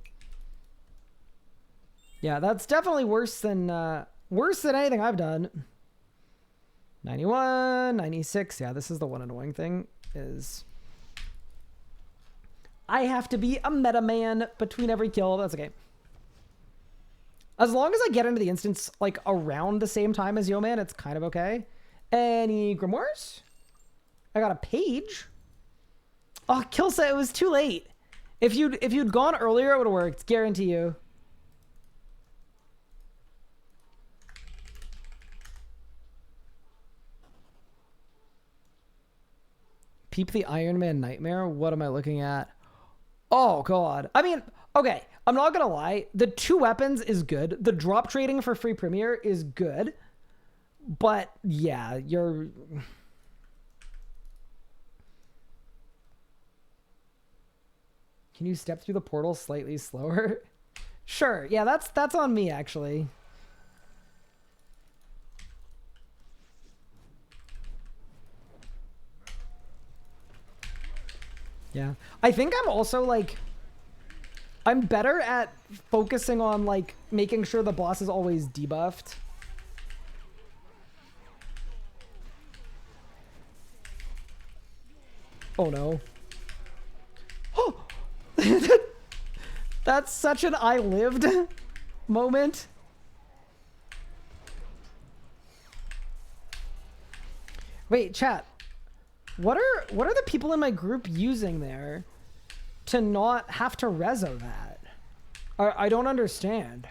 Yeah, that's definitely worse than anything I've done. 91, 96. Yeah, this is the one annoying thing is I have to be a meta man between every kill. That's okay. As long as I get into the instance like around the same time as Yo-Man, it's kind of okay. Any grimoires? I got a page. Oh, kill set. It was too late. If you'd gone earlier, it would have worked. Guarantee you. Peep the Iron Man Nightmare. What am I looking at? Oh, God. I mean, okay. I'm not going to lie. The 2 weapons is good. The drop trading for free premiere is good. But, yeah, you're... Can you step through the portal slightly slower? Sure. Yeah, that's on me, actually. Yeah. I think I'm also, like... I'm better at focusing on, like, making sure the boss is always debuffed. Oh, no. Oh! That's such an I lived moment. Wait, chat. What are the people in my group using there to not have to reso that? I don't understand.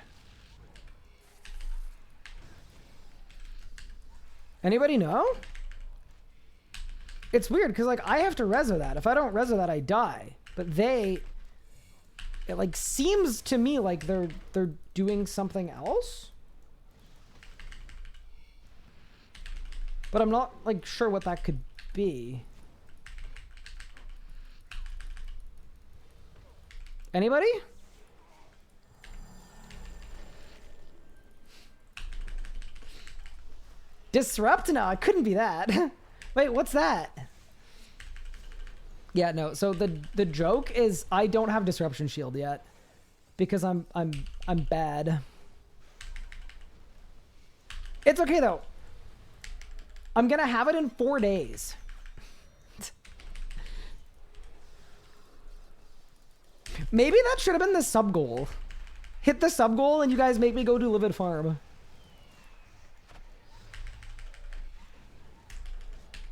Anybody know? It's weird because like I have to reso that. If I don't reso that, I die. But it like seems to me like they're doing something else. But I'm not like sure what that could be. Anybody? Disrupt? No, it couldn't be that. Wait, what's that? Yeah, no. So the joke is I don't have disruption shield yet because I'm bad. It's okay though. I'm gonna have it in 4 days. Maybe that should have been the sub goal. Hit the sub goal and you guys make me go do Livid Farm.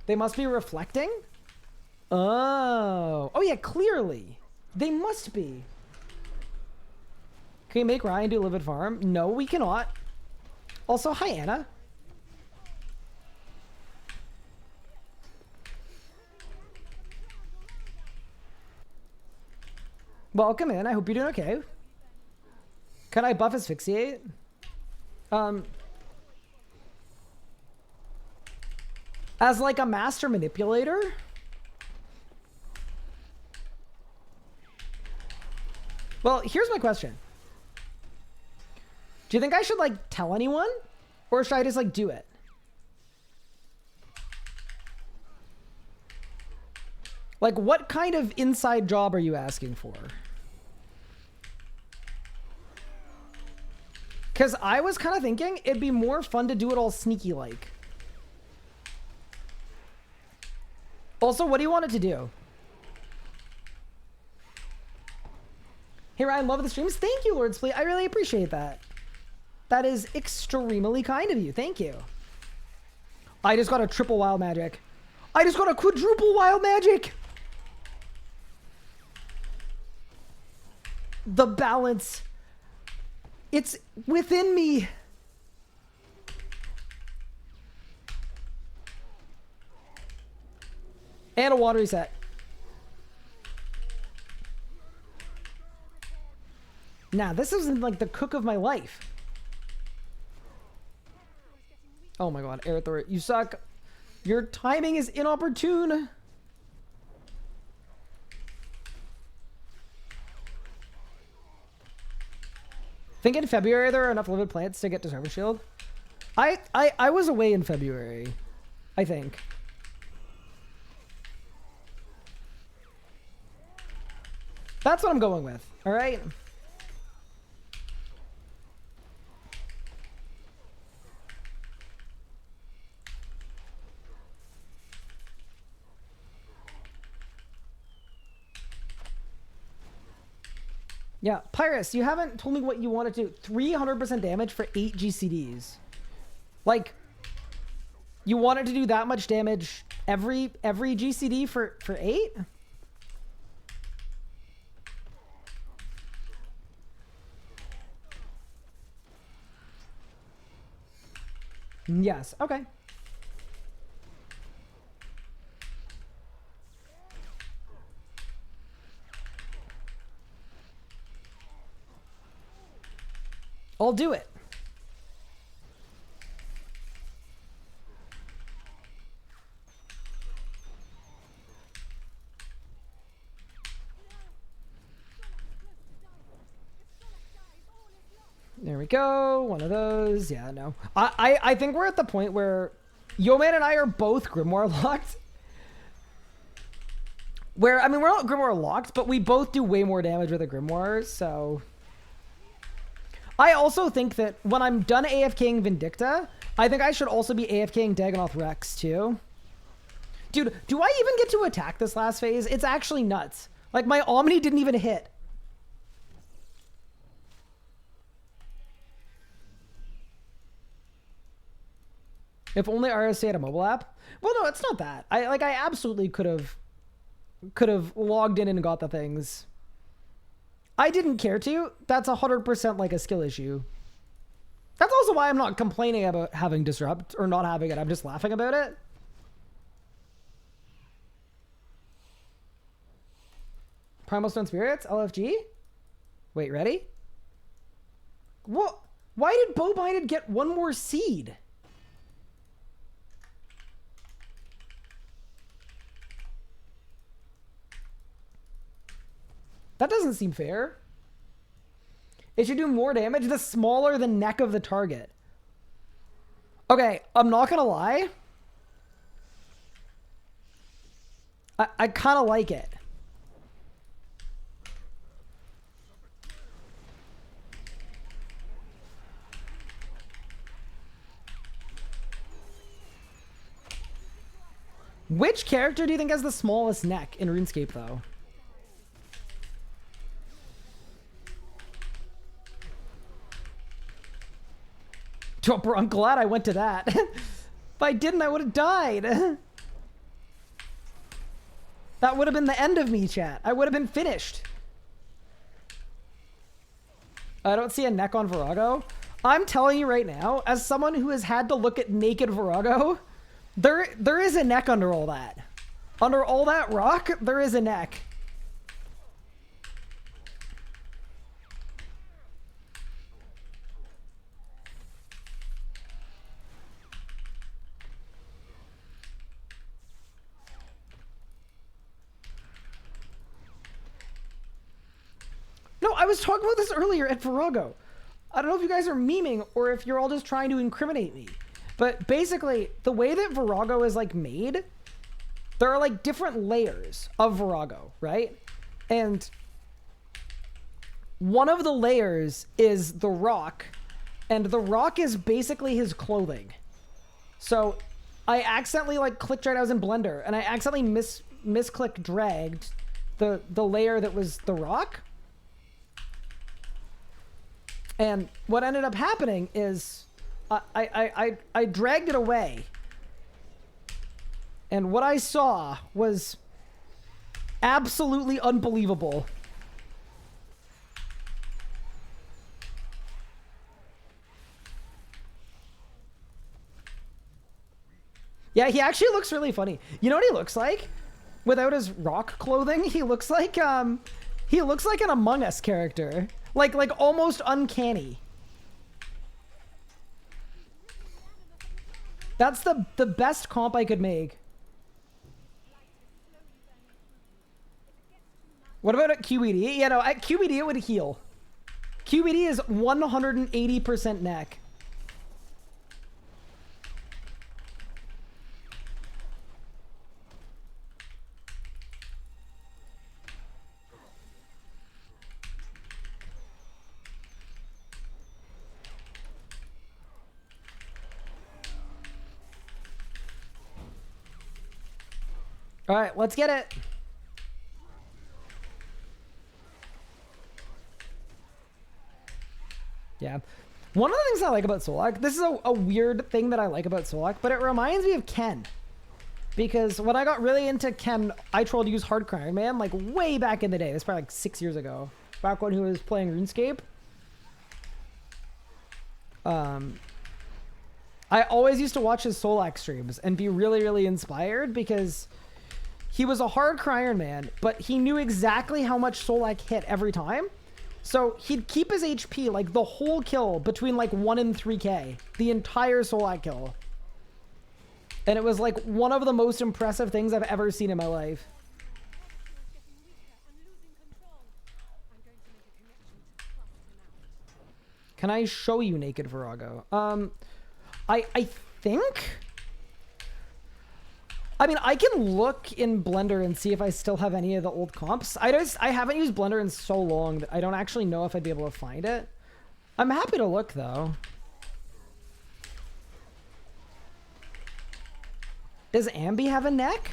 They must be reflecting? Oh. Oh yeah, clearly. They must be. Can we make Ryan do Livid Farm? No, we cannot. Also, hi Anna. Welcome in. I hope you're doing okay. Can I buff Asphyxiate? As like a master manipulator? Well, here's my question. Do you think I should like tell anyone? Or should I just like do it? Like what kind of inside job are you asking for? Because I was kind of thinking it'd be more fun to do it all sneaky like. Also, what do you want it to do? Hey Ryan, love the streams. Thank you, Lord Splee. I really appreciate that. That is extremely kind of you. Thank you. I just got a triple wild magic. I just got a quadruple wild magic. The balance. It's within me. And a water reset. Nah, this isn't like the cook of my life. Oh my god, Aerithor, you suck. Your timing is inopportune. Think in February there are enough livid plants to get to Server Shield? I was away in February, I think. That's what I'm going with, all right? Yeah, Pyrus, you haven't told me what you want to do. 300% damage for 8 GCDs. Like, you wanted to do that much damage every GCD for 8? Yes, okay. I'll do it. There we go. One of those. Yeah, no. I think we're at the point where Yeoman and I are both Grimoire locked. Where, I mean, we're not Grimoire locked, but we both do way more damage with a Grimoire, so... I also think that when I'm done AFKing Vindicta, I think I should also be AFKing Dagonoth Rex too. Dude, do I even get to attack this last phase? It's actually nuts. Like, my Omni didn't even hit. If only RSA had a mobile app? Well, no, it's not that. I absolutely could have logged in and got the things. I didn't care to. That's 100% like a skill issue. That's also why I'm not complaining about having Disrupt or not having it. I'm just laughing about it. Primal Stone Spirits, LFG. Wait, ready? What? Why did Bow-Minded get one more seed? That doesn't seem fair. It should do more damage the smaller the neck of the target. Okay, I'm not gonna lie. I kind of like it. Which character do you think has the smallest neck in RuneScape, though? Oh, bro, I'm glad I went to that. If I didn't, I would have died. That would have been the end of me, chat. I would have been finished. I don't see a neck on Verago. I'm telling you right now, as someone who has had to look at naked Verago, there is a neck under all that. Under all that rock, there is a neck. No, I was talking about this earlier at Verago. I don't know if you guys are memeing or if you're all just trying to incriminate me. But basically, the way that Verago is like made, there are like different layers of Verago, right? And one of the layers is the rock, and the rock is basically his clothing. So I accidentally like clicked right, I was in Blender, and I accidentally misclick dragged the layer that was the rock. And what ended up happening is I dragged it away. And what I saw was absolutely unbelievable. Yeah, he actually looks really funny. You know what he looks like? Without his rock clothing, he looks like an Among Us character. Like almost uncanny. That's the best comp I could make. What about at QED? Yeah, no, at QED it would heal. QED is 180% neck. All right, let's get it. Yeah. One of the things I like about Solak, this is a weird thing that I like about Solak, but it reminds me of Ken. Because when I got really into Ken, I tried to use Hardcore Iron Man, like way back in the day. This was probably like 6 years ago. Back when he was playing RuneScape. I always used to watch his Solak streams and be really, really inspired because he was a hardcore Iron Man, but he knew exactly how much Solak hit every time. So he'd keep his HP, like the whole kill, between like 1 and 3k. The entire Solak kill. And it was like one of the most impressive things I've ever seen in my life. Can I show you naked Verago? I think... I mean, I can look in Blender and see if I still have any of the old comps. I haven't used Blender in so long that I don't actually know if I'd be able to find it. I'm happy to look, though. Does Ambi have a neck?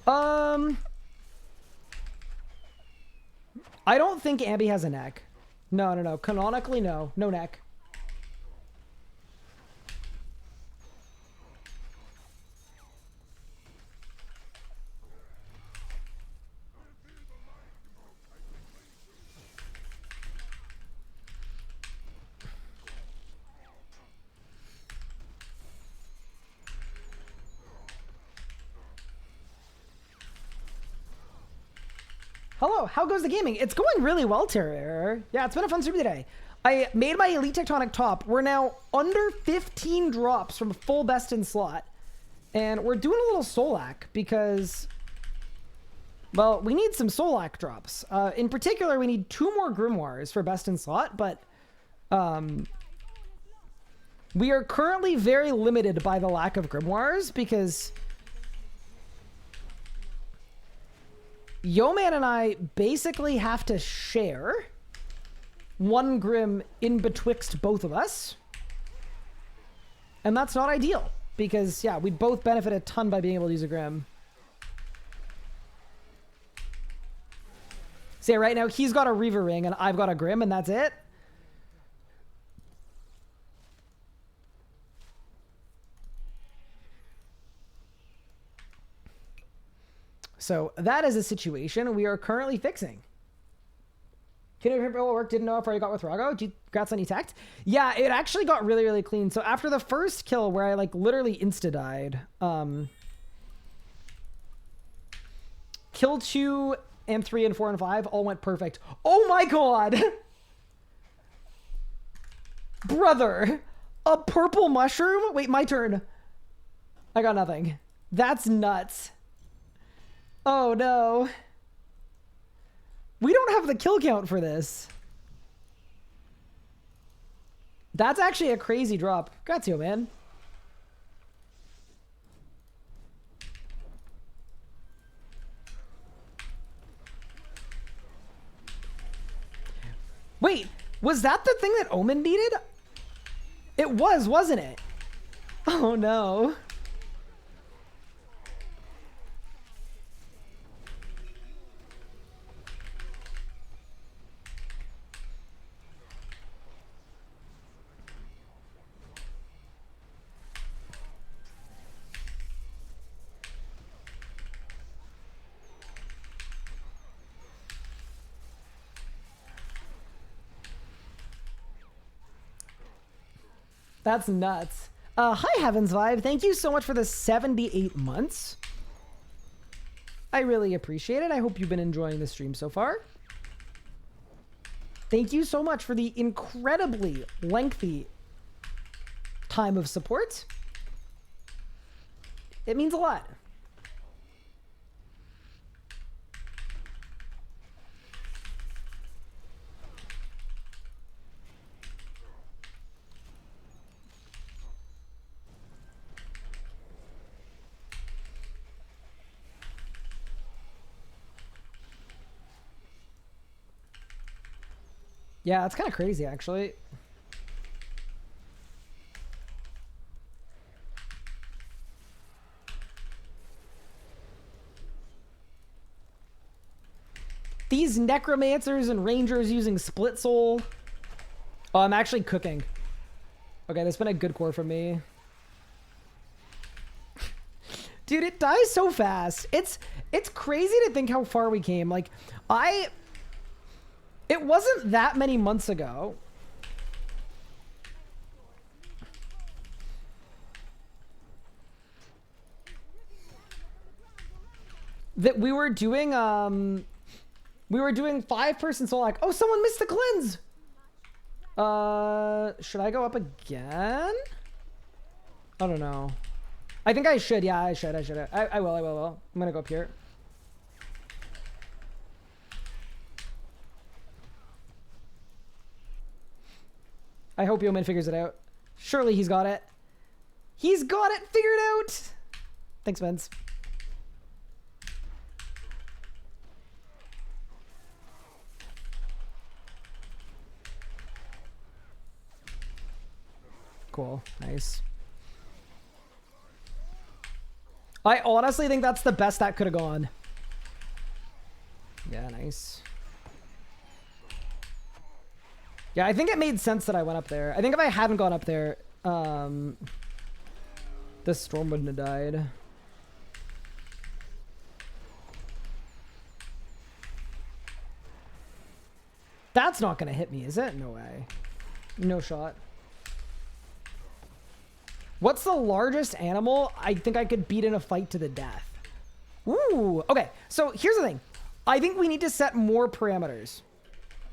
I don't think Ambi has a neck. No. Canonically, no. No neck. Hello, how goes the gaming? It's going really well, Terrier. Yeah, it's been a fun stream today. I made my Elite Tectonic top. We're now under 15 drops from full best in slot. And we're doing a little Solak because Well, we need some Solak drops. In particular, we need 2 more Grimoires for best in slot, but we are currently very limited by the lack of Grimoires because Yeoman and I basically have to share 1 Grim in betwixt both of us. And that's not ideal because, yeah, we'd both benefit a ton by being able to use a Grim. So yeah, right now he's got a Reaver ring and I've got a Grim and that's it. So that is a situation we are currently fixing. Kiddo work, didn't know if I got with Verago. Congrats on tech. Yeah, it actually got really, really clean. So after the first kill where I like literally insta-died, kill 2 and 3 and 4 and 5 all went perfect. Oh my god! Brother! A purple mushroom? Wait, my turn. I got nothing. That's nuts. Oh no. We don't have the kill count for this. That's actually a crazy drop. Grazio, man. Wait, was that the thing that Omen needed? It was, wasn't it? Oh no. That's nuts. Hi, Heavens Vibe. Thank you so much for the 78 months. I really appreciate it. I hope you've been enjoying the stream so far. Thank you so much for the incredibly lengthy time of support. It means a lot. Yeah, it's kind of crazy, actually. These necromancers and rangers using split soul. Oh, I'm actually cooking. Okay, that's been a good core for me. Dude, it dies so fast. It's crazy to think how far we came. Like, it wasn't that many months ago that we were doing 5-person Solak. Oh, someone missed the cleanse. Should I go up again? I don't know. I think I should. Yeah, I should. I will. I'm gonna go up here. I hope Yeoman figures it out. Surely he's got it. He's got it figured out. Thanks, Vince. Cool. Nice. I honestly think that's the best that could have gone. Yeah, nice. Yeah, I think it made sense that I went up there. I think if I hadn't gone up there, this storm wouldn't have died. That's not going to hit me, is it? No way. No shot. What's the largest animal I think I could beat in a fight to the death? Ooh, okay. So here's the thing. I think we need to set more parameters.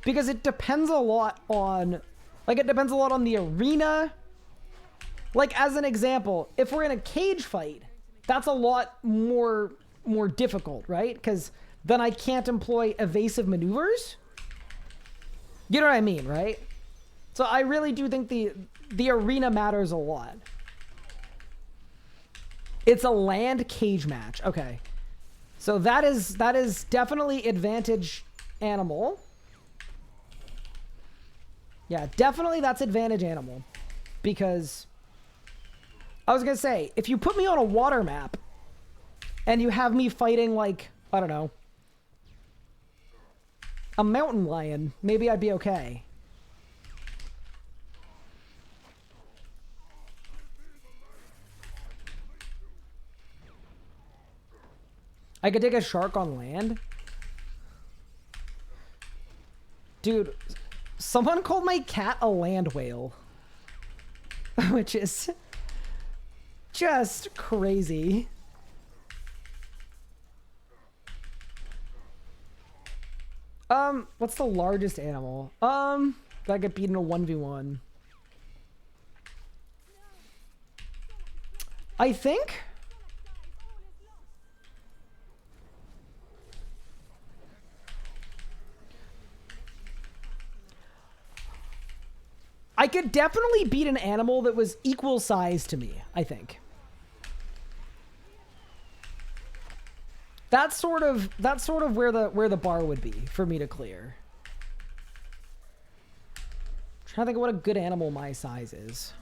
Because it depends a lot on, like, it depends a lot on the arena. Like, as an example, if we're in a cage fight, that's a lot more difficult, right? Because then I can't employ evasive maneuvers. You know what I mean, right? So I really do think the arena matters a lot. It's a land cage match. Okay. So that is definitely advantage animal. Yeah, definitely that's advantage animal. Because I was going to say, if you put me on a water map and you have me fighting like, I don't know, a mountain lion, maybe I'd be okay. I could take a shark on land. Dude, someone called my cat a land whale. Which is just crazy. What's the largest animal? That get beaten in a 1v1. I think I could definitely beat an animal that was equal size to me, I think. That's sort of where the bar would be for me to clear. I'm trying to think of what a good animal my size is.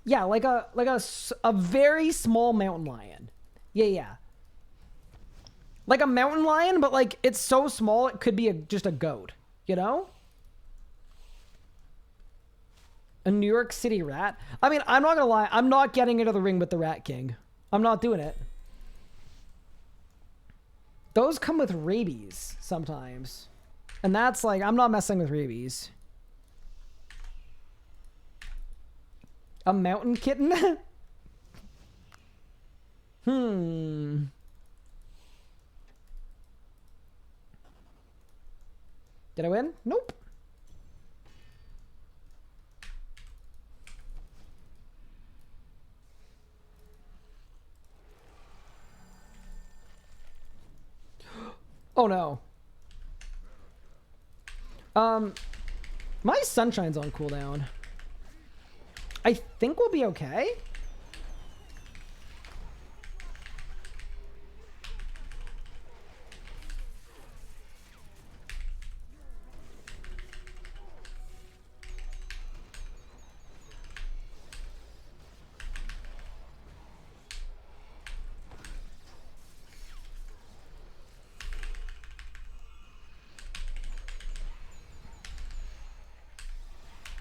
Yeah, like a very small mountain lion. Yeah. Like a mountain lion, but like it's so small it could be just a goat, you know? A New York City rat? I mean, I'm not gonna lie, I'm not getting into the ring with the Rat King. I'm not doing it. Those come with rabies sometimes. And that's like, I'm not messing with rabies. A mountain kitten? Did I win? Nope. Oh no. My sunshine's on cooldown. I think we'll be okay.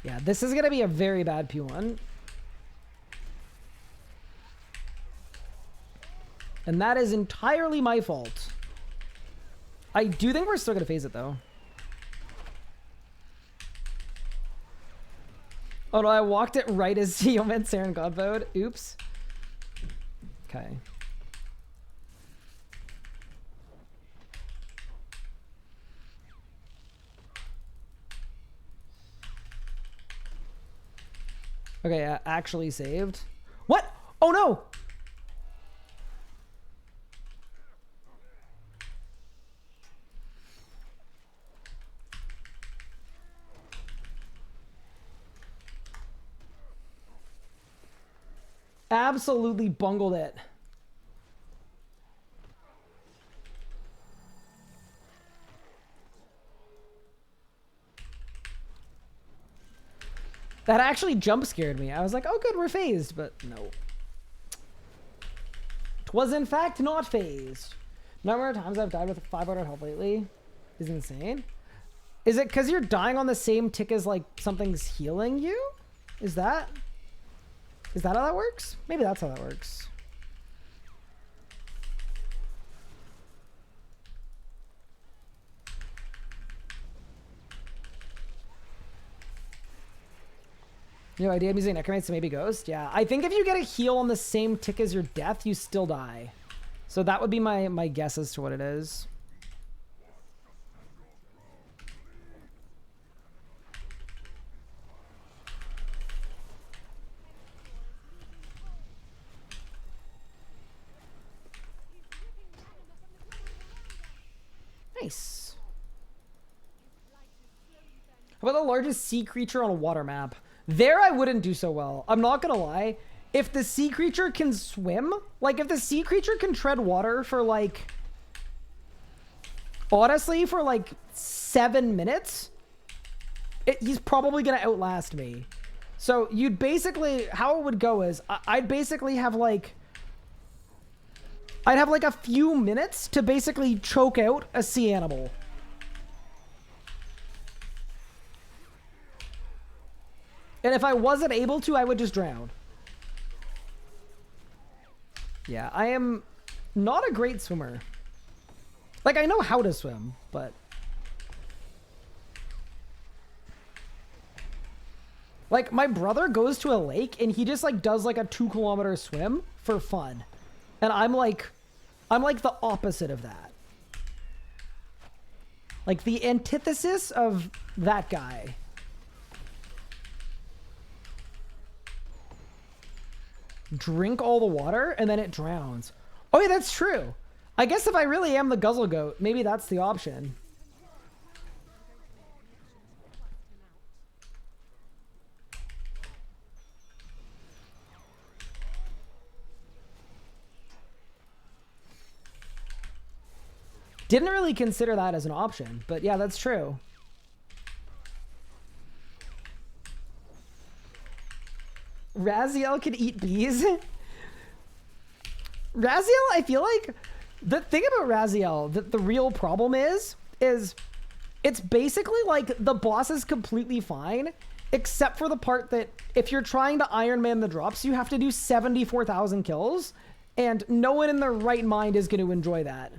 Yeah, this is going to be a very bad P1. And that is entirely my fault. I do think we're still going to phase it, though. Oh, no, I walked it right as Yeoman Saren God VOD. Oops. Okay. Okay, actually saved. What? Oh no! Absolutely bungled it. That actually jump scared me. I was like, oh good, we're phased, but no. Twas in fact not phased. Number of times I've died with 500 health lately is insane. Is it because you're dying on the same tick as like something's healing you? Is that how that works? Maybe that's how that works. New idea of using necromancy to maybe ghost? Yeah, I think if you get a heal on the same tick as your death, you still die. So that would be my guess as to what it is. How about the largest sea creature on a water map? There I wouldn't do so well. I'm not gonna lie. If the sea creature can swim, like if the sea creature can tread water for like, honestly, for like 7 minutes, he's probably gonna outlast me. So you'd basically, how it would go is, I'd basically have like, I'd have like a few minutes to basically choke out a sea animal. And if I wasn't able to, I would just drown. Yeah, I am not a great swimmer. Like, I know how to swim, but... Like, my brother goes to a lake and he just, like, does, like, a 2-kilometer swim for fun. And I'm like the opposite of that. Like, the antithesis of that guy. Drink all the water and then it drowns. Oh yeah, that's true. I guess if I really am the guzzle goat, maybe that's the option. Didn't really consider that as an option, but yeah, that's true. Raziel can eat bees. Raziel, I feel like the thing about Raziel, that the real problem is it's basically like the boss is completely fine, except for the part that if you're trying to Iron Man the drops, you have to do 74,000 kills, and no one in their right mind is going to enjoy that.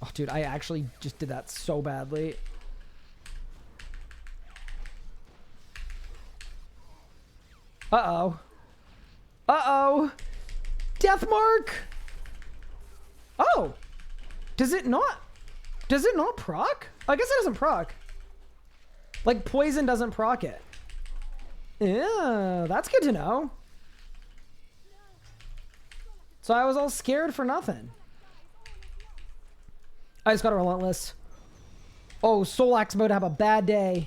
Oh, dude, I actually just did that so badly. Uh-oh. Uh-oh. Death mark! Oh! Does it not proc? I guess it doesn't proc. Like, poison doesn't proc it. Yeah, that's good to know. So I was all scared for nothing. I just got a relentless. Oh, Solak's about to have a bad day.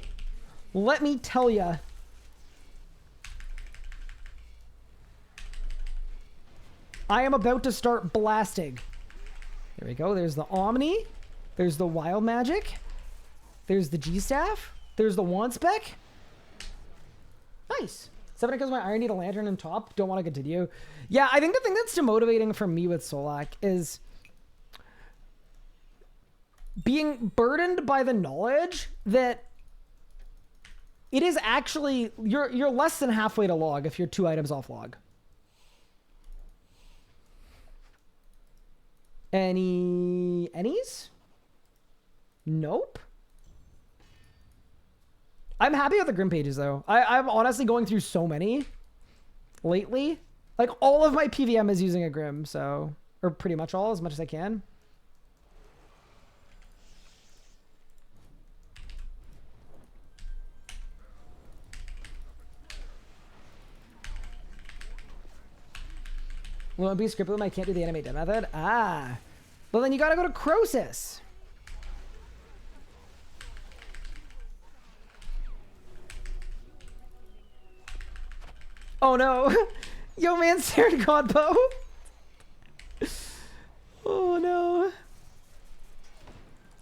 Let me tell ya. I am about to start blasting. There we go. There's the Omni. There's the Wild Magic. There's the G-Staff. There's the Wand Spec. Nice. 7 because my Iron Needle Lantern and top. Don't want to continue. Yeah, I think the thing that's demotivating for me with Solak is being burdened by the knowledge that it is actually, you're less than halfway to log if you're 2 items off log. Any's? Nope. I'm happy with the Grim pages though. I'm honestly going through so many lately. Like all of my PVM is using a Grim, so, or pretty much all, as much as I can. Won't be scripted. I can't do the animate dev method. Ah. Well, then you gotta go to Croesus. Oh no. Yo, man, Saren Godbow. Oh no.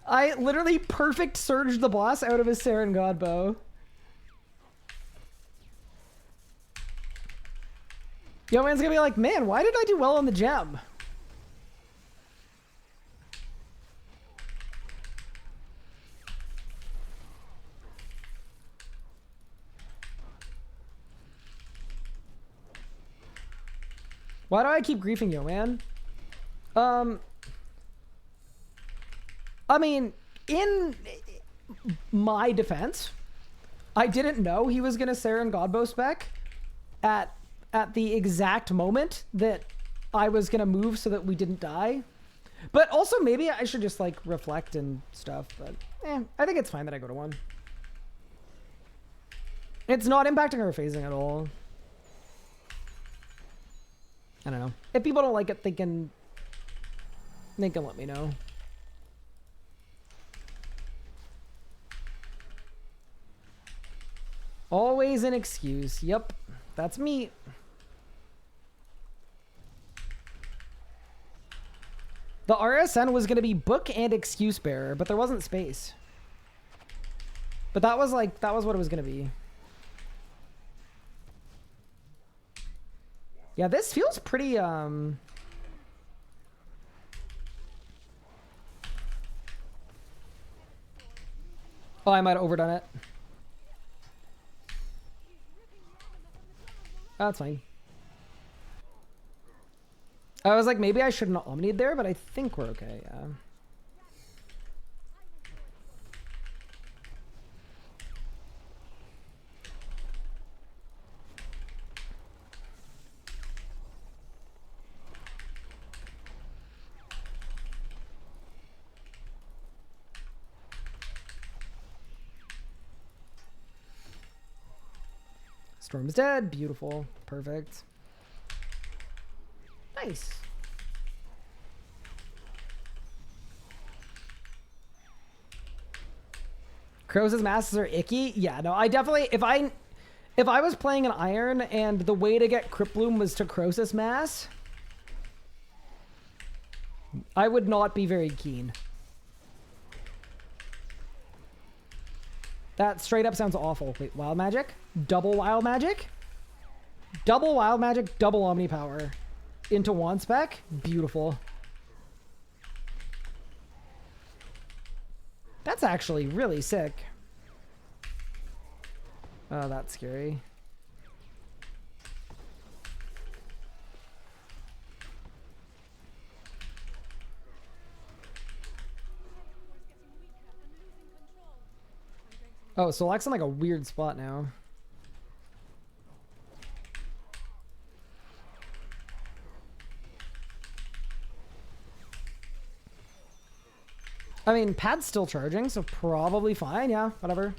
I literally perfect surged the boss out of his Saren Godbow. Yo, man's gonna be like, man, why did I do well on the gem? Why do I keep griefing you, man? I mean, in my defense, I didn't know he was gonna Saren Godbow spec at the exact moment that I was gonna move so that we didn't die. But also maybe I should just like reflect and stuff, but I think it's fine that I go to 1. It's not impacting our phasing at all. I don't know. If people don't like it, they can let me know. Always an excuse. Yep, that's me. The RSN was going to be book and excuse bearer, but there wasn't space. But that was what it was going to be. Yeah, this feels pretty, Oh, I might have overdone it. Oh, that's fine. I was like, maybe I shouldn't have omnied there, but I think we're okay, yeah. Storm's dead. Beautiful. Perfect. Nice. Crows' masks are icky. Yeah, no, I definitely, if I was playing an Iron and the way to get Crypt Bloom was to Croesus Mass, I would not be very keen. That straight up sounds awful. Wait, Wild Magic? Double Wild Magic? Double Wild Magic, double Omni Power. Into one spec? Beautiful. That's actually really sick. Oh, that's scary. Oh, Solak's in like a weird spot now. I mean, pad's still charging, so probably fine. Yeah, whatever.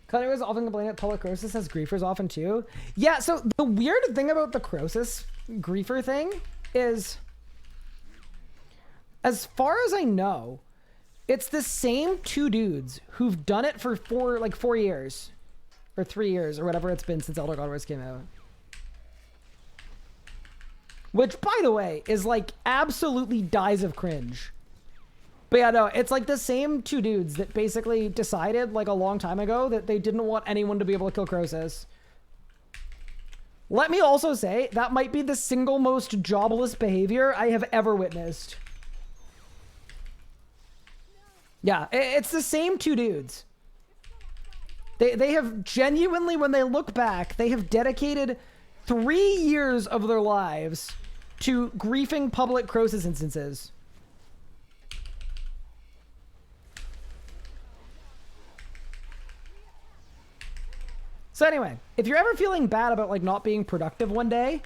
Connor was often complaining that public Croesus has griefers often too. Yeah, so the weird thing about the Croesus griefer thing is, as far as I know, it's the same two dudes who've done it for 4 years. Or 3 years, or whatever it's been since Elder God Wars came out. Which, by the way, is like absolutely dies of cringe. But yeah, no, it's like the same two dudes that basically decided like a long time ago that they didn't want anyone to be able to kill Croesus. Let me also say, that might be the single most jobless behavior I have ever witnessed. Yeah, it's the same two dudes. They have genuinely, when they look back, they have dedicated 3 years of their lives to griefing public Croesus instances. So anyway, if you're ever feeling bad about like not being productive one day,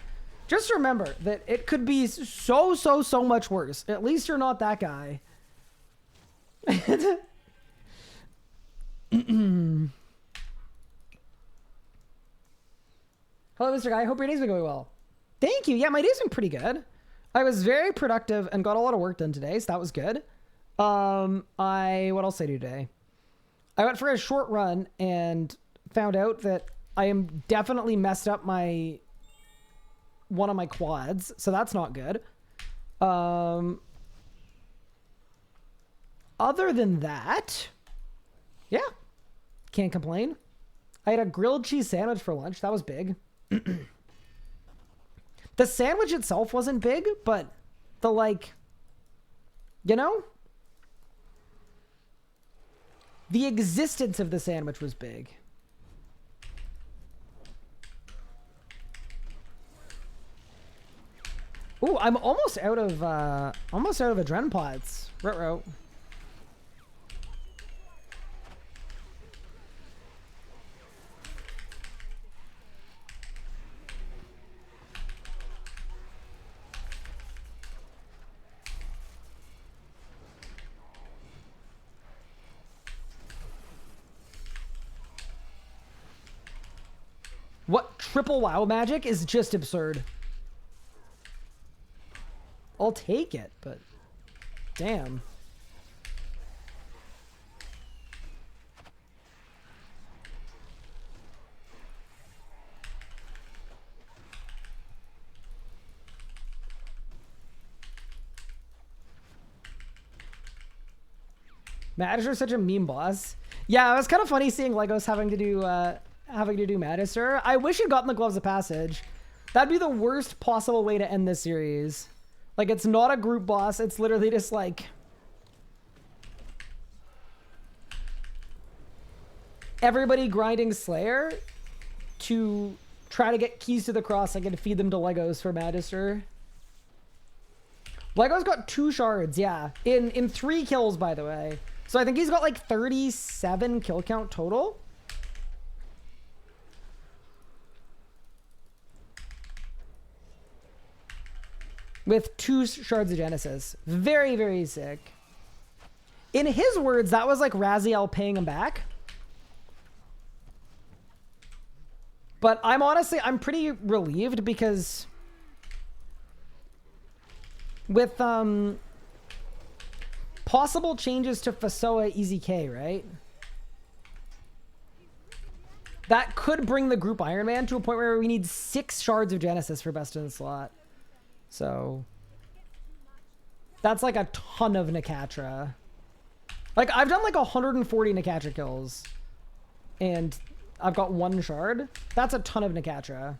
just remember that it could be so much worse. At least you're not that guy. Hello, Mr. Guy. I hope your day's been going well. Thank you. Yeah, my day's been pretty good. I was very productive and got a lot of work done today, so that was good. What else did I do today? I went for a short run and found out that I am definitely messed up one of my quads, so that's not good. Other than that, yeah, can't complain. I had a grilled cheese sandwich for lunch. That was big. The sandwich itself wasn't big, but the the existence of the sandwich was big. Ooh, I'm almost out of adren pots. Ruh-roh. What triple WoW magic is just absurd. I'll take it, but damn. Magister is such a meme boss. Yeah, it was kind of funny seeing Legos having to do Magister. I wish he'd gotten the Gloves of Passage. That'd be the worst possible way to end this series. Like, it's not a group boss. It's literally just like everybody grinding Slayer to try to get keys to the cross. I can feed them to Legos for Magister. Legos got 2 shards, yeah, in 3 kills, by the way. So I think he's got like 37 kill count total. With 2 shards of Genesis. Very, very sick. In his words, that was like Raziel paying him back. But I'm pretty relieved because with possible changes to Fasoa EZK, right? That could bring the group Iron Man to a point where we need 6 shards of Genesis for best in the slot. So that's like a ton of Nakatra. Like, I've done like 140 Nakatra kills and I've got 1 shard. That's a ton of Nakatra.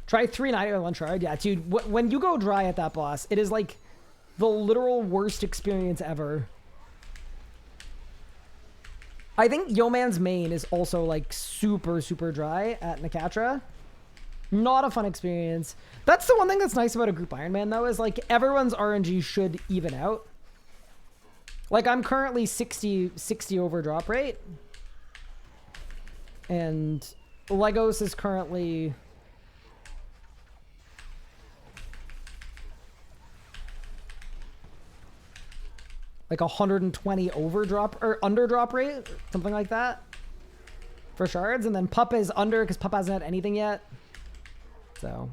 Try 390 with 1 shard. Yeah, dude, when you go dry at that boss, it is like the literal worst experience ever. I think Yeoman's main is also like super, super dry at Nakatra. Not a fun experience. That's the one thing that's nice about a group Iron Man, though, is like everyone's RNG should even out. Like, I'm currently 60 over drop rate. And Legos is currently like 120 over drop or under drop rate, something like that for shards. And then Pup is under because Pup hasn't had anything yet. So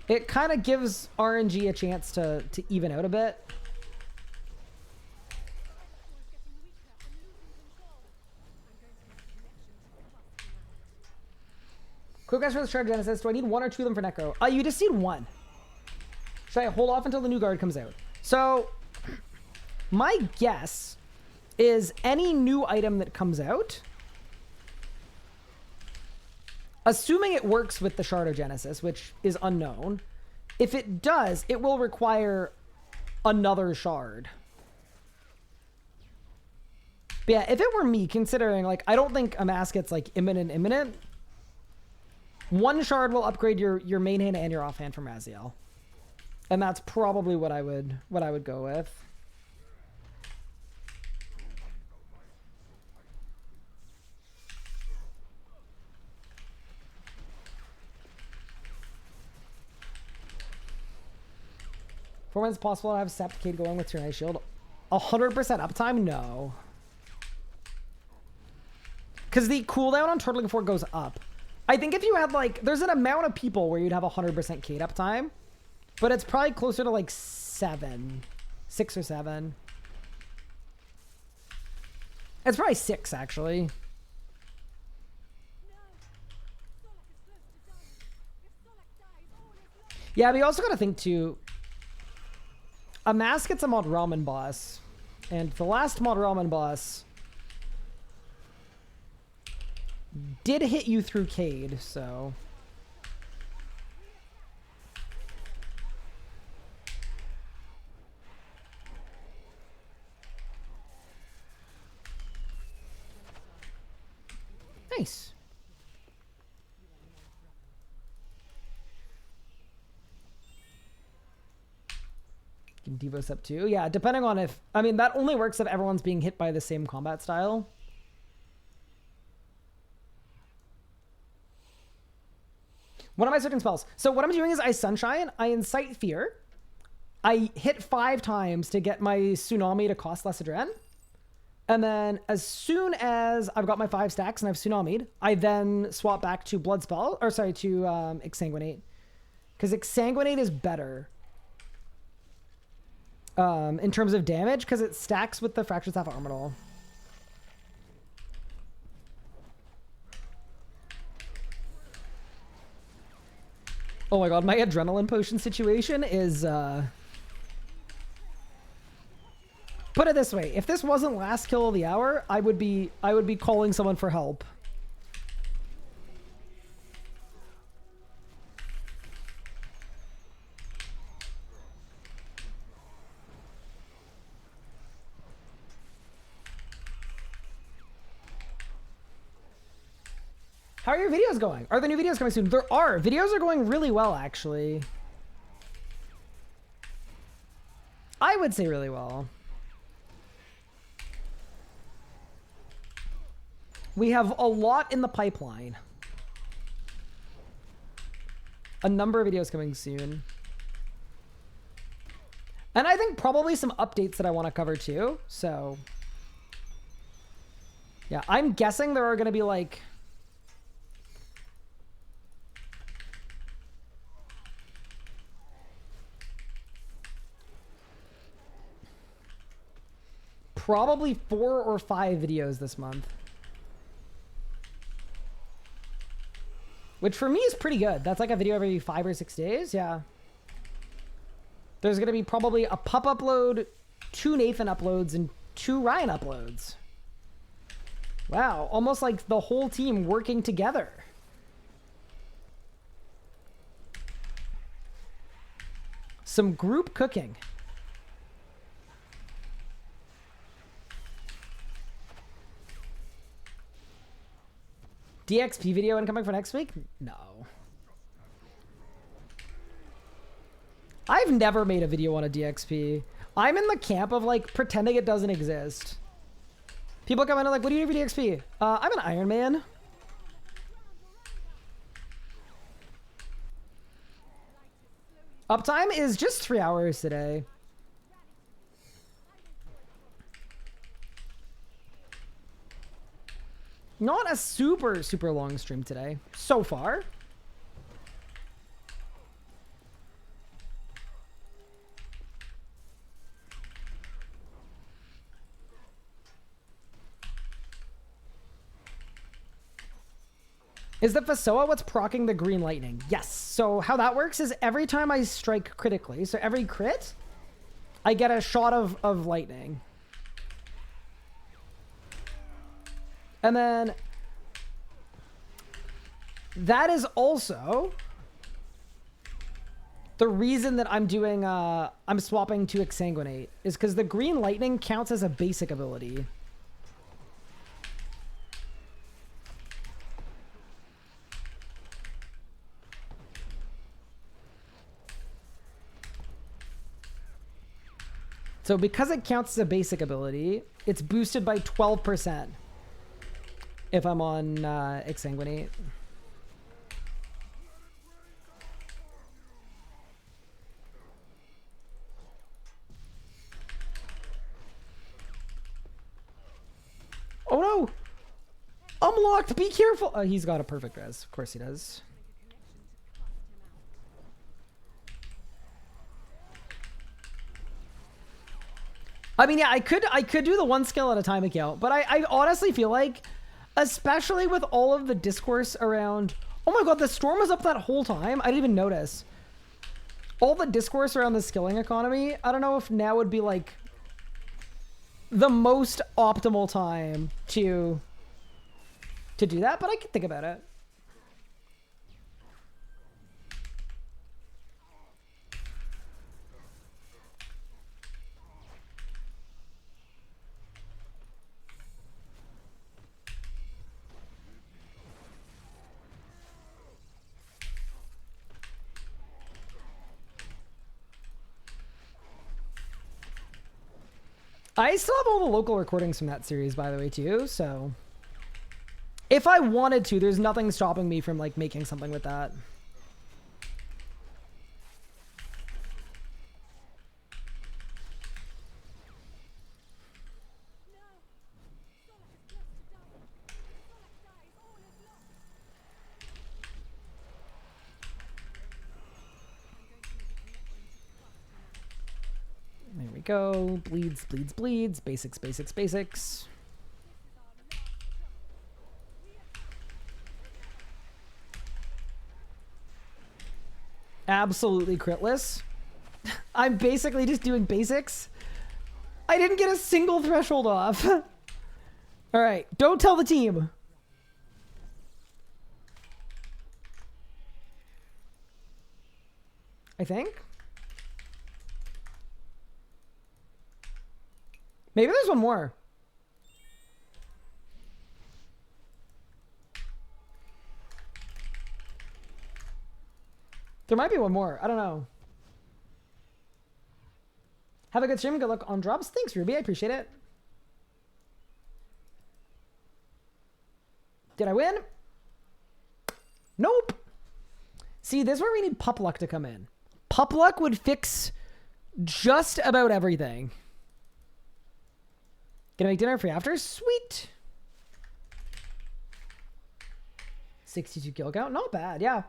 it kind of gives RNG a chance to even out a bit. Quick guess for the Shard Genesis. Do I need 1 or 2 of them for Necro? You just need 1. Should I hold off until the new guard comes out? So my guess is any new item that comes out, assuming it works with the Shard of Genesis, which is unknown, if it does, it will require another shard. But yeah, if it were me, considering, like, I don't think a Masket's like imminent, 1 shard will upgrade your main hand and your offhand from Raziel. And that's probably what I would go with. For when it's possible to have Septicade going with your Ice Shield. 100% uptime? No. Because the cooldown on Turtling 4 goes up. I think if you had like, there's an amount of people where you'd have 100% Cade uptime, but it's probably closer to like 6 or 7. It's probably 6 actually. Yeah, but you also got to think too, a Masket's a Mod Ramen boss, and the last Mod Ramen boss did hit you through Cade, so nice. Devos up too. Yeah, depending on if, I mean, that only works if everyone's being hit by the same combat style. What am I switching spells? So what I'm doing is I Sunshine, I Incite Fear, I hit 5 times to get my Tsunami to cost less Adren. And then as soon as I've got my 5 stacks and I've Tsunami'd, I then swap back to Blood Spell, or sorry, to Exsanguinate. Because Exsanguinate is better in terms of damage, because it stacks with the Fractured Staff Armadal. Oh my god, my Adrenaline Potion situation is... Put it this way, if this wasn't last kill of the hour, I would be calling someone for help. How are your videos going? Are the new videos coming soon? There are. Videos are going really well, actually. I would say really well. We have a lot in the pipeline. A number of videos coming soon. And I think probably some updates that I want to cover too. So, yeah, I'm guessing there are going to be like... probably 4 or 5 videos this month. Which for me is pretty good. That's like a video every 5 or 6 days. Yeah. There's going to be probably a Pup upload, 2 Nathan uploads, and 2 Ryan uploads. Wow. Almost like the whole team working together. Some group cooking. DXP video incoming for next week? No. I've never made a video on a DXP. I'm in the camp of like pretending it doesn't exist. People come in and like, what do you do for DXP? I'm an Iron Man. Uptime is just 3 hours today. Not a super, super long stream today, so far. Is the Fasoa what's proccing the green lightning? Yes. So how that works is every time I strike critically, so every crit, I get a shot of lightning. And then that is also the reason that I'm doing, I'm swapping to Exsanguinate is because the green lightning counts as a basic ability. So because it counts as a basic ability, it's boosted by 12%. If I'm on Exsanguinate. Oh no! I'm locked! Be careful! Oh, he's got a perfect res. Of course he does. I mean, yeah, I could do the 1 skill at a time account, but I honestly feel like, especially with all of the discourse around... Oh my god, the storm was up that whole time? I didn't even notice. All the discourse around the skilling economy, I don't know if now would be like the most optimal time to do that, but I could think about it. I still have all the local recordings from that series, by the way, too, so... If I wanted to, there's nothing stopping me from, like, making something with that. go. Bleeds, bleeds, bleeds. Basics, basics, basics. Absolutely critless. I'm basically just doing basics. I didn't get a single threshold off. All right, don't tell the team. I think. Maybe there's one more. There might be one more. I don't know. Have a good stream. Good luck on drops. Thanks, Ruby. I appreciate it. Did I win? Nope. See, this is where we need Pup Luck to come in. Pup Luck would fix just about everything. Gonna make dinner for you after? Sweet. 62 kill count. Not bad. Yeah.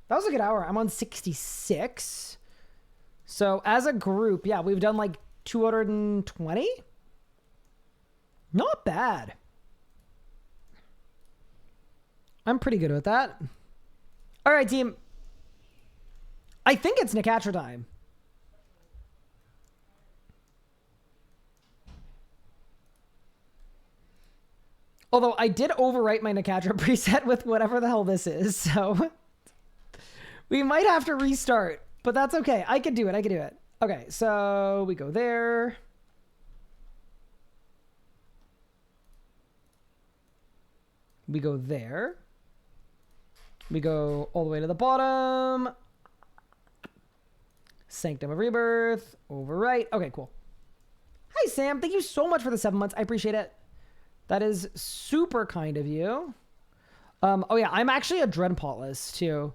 That was a good hour. I'm on 66. So as a group, yeah, we've done like 220. Not bad. I'm pretty good with that. All right, team. I think it's Nicatra time. Although I did overwrite my Nicatra preset with whatever the hell this is, so we might have to restart, but that's okay. I can do it. I can do it. Okay, so we go there. We go there. We go all the way to the bottom. Sanctum of Rebirth. Overwrite. Okay, cool. Hi, Sam. Thank you so much for the 7 months. I appreciate it. That is super kind of you. Oh yeah, I'm actually a Dreadpotless too.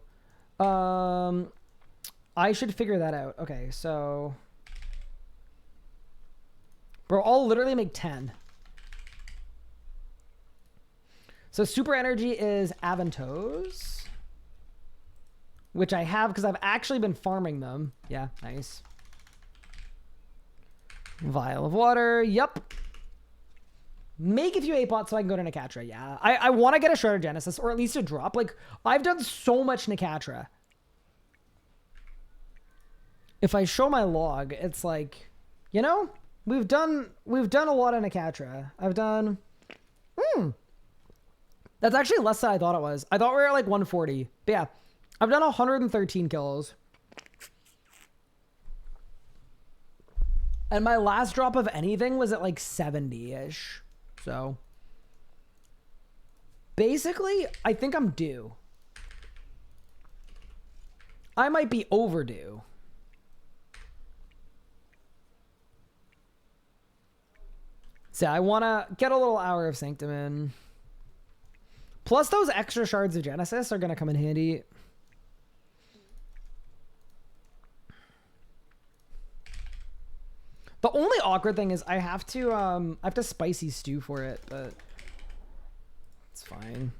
I should figure that out. Okay, so bro, I'll literally make 10. So super energy is Aventos, which I have because I've actually been farming them. Yeah, nice. Vial of water. Yep. Make a few A-pots so I can go to Nicatra. Yeah, I want to get a Shredder Genesis, or at least a drop. Like, I've done so much Nicatra. If I show my log, it's like, you know, we've done a lot of Nicatra. I've done, that's actually less than I thought it was. I thought we were at like 140. But yeah, I've done 113 kills. And my last drop of anything was at like 70-ish. So basically, I think I'm due. I might be overdue. So I want to get a little hour of Sanctum in. Plus those extra shards of Genesis are going to come in handy. The only awkward thing is I have to spicy stew for it, but it's fine.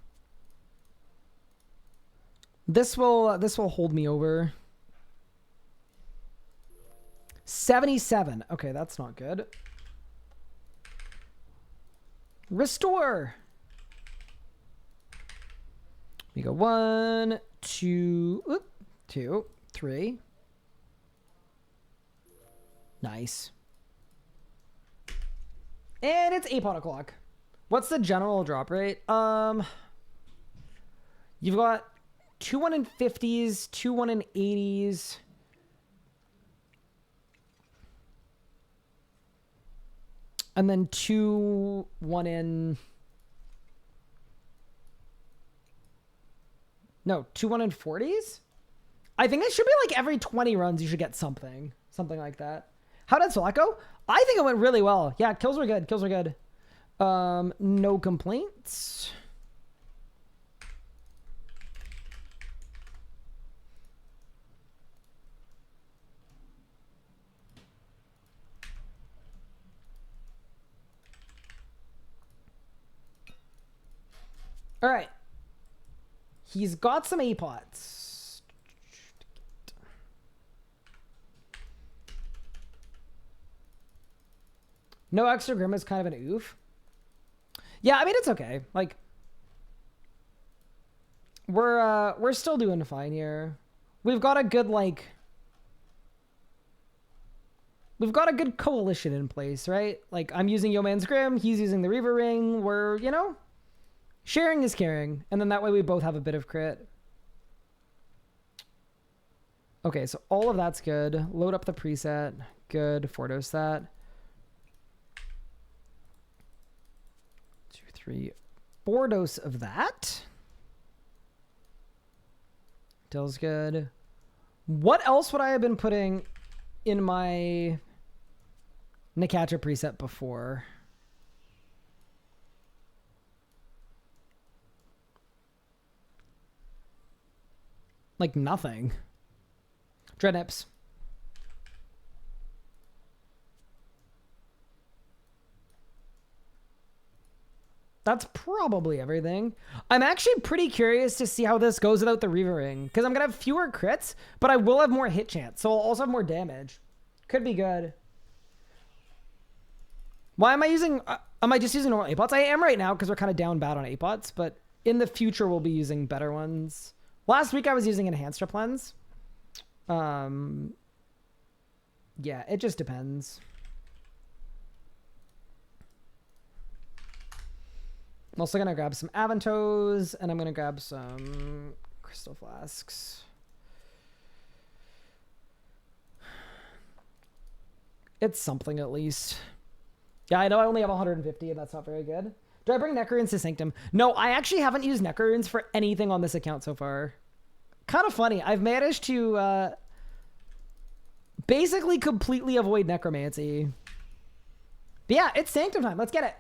This will hold me over. 77. Okay, that's not good. Restore. We go 1, 2, 2, 3. Nice. And it's 8 pot o'clock. What's the general drop rate? You've got 2 150s, 2 180s. And then 2 1 in. No, 2 140s? I think it should be like every 20 runs you should get something. Something like that. How did Solak go? I think it went really well. Yeah, kills were good. Kills were good. No complaints. All right. He's got some A-pots. No extra Grim is kind of an oof. Yeah, I mean, it's okay. Like, we're still doing fine here. We've got a good, like, we've got a good coalition in place, right? Like, I'm using Yeoman's Grim, he's using the Reaver Ring. We're, you know, sharing is caring. And then that way we both have a bit of crit. Okay, so all of that's good. Load up the preset. Good. Fordos that. 2, 3, 4 dose of that. Feels good. What else would I have been putting in my Nakatra preset before? Like nothing. Dreadnips. That's probably everything. I'm actually pretty curious to see how this goes without the Reaver Ring, because I'm going to have fewer crits, but I will have more hit chance, so I'll also have more damage. Could be good. Why am I using... am I just using normal 8-pots? I am right now, because we're kind of down bad on 8-pots, but in the future we'll be using better ones. Last week I was using Enhanced Strip Lens. Yeah, it just depends. I'm also going to grab some Aventos, and I'm going to grab some Crystal Flasks. It's something at least. Yeah, I know I only have 150, and that's not very good. Do I bring Necrorunes to Sanctum? No, I actually haven't used Necrorunes for anything on this account so far. Kind of funny. I've managed to basically completely avoid Necromancy. But yeah, it's Sanctum time. Let's get it.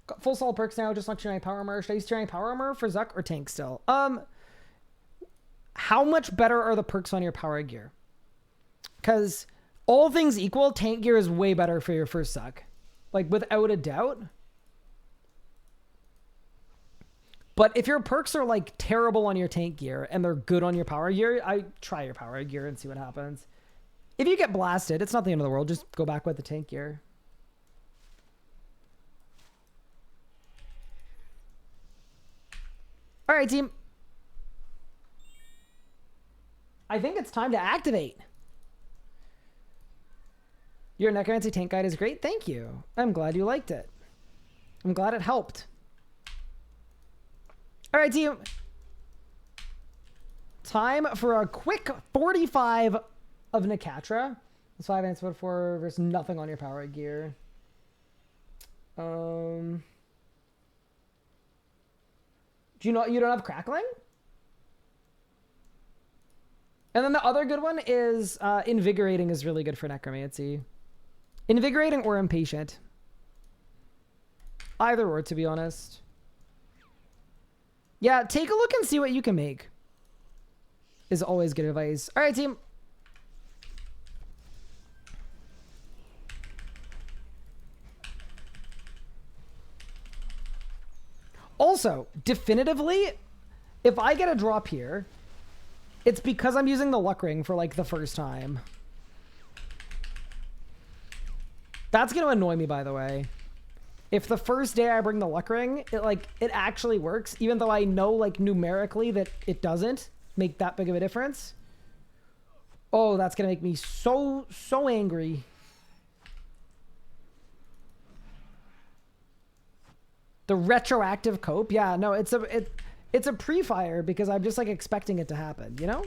Got full solid perks now, just not Tyranny Power Armor. Should I use Tyranny Power Armor for Zuck or Tank still? How much better are the perks on your power gear? Because all things equal, tank gear is way better for your first Zuck. Like, without a doubt. But if your perks are, like, terrible on your tank gear and they're good on your power gear, I try your power gear and see what happens. If you get blasted, it's not the end of the world. Just go back with the tank gear. All right, team. I think it's time to activate. Your Necromancy tank guide is great. Thank you. I'm glad you liked it. I'm glad it helped. All right, team. Time for a quick 45 of Nakatra. That's 5 answer 4 versus nothing on your power gear. Do you know you don't have Crackling? And then the other good one is Invigorating is really good for Necromancy. Invigorating or Impatient. Either or, to be honest. Yeah, take a look and see what you can make. Is always good advice. All right, team. Also, definitively, if I get a drop here, it's because I'm using the luck ring for like the first time. That's going to annoy me, by the way. If the first day I bring the luck ring, it actually works, even though I know like numerically that it doesn't make that big of a difference. Oh, that's going to make me so angry. The retroactive cope, yeah, no, it's a pre-fire because I'm just like expecting it to happen, you know?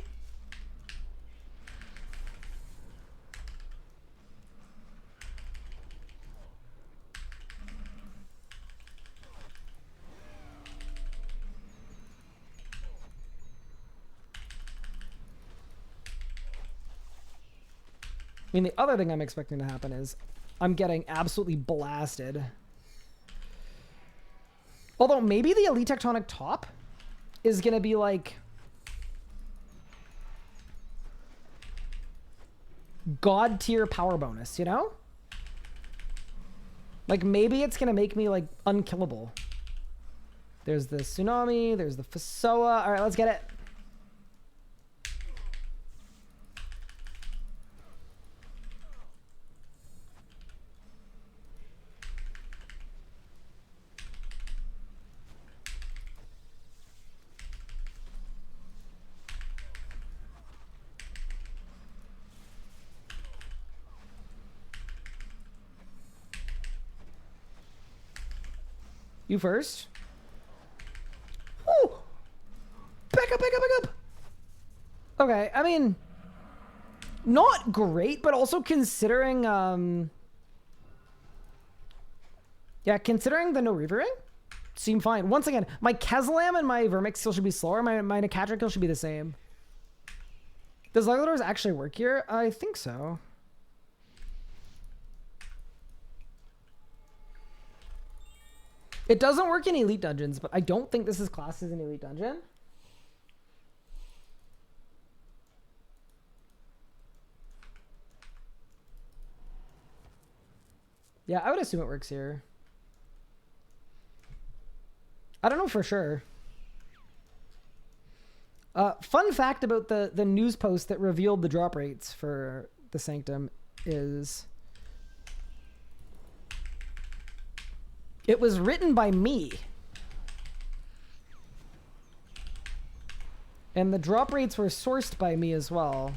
I mean, the other thing I'm expecting to happen is I'm getting absolutely blasted. Although maybe the Elite Tectonic top is going to be like God tier power bonus, you know? Like maybe it's going to make me like unkillable. There's the Tsunami, there's the Fasoa. All right, let's get it. You first. Ooh! Back up, back up, back up! Okay, I mean... Not great, but also considering, yeah, considering the no reavering, seem fine. Once again, my Keslam and my Vermix still should be slower. My Necatra kill should be the same. Does Legolas actually work here? I think so. It doesn't work in Elite Dungeons, but I don't think this is classed as an Elite Dungeon. Yeah, I would assume it works here. I don't know for sure. Fun fact about the news post that revealed the drop rates for the Sanctum is it was written by me. And the drop rates were sourced by me as well.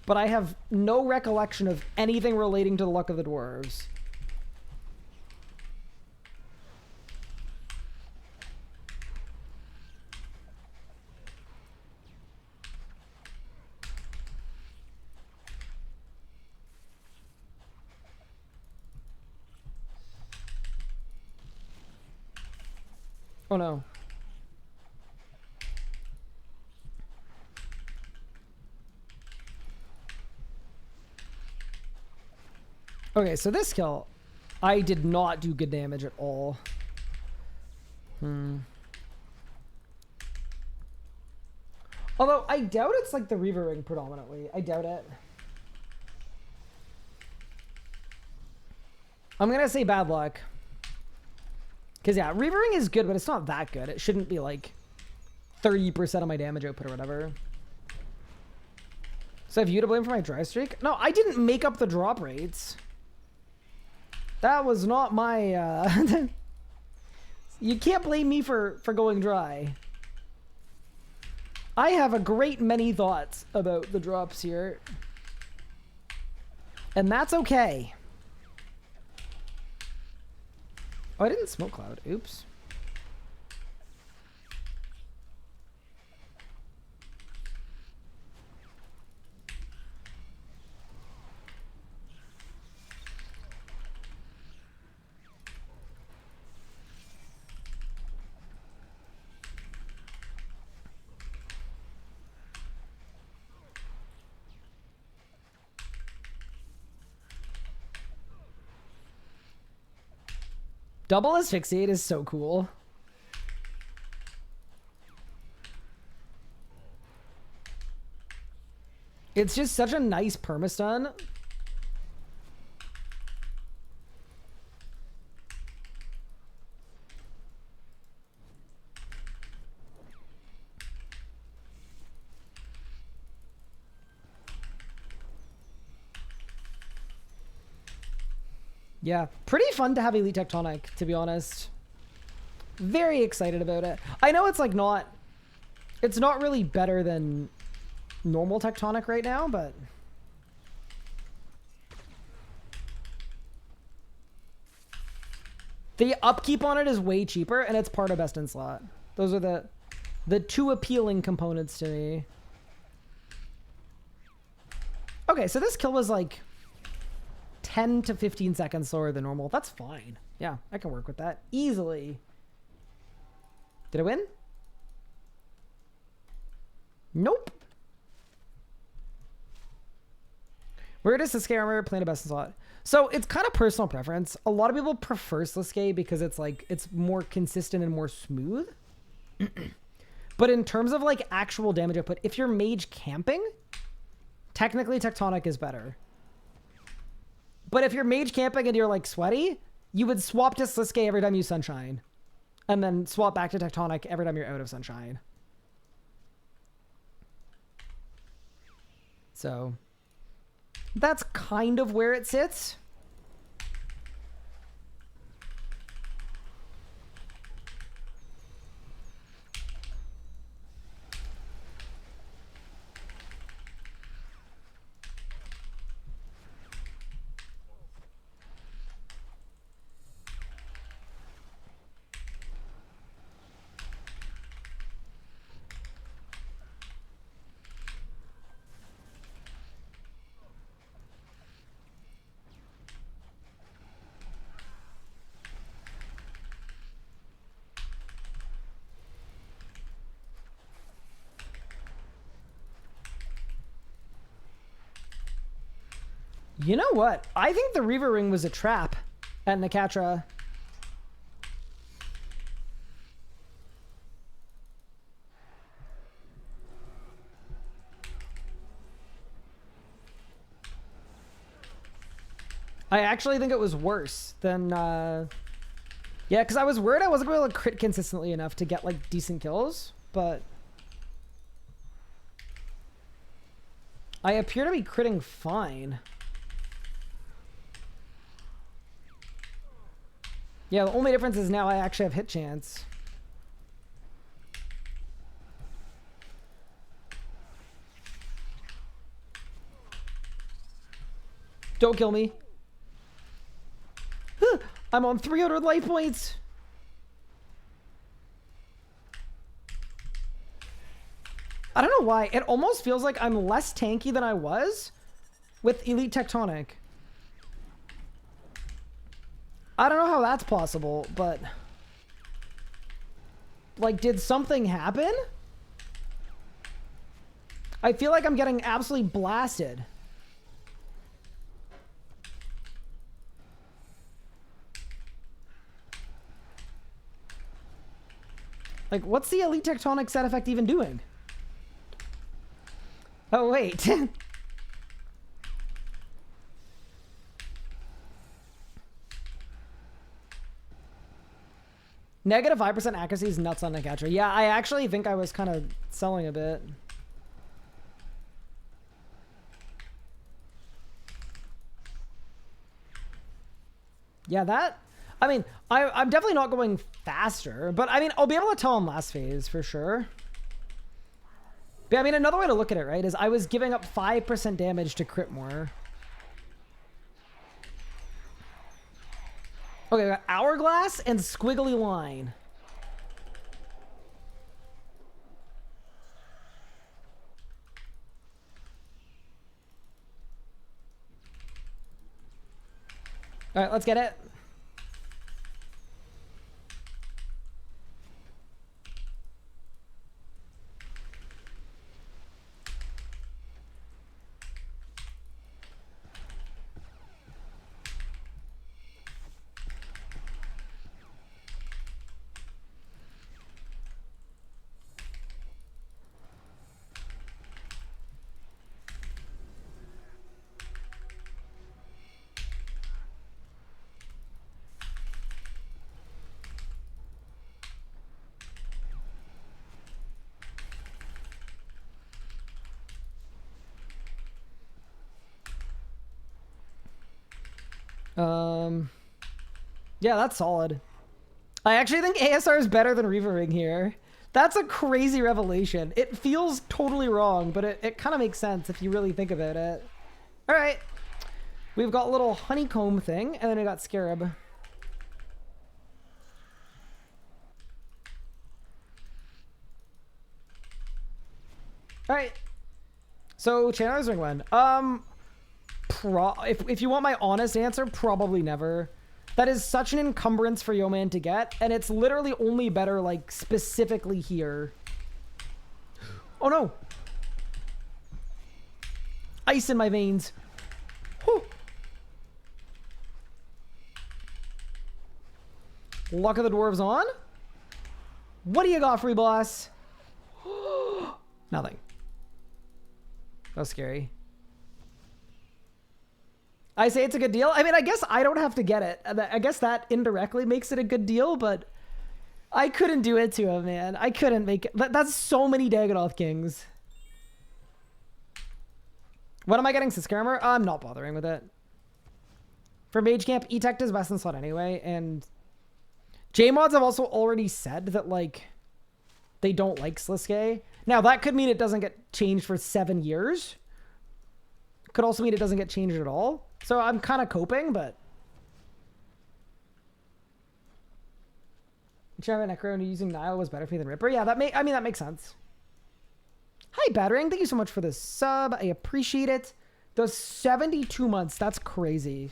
But I have no recollection of anything relating to the luck of the dwarves. Oh no. Okay, so this kill, I did not do good damage at all. Although, I doubt it's like the Reaver Ring predominantly. I doubt it. I'm gonna say bad luck. Because, yeah, Reaver Ring is good, but it's not that good. It shouldn't be like 30% of my damage output or whatever. So have you to blame for my dry streak? No, I didn't make up the drop rates. That was not my, You can't blame me for going dry. I have a great many thoughts about the drops here. And that's okay. Oh, I didn't smoke cloud. Oops. Double asphyxiate is so cool. It's just such a nice permastun. Yeah, pretty fun to have Elite Tectonic, to be honest. Very excited about it. I know it's like not... It's not really better than normal Tectonic right now, but... The upkeep on it is way cheaper, and it's part of best in slot. Those are the two appealing components to me. Okay, so this kill was like 10 to 15 seconds slower than normal. That's fine. Yeah, I can work with that easily. Did I win? Nope. Where does Sasuke armor play the best in slot? So it's kind of personal preference. A lot of people prefer Sasuke because it's like it's more consistent and more smooth. But in terms of like actual damage output, if you're mage camping, technically Tectonic is better. But if you're mage camping and you're like sweaty, you would swap to Sasuke every time you sunshine. And then swap back to Tectonic every time you're out of sunshine. So that's kind of where it sits. You know what? I think the Reaver Ring was a trap at Nakatra. I actually think it was worse than, yeah, because I was worried I wasn't able to crit consistently enough to get, like, decent kills, but I appear to be critting fine. Yeah, the only difference is now I actually have hit chance. Don't kill me. I'm on 300 life points. I don't know why. It almost feels like I'm less tanky than I was with Elite Tectonic. I don't know how that's possible, but like, did something happen? I feel like I'm getting absolutely blasted. Like, what's the Elite Tectonic set effect even doing? Oh, wait. Negative 5% accuracy is nuts on Nakatra. Yeah, I actually think I was kind of selling a bit. Yeah, that... I mean, I'm definitely not going faster, but I mean, I'll be able to tell in last phase for sure. But I mean, another way to look at it, right, is I was giving up 5% damage to crit more. Okay, we got Hourglass and Squiggly Line. All right, let's get it. Yeah, that's solid. I actually think ASR is better than Reaver Ring here. That's a crazy revelation. It feels totally wrong, but it kind of makes sense if you really think about it. All right. We've got a little honeycomb thing, and then we got Scarab. All right. So, Channeler's Ring one. If you want my honest answer, probably never. That is such an encumbrance for Yeoman to get, and it's literally only better, like, specifically here. Oh, no. Ice in my veins. Whew. Luck of the Dwarves on. What do you got, free boss? Nothing. That was scary. I say it's a good deal. I mean, I guess I don't have to get it. I guess that indirectly makes it a good deal, but I couldn't do it to him, man. I couldn't make it. That's so many Dagonoth Kings. What am I getting? Siskaramur? I'm not bothering with it. For Mage Camp, E-Tech is best in slot anyway, and J-Mods have also already said that, like, they don't like Sliske. Now, that could mean it doesn't get changed for 7 years. Could also mean it doesn't get changed at all. So I'm kind of coping, but... Chava Necro and using Nile was better for me than Ripper. Yeah, that makes sense. Hi, Battering. Thank you so much for the sub. I appreciate it. Those 72 months, that's crazy.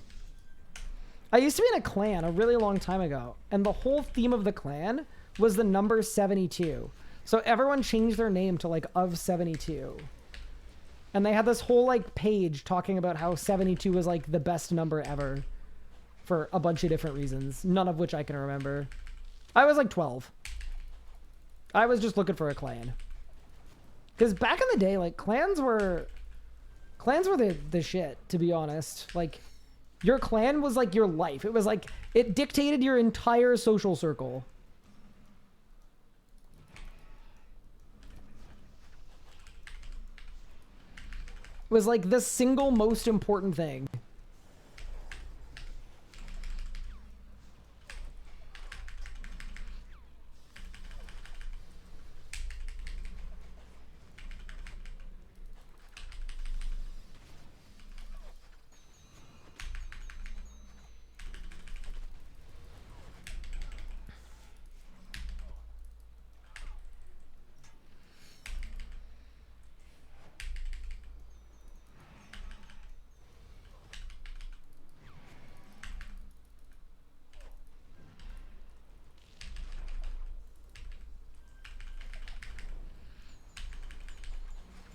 I used to be in a clan a really long time ago, and the whole theme of the clan was the number 72. So everyone changed their name to, like, of 72. And they had this whole like page talking about how 72 was like the best number ever for a bunch of different reasons, none of which I can remember. I was like 12. I was just looking for a clan. Because back in the day, like clans were the shit, to be honest. Like your clan was like your life. It was like, it dictated your entire social circle. Was like the single most important thing.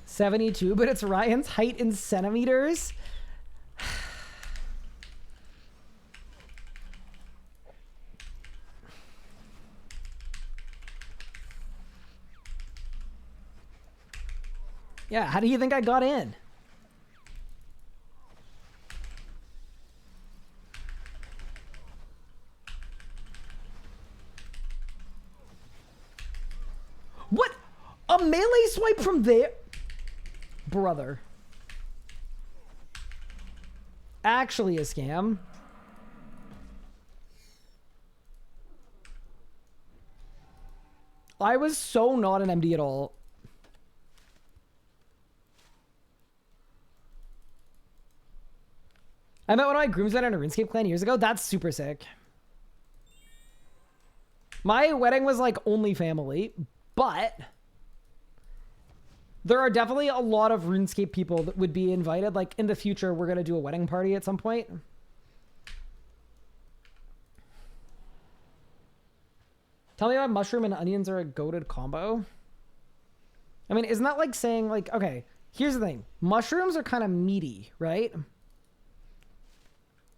$72, but it's Ryan's height in centimeters. Yeah, how do you think I got in? What? A melee swipe from there? Brother. Actually a scam. I was so not an MD at all. I met one of my groomsmen in a RuneScape clan years ago. That's super sick. My wedding was like only family, but there are definitely a lot of RuneScape people that would be invited. Like in the future, we're going to do a wedding party at some point. Tell me why mushroom and onions are a goated combo. I mean, isn't that like saying like, okay, here's the thing. Mushrooms are kind of meaty, right?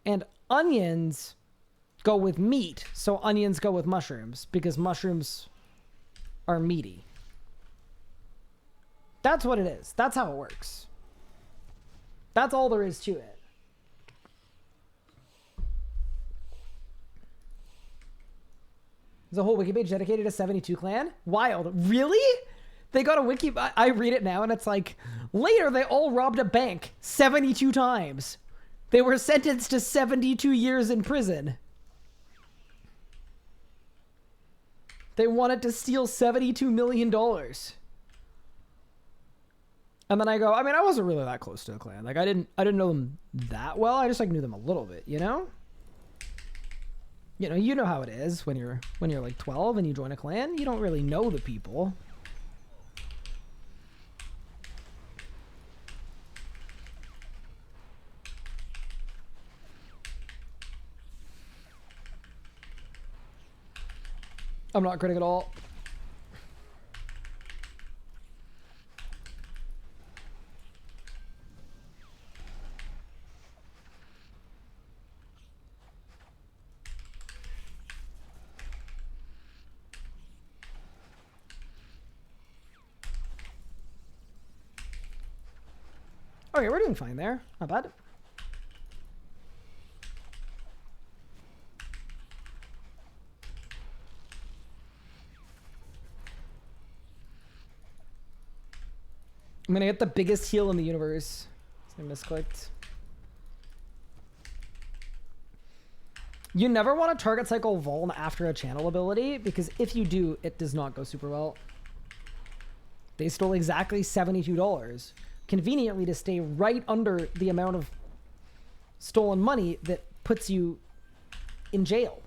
And onions go with meat. So onions go with mushrooms because mushrooms are meaty. That's what it is. That's how it works. That's all there is to it. There's a whole wiki page dedicated to 72 clan. Wild. Really? They got a wiki. I read it now and it's like, later they all robbed a bank 72 times. They were sentenced to 72 years in prison. They wanted to steal $72 million. And then I go, I mean, I wasn't really that close to the clan. Like I didn't know them that well. I just like knew them a little bit, you know? You know how it is when you're like 12 and you join a clan, you don't really know the people. I'm not critting at all. Okay, we're doing fine there. Not bad. I'm gonna get the biggest heal in the universe. I misclicked. You never want to target cycle Vuln after a channel ability, because if you do, it does not go super well. They stole exactly $72. Conveniently to stay right under the amount of stolen money that puts you in jail.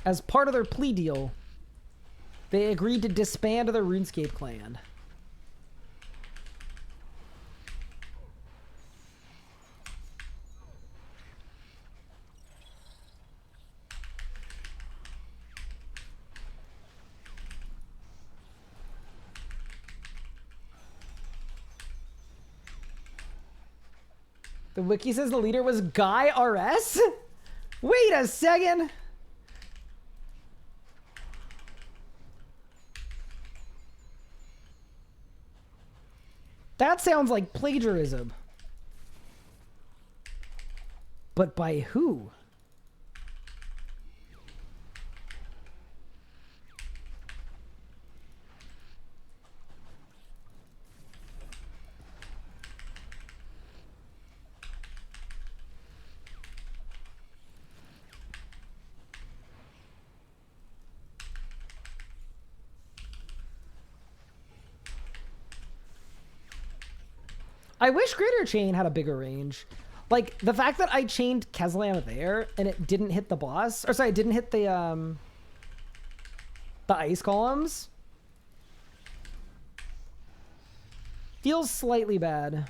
As part of their plea deal, they agreed to disband their RuneScape clan. The wiki says the leader was Guy RS? Wait a second. That sounds like plagiarism. But by who? I wish Greater Chain had a bigger range. Like, the fact that I chained Keslam there and it didn't hit the boss, or sorry, it didn't hit the ice columns, feels slightly bad.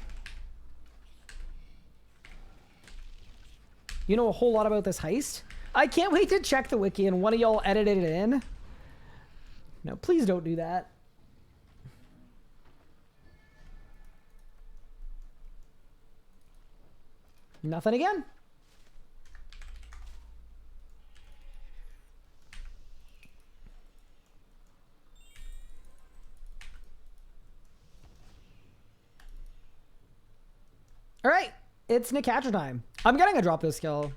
You know a whole lot about this heist? I can't wait to check the wiki and one of y'all edited it in. No, please don't do that. Nothing again. All right, it's Nicatra time. I'm getting a drop this skill.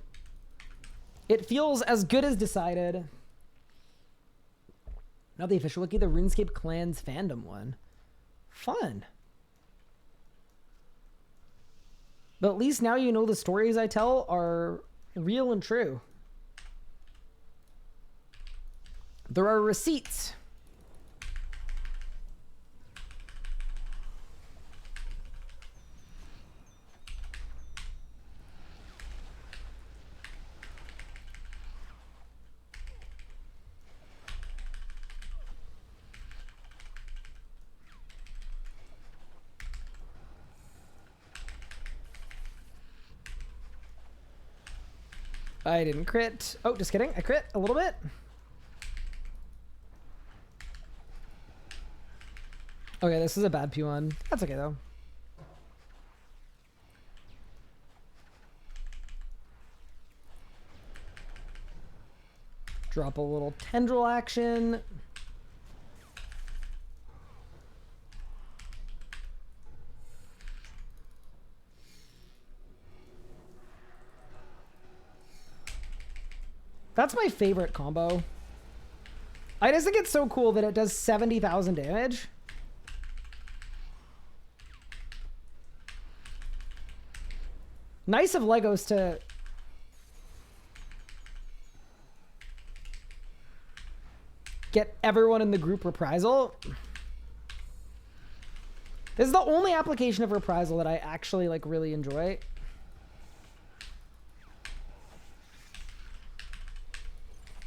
It feels as good as decided. Not the official wiki, the RuneScape Clans fandom one. Fun. But at least now you know the stories I tell are real and true. There are receipts. I didn't crit. Oh, just kidding. I crit a little bit. Okay, this is a bad P1. That's okay, though. Drop a little tendril action. That's my favorite combo. I just think it's so cool that it does 70,000 damage. Nice of Legos to get everyone in the group reprisal. This is the only application of reprisal that I actually like really enjoy.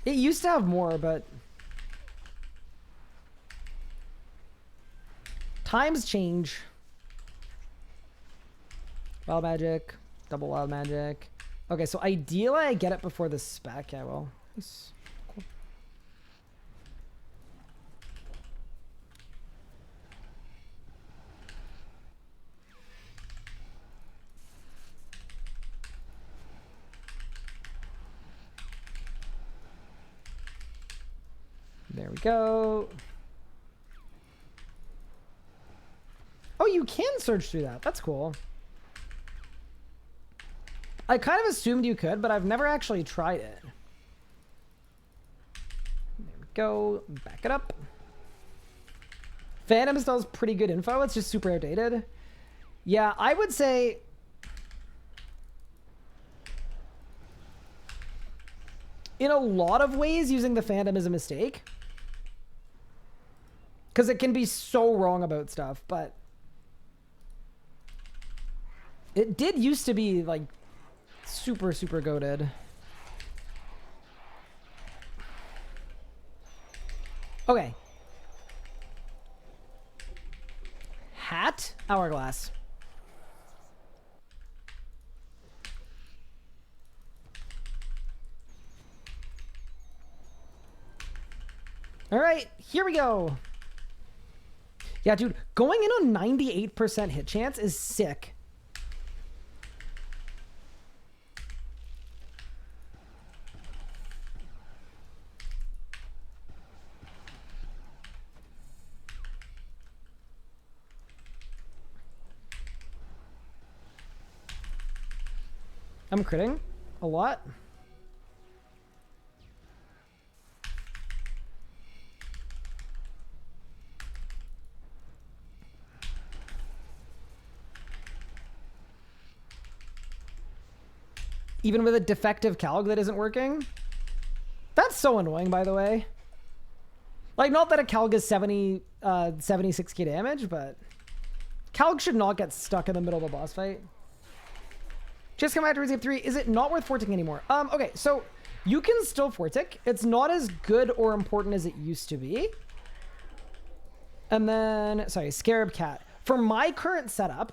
It used to have more, but times change. Wild magic, double wild magic. Okay, so ideally I get it before the spec. Yeah, well, nice. Cool. There we go. Oh, you can search through that. That's cool. I kind of assumed you could, but I've never actually tried it. There we go. Back it up. Phantom still has pretty good info. It's just super outdated. Yeah, I would say... in a lot of ways, using the Phantom is a mistake. Because it can be so wrong about stuff, but... it did used to be, like, super, super goated. Okay. Hat, hourglass. All right, here we go. Yeah, dude, going in on 98% hit chance is sick. I'm critting a lot. Even with a defective calc that isn't working. That's so annoying, by the way. Like, not that a calc is 76k damage, but calc should not get stuck in the middle of a boss fight. Just come back to Rescape 3. Is it not worth forting anymore? Okay, so you can still fortic. It's not as good or important as it used to be. And then, sorry, Scarab Cat. For my current setup,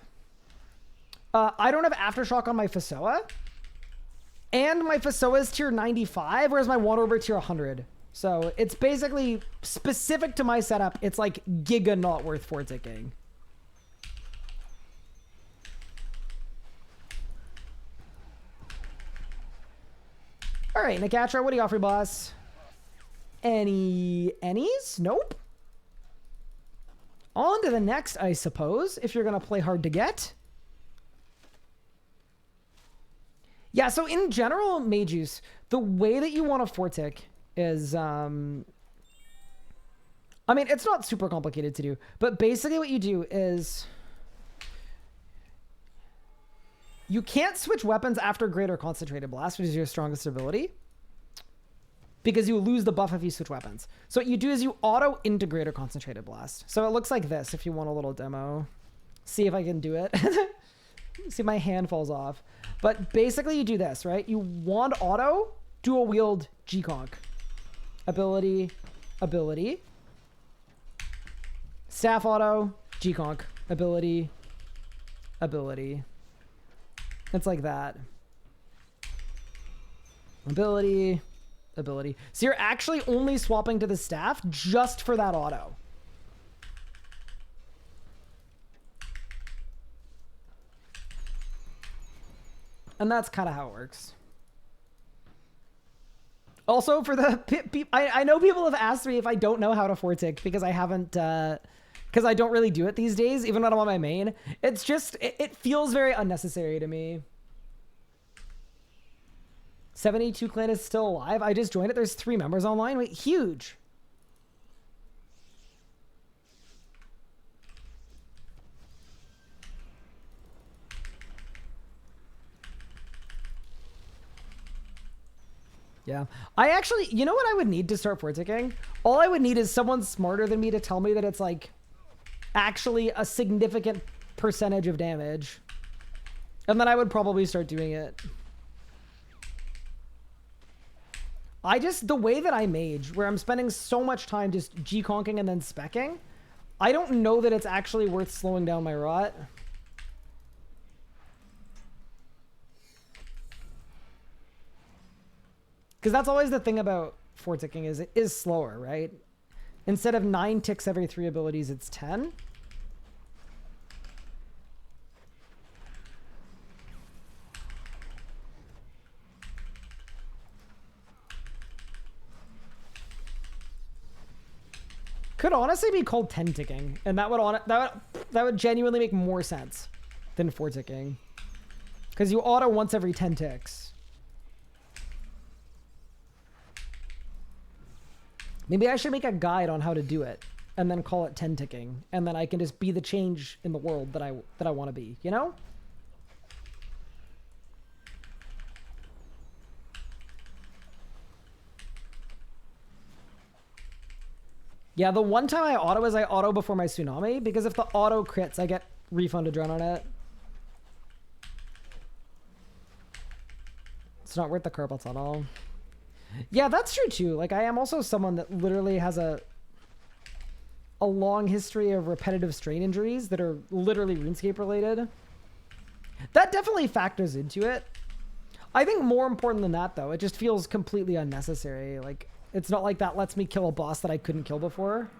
I don't have Aftershock on my Fasoa. And my Fasoa is tier 95, whereas my Water Orb tier 100. So it's basically specific to my setup. It's like giga not worth forticking. All right, Nakatra, what do you offer, boss? Any's? Nope. On to the next, I suppose, if you're going to play hard to get. Yeah, so in general, Mage Use, the way that you want to fortic is, I mean, it's not super complicated to do, but basically what you do is you can't switch weapons after Greater Concentrated Blast, which is your strongest ability, because you lose the buff if you switch weapons. So what you do is you auto into Greater Concentrated Blast. So it looks like this if you want a little demo. See if I can do it. See if my hand falls off. But basically you do this, right? You wand auto, dual wield G-Conk. Ability, ability. Staff auto, G-Conk. Ability, ability. It's like that. Ability, ability. So you're actually only swapping to the staff just for that auto. And that's kind of how it works. Also, for the I know people have asked me if I don't know how to fortic because I haven't, because I don't really do it these days, even when I'm on my main. It's just, it feels very unnecessary to me. 72 clan is still alive. I just joined it. There's 3 members online. Wait, huge. Yeah. I actually, you know what I would need to start forticking? All I would need is someone smarter than me to tell me that it's like actually a significant percentage of damage. And then I would probably start doing it. The way that I mage, where I'm spending so much time just G-conking and then specking, I don't know that it's actually worth slowing down my rot. Because that's always the thing about forticking is it is slower, right? Instead of 9 ticks every 3 abilities, it's 10. Could honestly be called 10 ticking, and that would genuinely make more sense than 4 ticking, because you auto once every 10 ticks. Maybe I should make a guide on how to do it, and then call it 10 ticking, and then I can just be the change in the world that I want to be. You know? Yeah, the one time I auto is I auto before my tsunami, because if the auto crits, I get refunded run on it. It's not worth the carpal tunnel. Yeah, that's true too. Like, I am also someone that literally has a long history of repetitive strain injuries that are literally RuneScape related. That definitely factors into it. I think more important than that, though, it just feels completely unnecessary. Like, it's not like that lets me kill a boss that I couldn't kill before.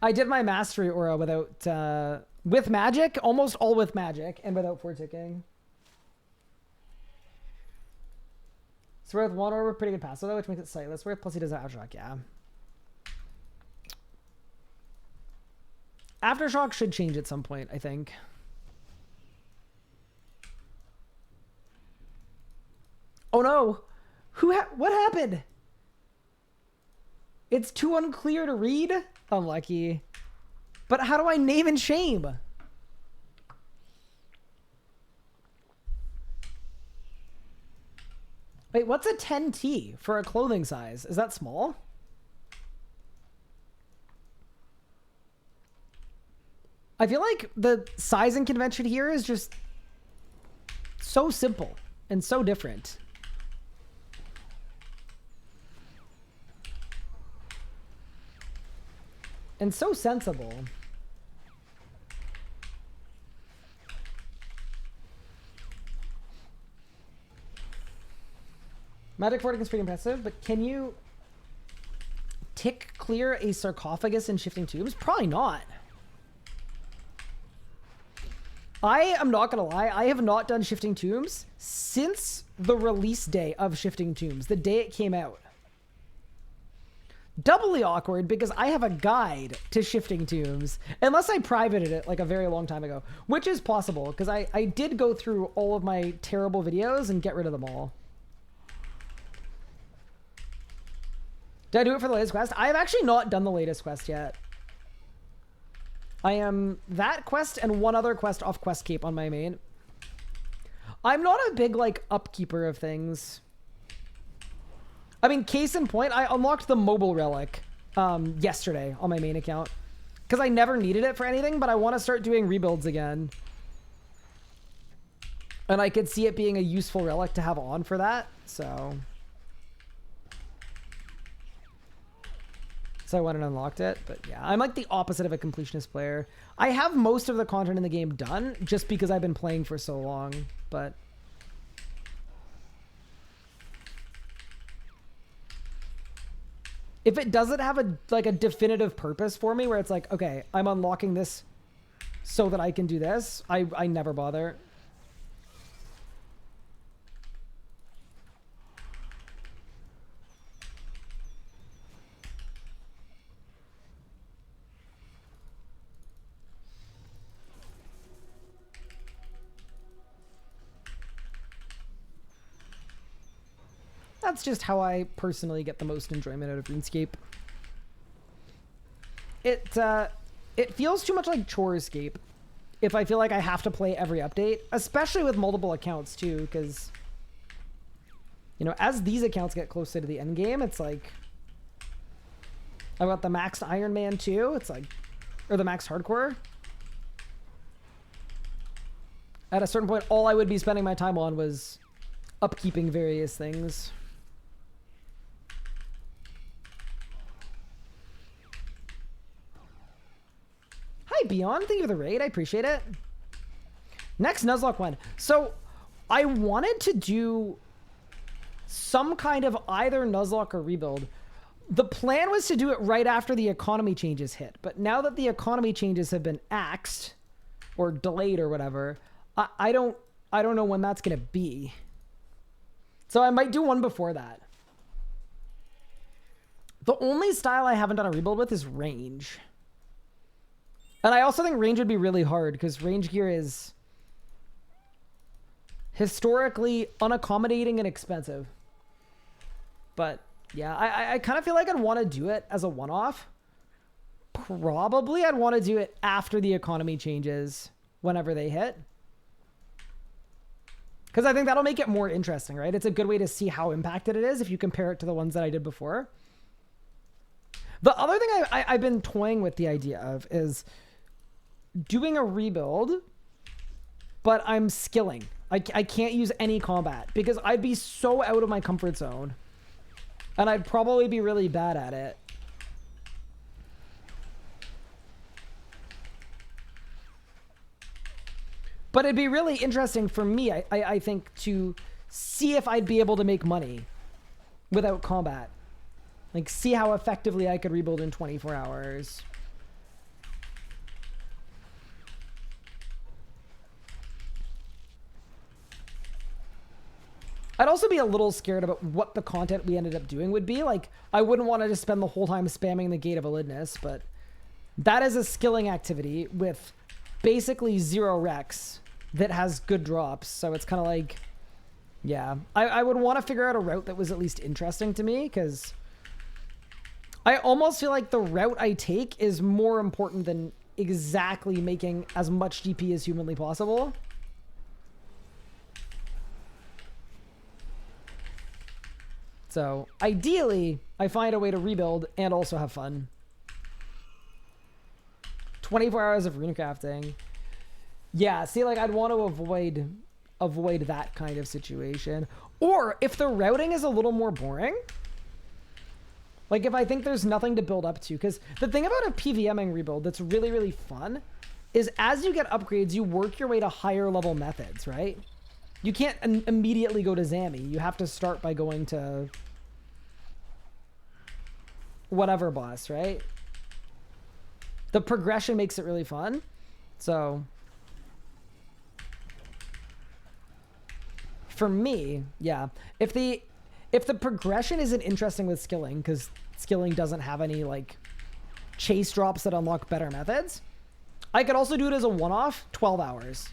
I did my mastery aura without, with magic, almost all with magic, and without 4 ticking. So we're with 1 orb, pretty good passive though, which makes it sightless. Worth, plus he does Aftershock, yeah. Aftershock should change at some point, I think. Oh no. What happened? It's too unclear to read? Unlucky. But how do I name and shame? Wait, what's a 10T for a clothing size? Is that small? I feel like the sizing convention here is just so simple and so different. And so sensible. Magic Vortex is pretty impressive, but can you tick clear a sarcophagus in shifting tubes? Probably not. I am not gonna lie, I have not done shifting tombs since the release day of shifting tombs, the day it came out. Doubly awkward because I have a guide to shifting tombs, unless I privated it like a very long time ago, which is possible because I did go through all of my terrible videos and get rid of them all. Did I do it for the latest quest? I have actually not done the latest quest yet. I am that quest and one other quest off Quest Cape on my main. I'm not a big, like, upkeeper of things. I mean, case in point, I unlocked the mobile relic yesterday on my main account. Because I never needed it for anything, but I want to start doing rebuilds again. And I could see it being a useful relic to have on for that, so... So I went and unlocked it, but yeah, I'm like the opposite of a completionist player. I have most of the content in the game done just because I've been playing for so long, but... If it doesn't have a definitive purpose for me where it's like, okay, I'm unlocking this so that I can do this, I never bother. That's just how I personally get the most enjoyment out of RuneScape. It feels too much like Chorescape if I feel like I have to play every update, especially with multiple accounts too, because, you know, as these accounts get closer to the end game, it's like, I've got the maxed Iron Man too, it's like, or the maxed Hardcore. At a certain point, all I would be spending my time on was upkeeping various things. Hi, Beyond. Thank you for the raid. I appreciate it. Next Nuzlocke one. So, I wanted to do some kind of either Nuzlocke or rebuild. The plan was to do it right after the economy changes hit. But now that the economy changes have been axed or delayed or whatever, I don't know when that's going to be. So I might do one before that. The only style I haven't done a rebuild with is range. And I also think range would be really hard because range gear is historically unaccommodating and expensive. But yeah, I kind of feel like I'd want to do it as a one-off. Probably I'd want to do it after the economy changes, whenever they hit. Because I think that'll make it more interesting, right? It's a good way to see how impacted it is if you compare it to the ones that I did before. The other thing I've been toying with the idea of is doing a rebuild, but I'm skilling. I can't use any combat because I'd be so out of my comfort zone. And I'd probably be really bad at it. But it'd be really interesting for me, I think, to see if I'd be able to make money without combat. Like, see how effectively I could rebuild in 24 hours. I'd also be a little scared about what the content we ended up doing would be. Like, I wouldn't want to just spend the whole time spamming the Gate of Elidness, but that is a skilling activity with basically 0 Rex that has good drops. So it's kind of like, Yeah, I would want to figure out a route that was at least interesting to me, because I almost feel like the route I take is more important than exactly making as much GP as humanly possible. So ideally, I find a way to rebuild and also have fun. 24 hours of rune crafting. Yeah, see, like, I'd want to avoid that kind of situation. Or if the routing is a little more boring, like if I think there's nothing to build up to, because the thing about a PVMing rebuild that's really, really fun is as you get upgrades, you work your way to higher level methods, right? You can't immediately go to Zami. You have to start by going to whatever boss, right? The progression makes it really fun. So for me, yeah, if the progression isn't interesting with skilling, because skilling doesn't have any like chase drops that unlock better methods, I could also do it as a one-off 12 hours.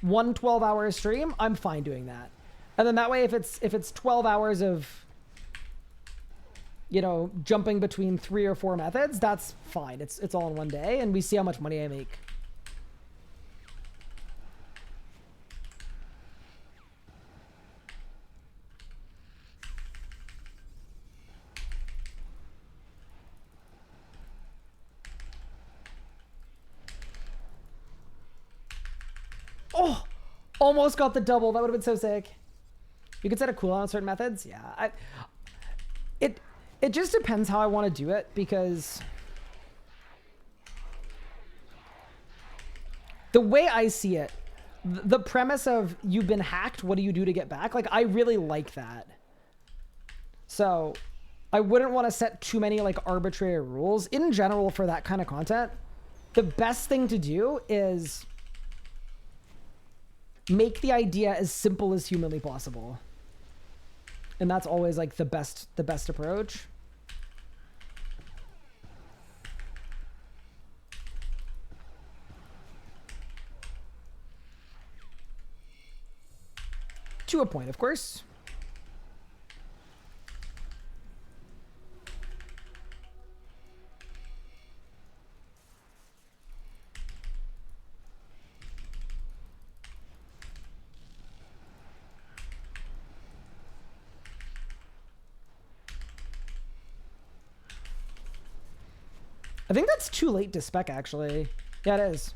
One 12-hour stream, I'm fine doing that. And then that way, if it's 12 hours of, you know, jumping between 3 or 4 methods, that's fine. It's all in one day, and we see how much money I make. Oh, almost got the double. That would have been so sick. You could set a cooldown on certain methods. Yeah, it just depends how I want to do it, because the way I see it, the premise of you've been hacked, what do you do to get back? Like, I really like that. So I wouldn't want to set too many like arbitrary rules in general for that kind of content. The best thing to do is make the idea as simple as humanly possible. And that's always like the best approach. To a point, of course. I think that's too late to spec, actually. Yeah, it is.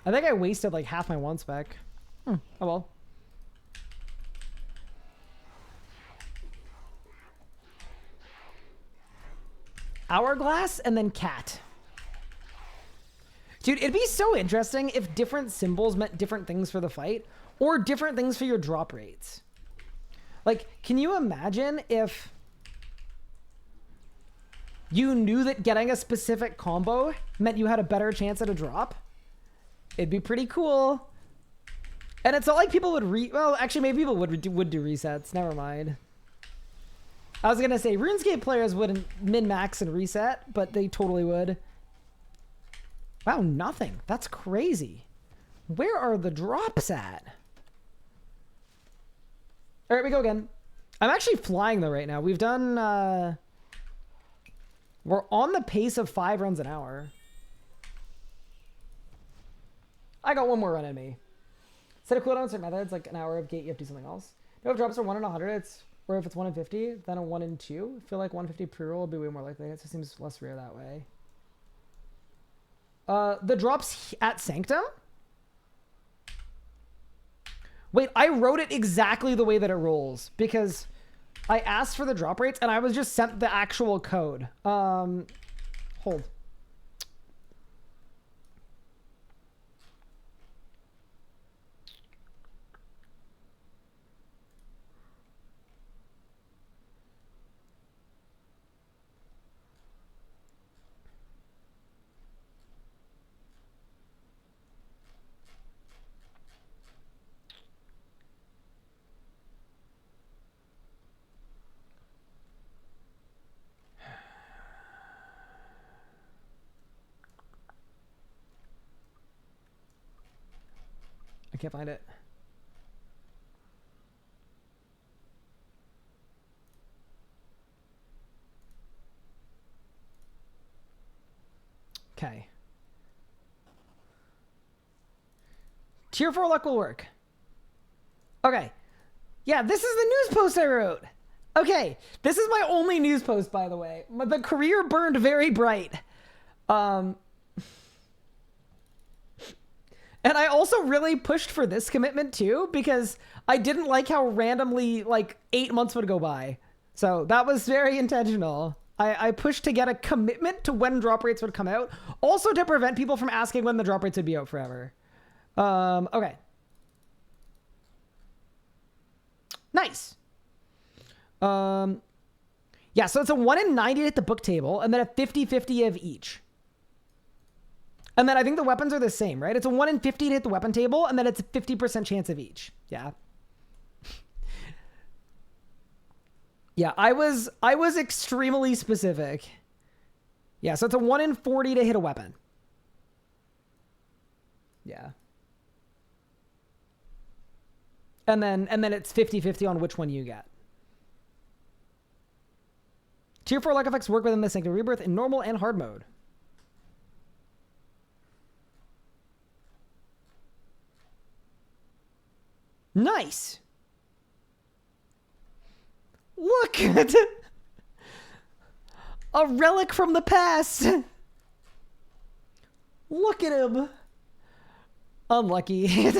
I think I wasted like half my one spec. Oh well. Hourglass and then cat. Dude, it'd be so interesting if different symbols meant different things for the fight, or different things for your drop rates. Like, can you imagine if you knew that getting a specific combo meant you had a better chance at a drop? It'd be pretty cool. And it's not like people would well, actually, maybe people would do resets. Never mind. I was gonna say RuneScape players wouldn't min-max and reset, but they totally would. Wow, nothing. That's crazy. Where are the drops at? All right, we go again. I'm actually flying though right now. We've done, we're on the pace of 5 runs an hour. I got one more run in me. Set a cooldown on certain methods, like an hour of gate, you have to do something else. No, if drops are 1 in 100, or if it's 1 in 50, then a 1 in 2. I feel like 150 pre-roll would be way more likely. It just seems less rare that way. The drops at Sanctum? Wait, I wrote it exactly the way that it rolls, because I asked for the drop rates and I was just sent the actual code. Hold. I can't find it. Okay. Tier 4 luck will work. Okay. Yeah, this is the news post I wrote. Okay. This is my only news post, by the way. The career burned very bright. And I also really pushed for this commitment too, because I didn't like how randomly like 8 months would go by. So that was very intentional. I pushed to get a commitment to when drop rates would come out. Also to prevent people from asking when the drop rates would be out forever. Okay. Nice. Yeah, so it's a 1 in 90 to hit the book table, and then a 50-50 of each. And then I think the weapons are the same, right? It's a 1 in 50 to hit the weapon table, and then it's a 50% chance of each. Yeah. Yeah, I was extremely specific. Yeah, so it's a 1 in 40 to hit a weapon. Yeah. And then it's 50-50 on which one you get. Tier 4 luck effects work within the Sanctum of Rebirth in normal and hard mode. Nice. Look at a relic from the past. Look at him. Unlucky.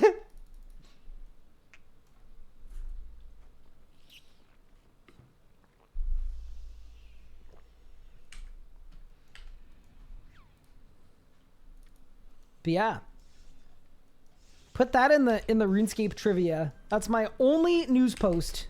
But yeah. Put that in the RuneScape trivia. That's my only news post.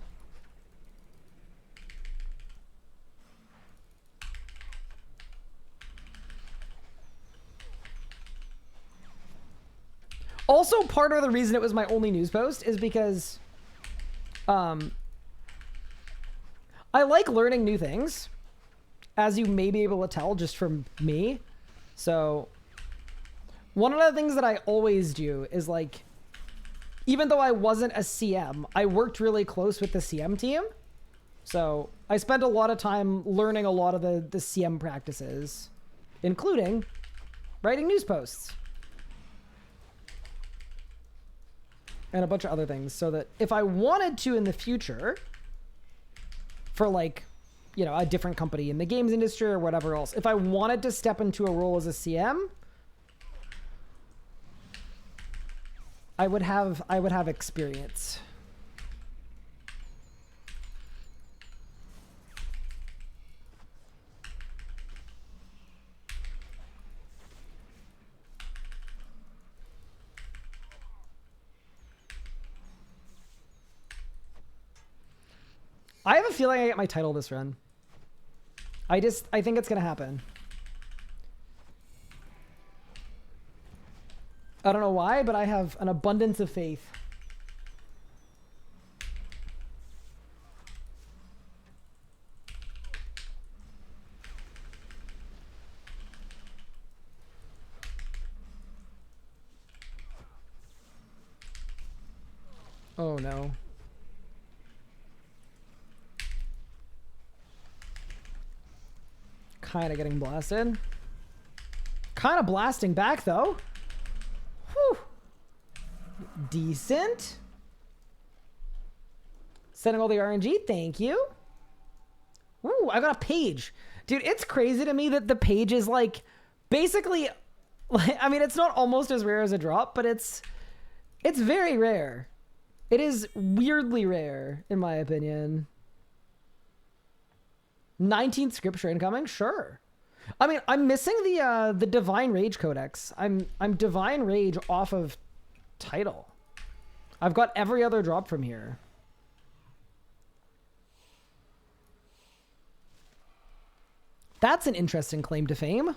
Also, part of the reason it was my only news post is because I like learning new things, as you may be able to tell just from me. So one of the things that I always do is, like, even though I wasn't a CM, I worked really close with the CM team. So I spent a lot of time learning a lot of the CM practices, including writing news posts. And a bunch of other things, so that if I wanted to in the future, for, like, you know, a different company in the games industry or whatever else, if I wanted to step into a role as a CM, I would have experience. I have a feeling I get my title this run. I think it's gonna happen. I don't know why, but I have an abundance of faith. Oh no. Kind of getting blasted. Kind of blasting back though. Whew. Decent. Sending all the RNG, thank you. Ooh, I got a page. Dude, it's crazy to me that the page is, like, basically, like, I mean, it's not almost as rare as a drop, but it's very rare. It is weirdly rare, in my opinion. 19th scripture incoming? Sure. I mean, I'm missing the Divine Rage Codex. I'm Divine Rage off of title. I've got every other drop from here. That's an interesting claim to fame.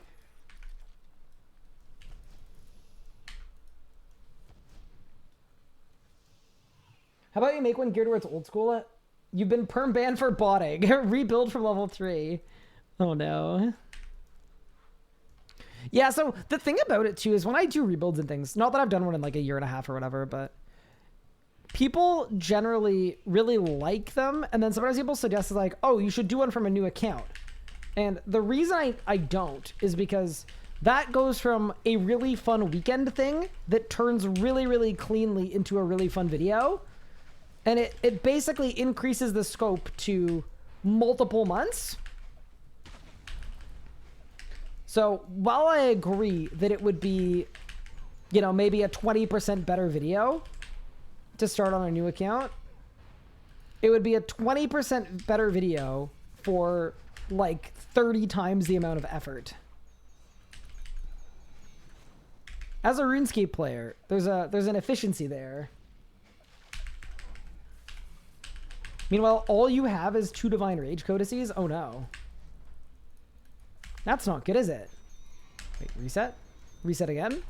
How about you make one geared towards old school? You've been perm banned for botting. Rebuild from level 3. Oh no. Yeah, so the thing about it too is when I do rebuilds and things, not that I've done one in like a year and a half or whatever, but people generally really like them. And then sometimes people suggest like, oh, you should do one from a new account. And the reason I don't is because That goes from a really fun weekend thing that turns really, really cleanly into a really fun video. And it basically increases the scope to multiple months. So while I agree that it would be, you know, maybe a 20% better video to start on a new account, it would be a 20% better video for like 30 times the amount of effort. As a RuneScape player, there's an efficiency there. Meanwhile, all you have is 2 Divine Rage Codices? Oh no. That's not good, is it? Wait, reset? Reset again?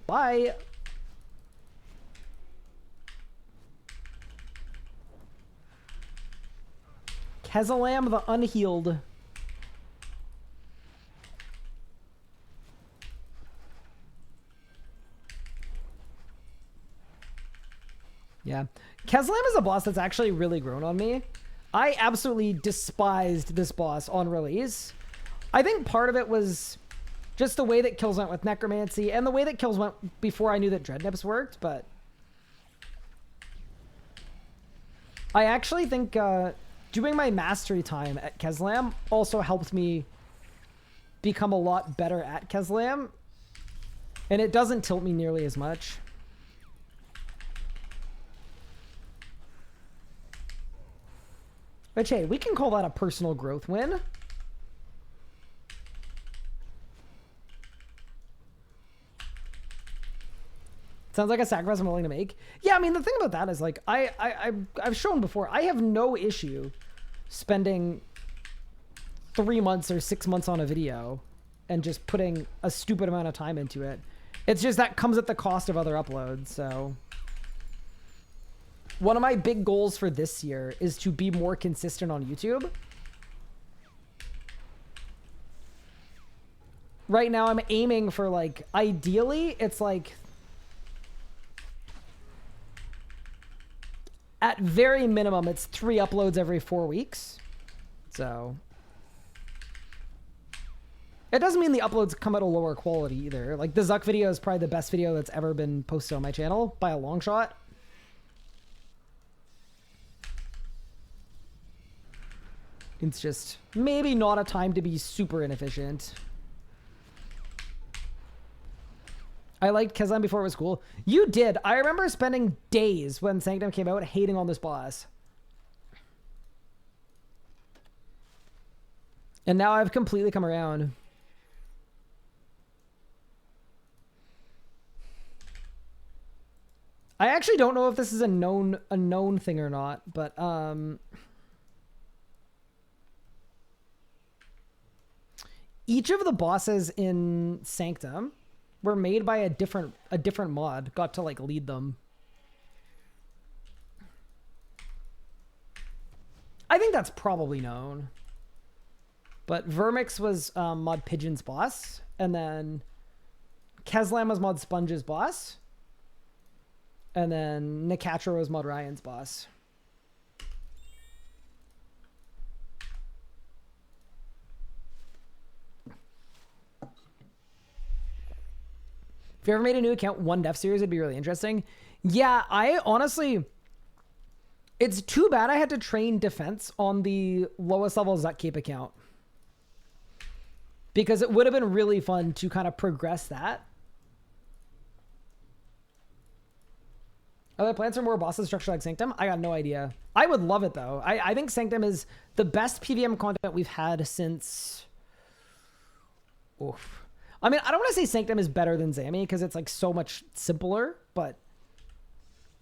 Bye! Kezalam the Unhealed. Yeah. Keslam is a boss that's actually really grown on me. I absolutely despised this boss on release. I think part of it was just the way that kills went with Necromancy and the way that kills went before I knew that Dreadnips worked, but I actually think doing my mastery time at Keslam also helped me become a lot better at Keslam, and it doesn't tilt me nearly as much. Which, hey, we can call that a personal growth win. Sounds like a sacrifice I'm willing to make. Yeah, I mean, the thing about that is, like, I've shown before, I have no issue spending 3 months or 6 months on a video and just putting a stupid amount of time into it. It's just that comes at the cost of other uploads, so... One of my big goals for this year is to be more consistent on YouTube. Right now I'm aiming for, like, ideally it's like at very minimum it's 3 uploads every 4 weeks. So it doesn't mean the uploads come at a lower quality either. Like the Zuck video is probably the best video that's ever been posted on my channel by a long shot. It's just maybe not a time to be super inefficient. I liked Keslam before it was cool. You did. I remember spending days when Sanctum came out hating on this boss. And now I've completely come around. I actually don't know if this is a known thing or not, but each of the bosses in Sanctum were made by a different mod, got to like lead them. I think that's probably known. But Vermix was mod Pigeon's boss, and then Keslam was mod Sponge's boss, and then Nicatra was mod Ryan's boss. If you ever made a new account, one Def series, it'd be really interesting. Yeah, I honestly, it's too bad I had to train defense on the lowest level Zutcape account, because it would have been really fun to kind of progress that. Are there plans for more bosses structured like Sanctum? I got no idea. I would love it though. I think Sanctum is the best PVM content we've had since... Oof. I mean, I don't want to say Sanctum is better than Zammy because it's like so much simpler, but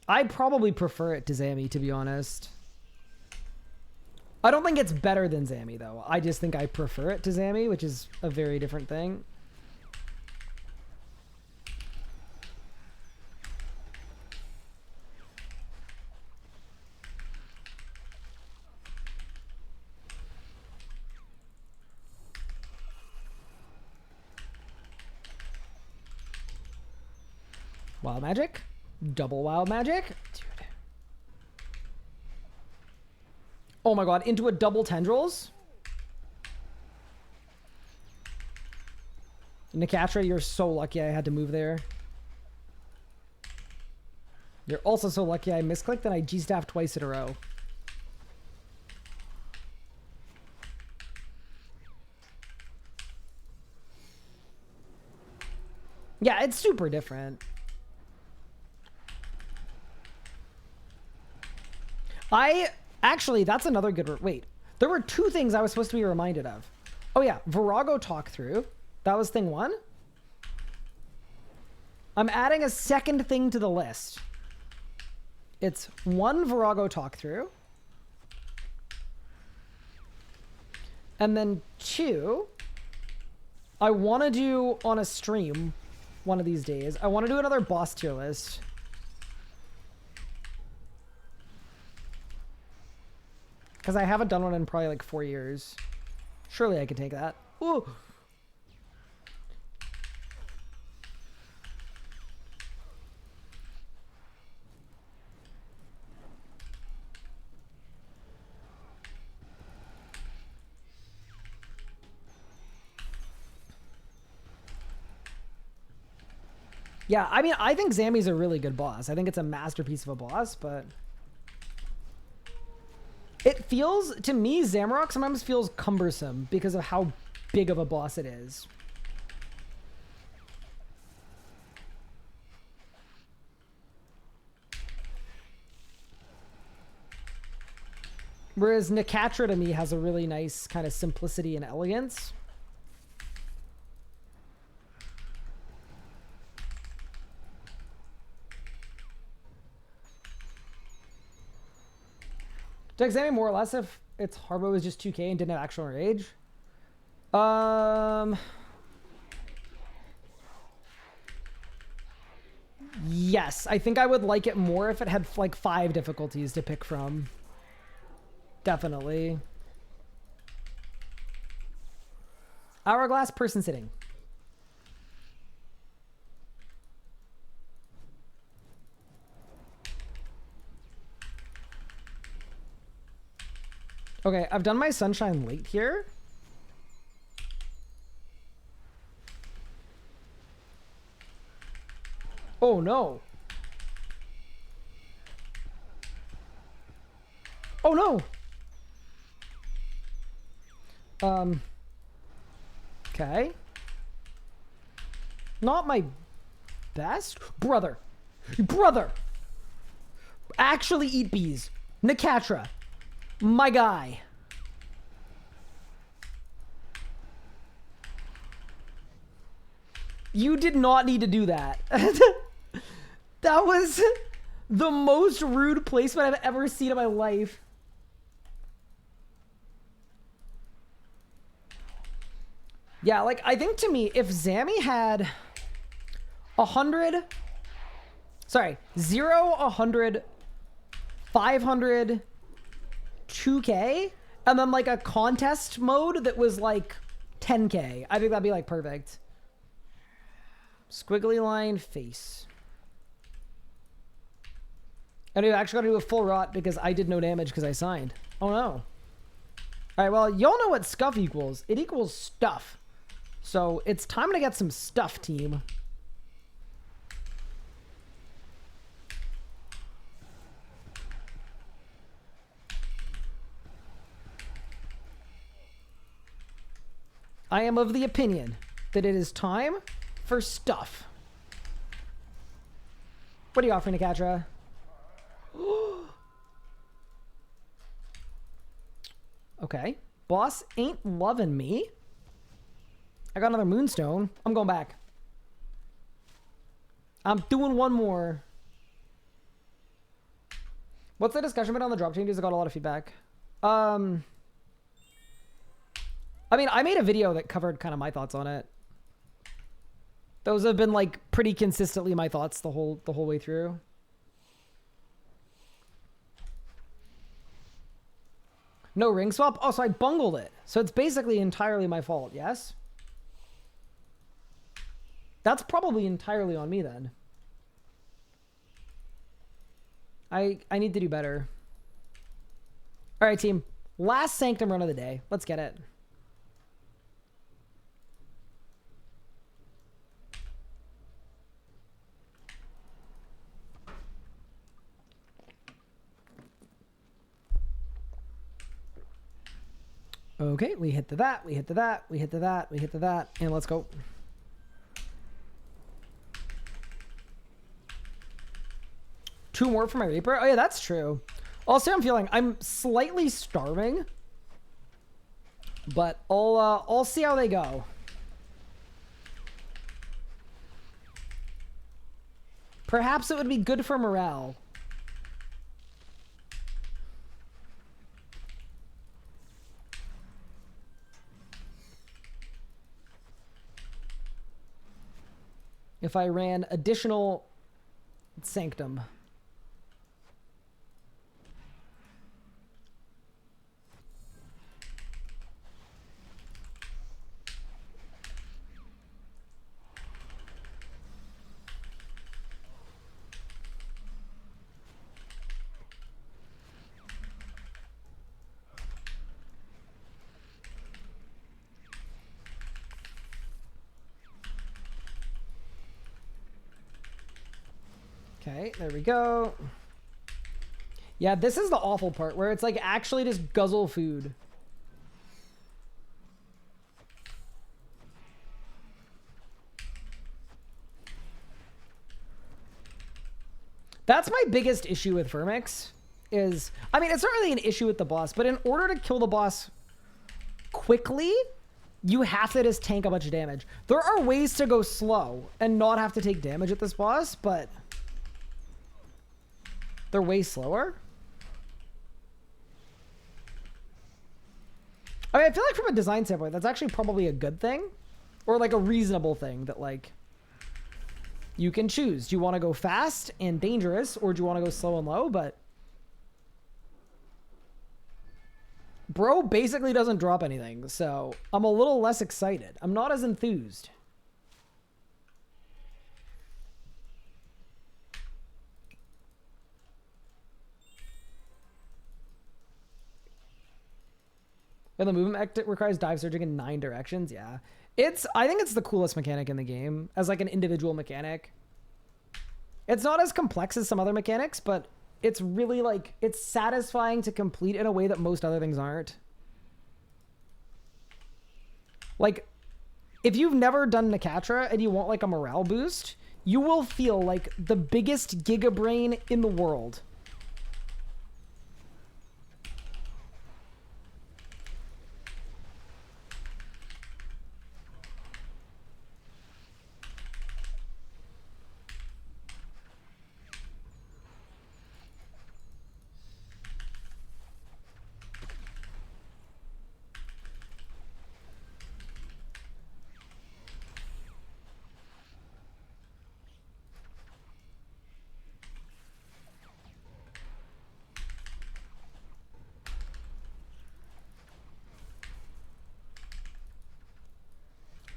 I probably prefer it to Zammy, to be honest. I don't think it's better than Zammy though. I just think I prefer it to Zammy, which is a very different thing. Wild magic? Double wild magic? Dude. Oh my god, into a double tendrils? Nicatra, you're so lucky I had to move there. You're also so lucky I misclicked and I G-staffed twice in a row. Yeah, it's super different. Actually, that's another good... Wait, there were two things I was supposed to be reminded of. Oh yeah, Verago talk through. That was thing one. I'm adding a second thing to the list. It's one Verago talk through. And then two, I want to do on a stream one of these days. I want to do another boss tier list. Because I haven't done one in probably like 4 years. Surely I could take that. Ooh. Yeah, I mean, I think Zammy's a really good boss. I think it's a masterpiece of a boss, but... It feels, to me, Zamorak sometimes feels cumbersome because of how big of a boss it is. Whereas Nicatra to me has a really nice kind of simplicity and elegance. To examine more or less if its Harbo was just 2k and didn't have actual rage. Yes, I think I would like it more if it had like 5 difficulties to pick from. Definitely. Hourglass, person sitting. Okay, I've done my sunshine late here. Oh no. Oh no. Okay. Not my best? Brother. Brother. Actually eat bees. Nicatra. My guy. You did not need to do that. That was the most rude placement I've ever seen in my life. Yeah, like, I think to me, if Zammy had 100... Sorry, 0, 100, 500... 2k and then like a contest mode that was like 10k. I think that'd be like perfect. Squiggly line face. And I actually got to do a full rot because I did no damage because I signed. Oh no. All right, well, y'all know what scuff equals. It equals stuff. So it's time to get some stuff, team. I am of the opinion that it is time for stuff. What are you offering, Nicatra? Okay. Boss ain't loving me. I got another moonstone. I'm going back. I'm doing one more. What's the discussion been on the drop changes? I got a lot of feedback. I mean, I made a video that covered kind of my thoughts on it. Those have been like pretty consistently my thoughts the whole way through. No ring swap? Oh, so I bungled it. So it's basically entirely my fault, yes? That's probably entirely on me then. I need to do better. All right, team. Last Sanctum run of the day. Let's get it. Okay, we hit the that, we hit the that, we hit the that, we hit the that, and let's go. Two more for my Reaper? Oh yeah, that's true. Also, I'm slightly starving, but I'll see how they go. Perhaps it would be good for morale. If I ran additional Sanctum. Okay, there we go. Yeah, this is the awful part where it's like actually just guzzle food. That's my biggest issue with Vermix is, I mean, it's not really an issue with the boss, but in order to kill the boss quickly, you have to just tank a bunch of damage. There are ways to go slow and not have to take damage at this boss, but they're way slower. I mean, I feel like from a design standpoint, that's actually probably a good thing, or like a reasonable thing that like you can choose. Do you want to go fast and dangerous, or do you want to go slow and low? But bro basically doesn't drop anything, so I'm a little less excited. I'm not as enthused. And the movement requires dive surging in 9 directions. Yeah. I think it's the coolest mechanic in the game as like an individual mechanic. It's not as complex as some other mechanics, but it's really like, it's satisfying to complete in a way that most other things aren't. Like, if you've never done Nakatra and you want like a morale boost, you will feel like the biggest giga brain in the world.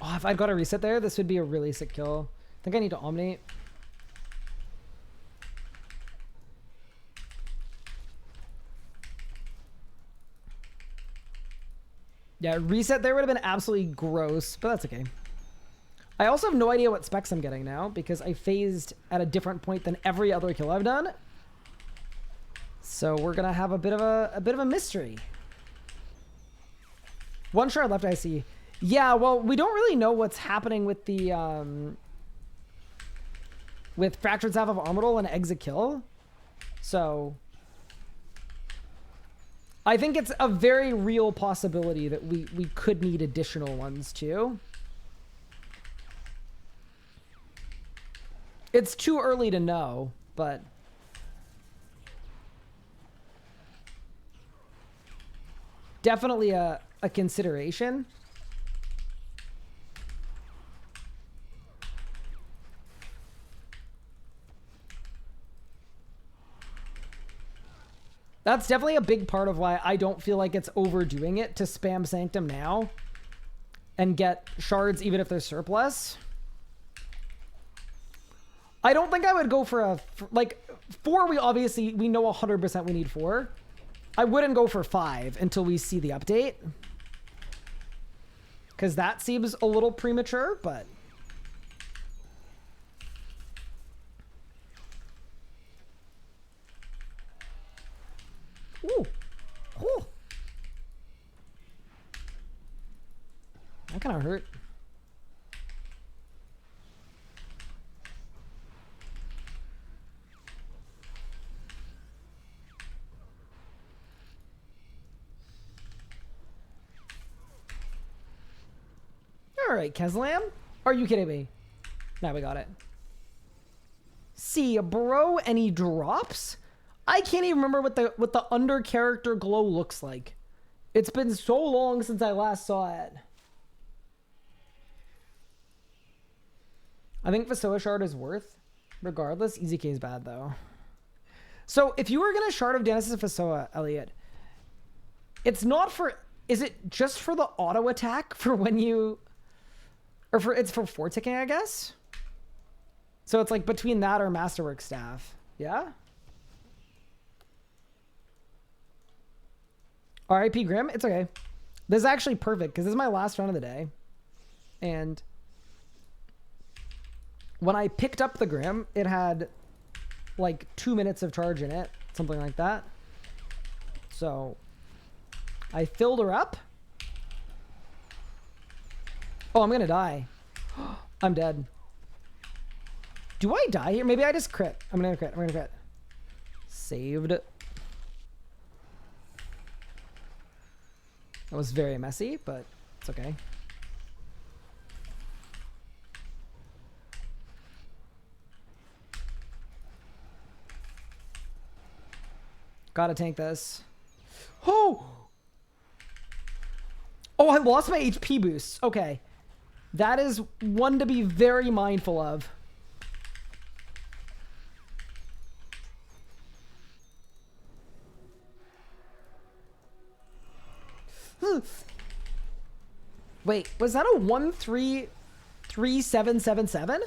Oh, if I'd got a reset there, this would be a really sick kill. I think I need to Omni. Yeah, reset there would have been absolutely gross, but that's okay. I also have no idea what specs I'm getting now because I phased at a different point than every other kill I've done. So we're gonna have a bit of a mystery. One shard left, I see. Yeah, well, we don't really know what's happening with the with Fractured Staff of Armadil and Exit Kill. So I think it's a very real possibility that we could need additional ones too. It's too early to know, but definitely a consideration. That's definitely a big part of why I don't feel like it's overdoing it to spam Sanctum now and get shards even if they're surplus. I don't think I would go for like 4. We know 100% we need 4. I wouldn't go for 5 until we see the update, because that seems a little premature, but ooh. Ooh. That kind of hurt. All right, Keslam. Are you kidding me? Now we got it. See, bro, any drops? I can't even remember what the under character glow looks like. It's been so long since I last saw it. I think Vasoa Shard is worth. Regardless, EZK is bad though. So if you were gonna Shard of Danis' Vasoa, Elliot, it's not for. Is it just for the auto attack for when you, or for it's for four ticking, I guess. So it's like between that or Masterwork Staff, yeah. R.I.P. Grim. It's okay. This is actually perfect because this is my last run of the day, and when I picked up the Grim, it had like 2 minutes of charge in it, something like that. So I filled her up. Oh, I'm gonna die. I'm dead. Do I die here? Maybe I just crit. I'm gonna crit. I'm gonna crit. Saved. That was very messy, but it's okay. Gotta tank this. Oh! Oh, I lost my HP boost. Okay. That is one to be very mindful of. Wait, was that a 133777?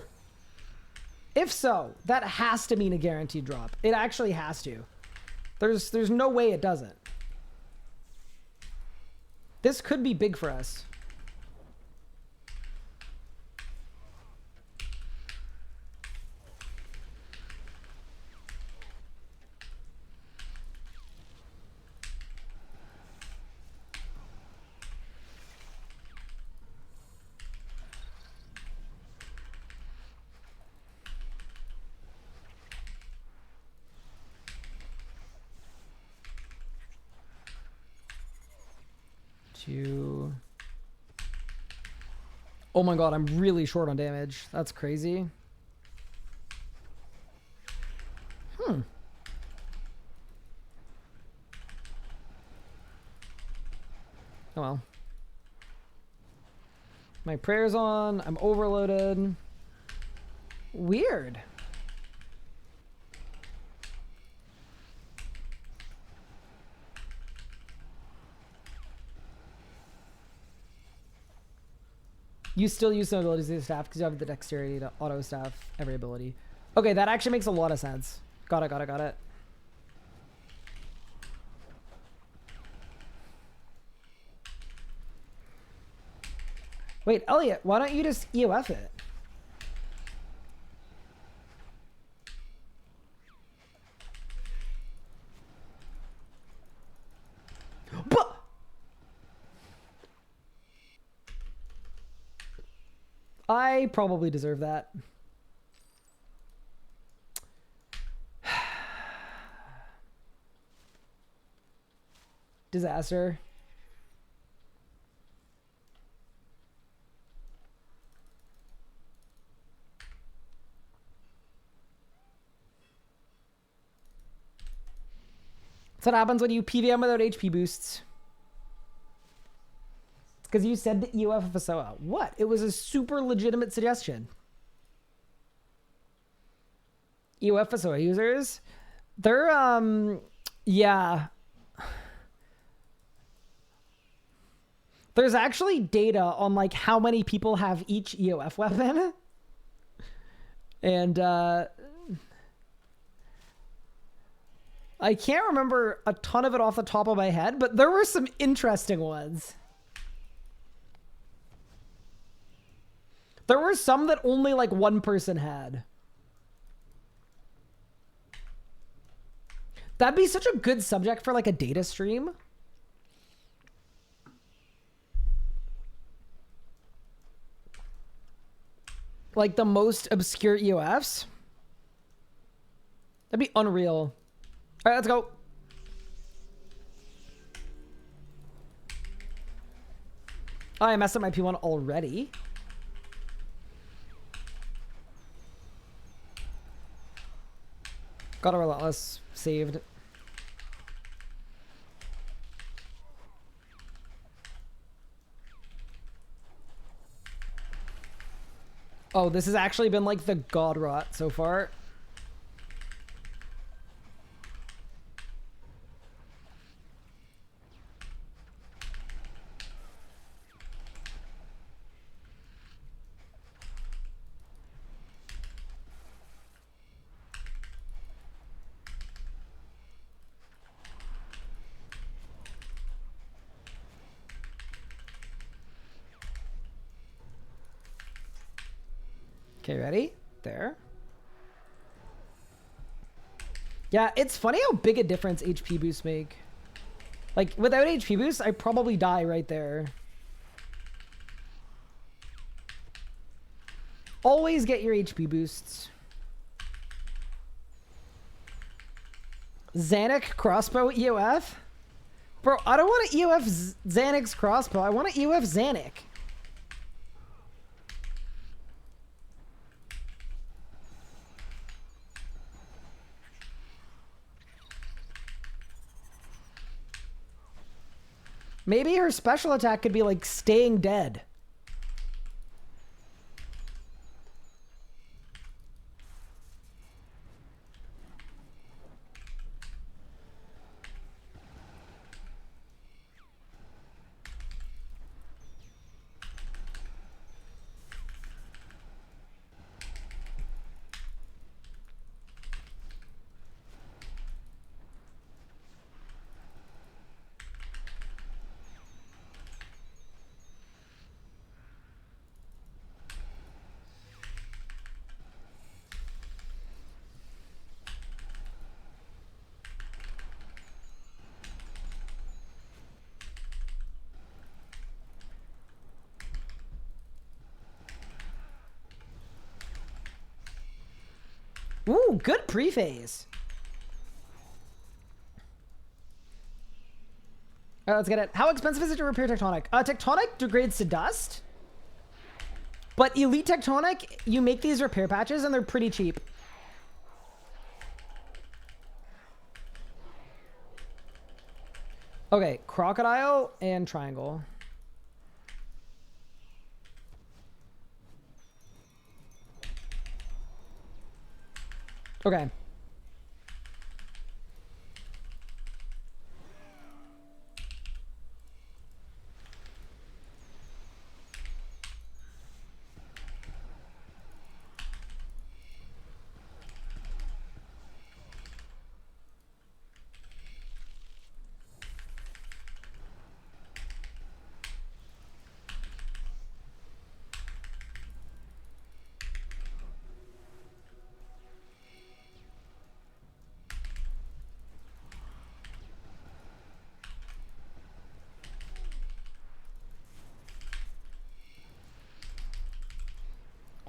If so, that has to mean a guaranteed drop. It actually has to. There's no way it doesn't. This could be big for us. Oh my god, I'm really short on damage. That's crazy. Oh well. My prayer's on. I'm overloaded. Weird. You still use some abilities to staff because you have the dexterity to auto staff every ability. Okay, that actually makes a lot of sense. Got it, got it, got it. Wait, Elliot, why don't you just EOF it? I probably deserve that. Disaster. That's what happens when you PVM without HP boosts. Because you said that EOF of Vasoa. What? It was a super legitimate suggestion. EOF Vasoa users, they're yeah. There's actually data on like how many people have each EOF weapon. And I can't remember a ton of it off the top of my head, but there were some interesting ones. There were some that only like one person had. That'd be such a good subject for like a data stream. like the most obscure EOFs. That'd be unreal. All right, let's go. Oh, I messed up my P1 already. Got a Relentless saved. Oh, this has actually been like the god rot so far. Okay, ready? There. Yeah, it's funny how big a difference HP boosts make. Like, without HP boosts, I probably die right there. Always get your HP boosts. Xanic crossbow EOF? Bro, I don't want to EOF Xanic's crossbow. I want to EOF Xanic. Maybe her special attack could be like staying dead. Ooh, good pre-phase. All right, let's get it. How expensive is it to repair Tectonic? Tectonic degrades to dust. But Elite Tectonic, you make these repair patches and they're pretty cheap. Okay, Crocodile and Triangle. Okay.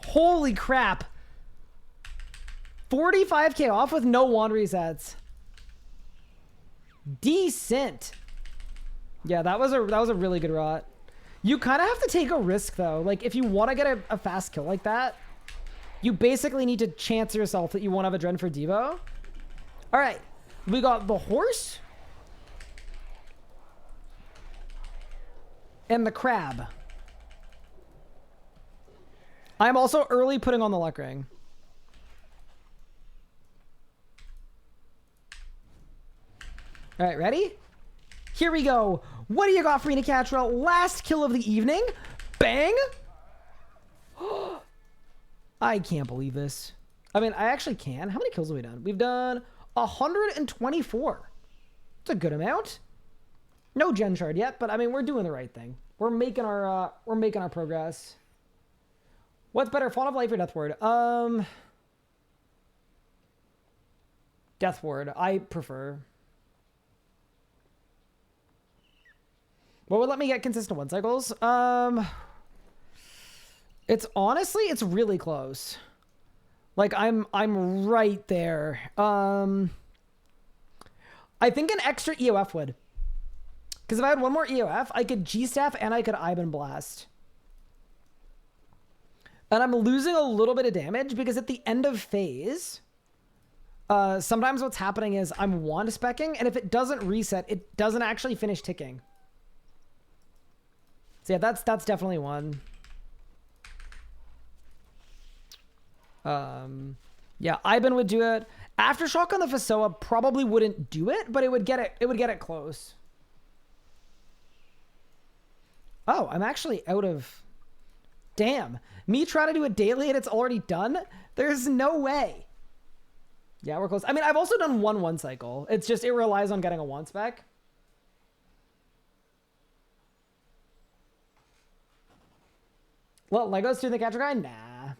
Holy crap. 45k off with no wand resets. Decent. Yeah, that was a really good rot. You kind of have to take a risk though. Like if you want to get a fast kill like that, you basically need to chance yourself that you won't have a Dren for Devo. All right, we got the horse and the crab. I'm also early putting on the luck ring. All right, ready? Here we go. What do you got for me, Nicatra? Last kill of the evening. Bang. I can't believe this. I mean, I actually can. How many kills have we done? We've done 124. It's a good amount. No gen shard yet, but I mean, we're doing the right thing. We're making our progress. What's better, Fawn of Life or Death Ward? Death Ward, I prefer. What would let me get consistent one cycles? It's honestly, it's really close. Like I'm right there. I think an extra EOF would. Because if I had one more EOF, I could G-Staff and I could Iban Blast. And I'm losing a little bit of damage because at the end of phase, sometimes what's happening is I'm wand speccing, and if it doesn't reset, it doesn't actually finish ticking. So yeah, that's definitely one. Yeah, Iban would do it. Aftershock on the Fasoa probably wouldn't do it, but it would get it close. Oh, I'm actually out of... Damn. Me trying to do it daily and it's already done? There's no way. Yeah, we're close. I mean, I've also done one cycle. It's just, it relies on getting a one spec. Well, Legos do the Necatra grind? Nah.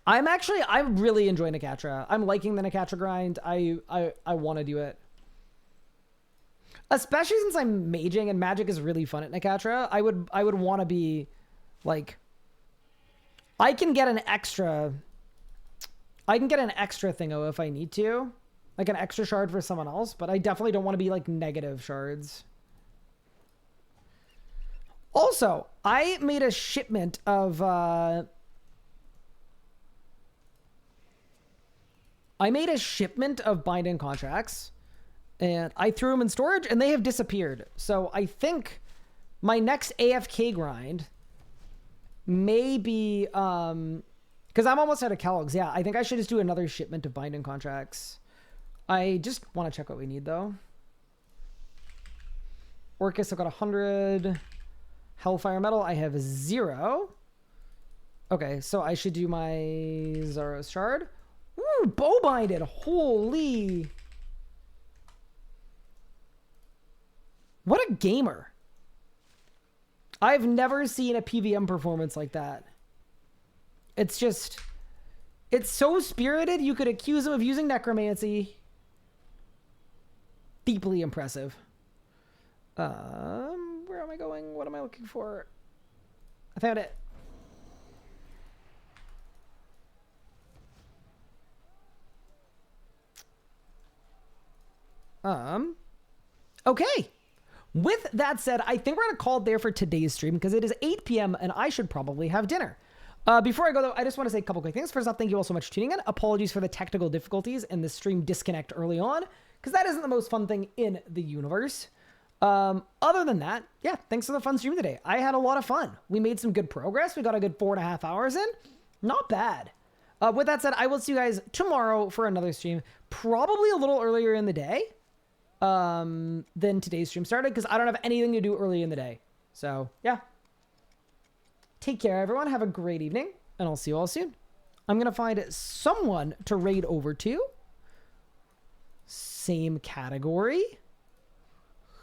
I'm really enjoying Necatra. I'm liking the Necatra grind. I want to do it. Especially since I'm maging and magic is really fun at Necatra. I would want to be like, I can get an extra thingo if I need to, like an extra shard for someone else, but I definitely don't want to be like negative shards. Also, I made a shipment of binding contracts, and I threw them in storage and they have disappeared. So I think my next AFK grind may be, because I'm almost out of Kellogg's. Yeah, I think I should just do another shipment of binding contracts. I just want to check what we need though. Orcus, I've got 100. Hellfire Metal, I have 0. Okay, so I should do my Zaros Shard. Ooh, bow binded. Holy. What a gamer. I've never seen a PVM performance like that. It's just, it's so spirited, you could accuse him of using necromancy. Deeply impressive. Where am I going? What am I looking for? I found it. Okay. With that said, I think we're going to call it there for today's stream because it is 8 p.m. and I should probably have dinner. Before I go, though, I just want to say a couple quick things. First off, thank you all so much for tuning in. Apologies for the technical difficulties and the stream disconnect early on because that isn't the most fun thing in the universe. Other than that, yeah, thanks for the fun stream today. I had a lot of fun. We made some good progress. We got a good 4.5 hours in. Not bad. With that said, I will see you guys tomorrow for another stream, probably a little earlier in the day than today's stream started because I don't have anything to do early in the day. So yeah, take care, everyone. Have a great evening and I'll see you all soon. I'm going to find someone to raid over to. Same category.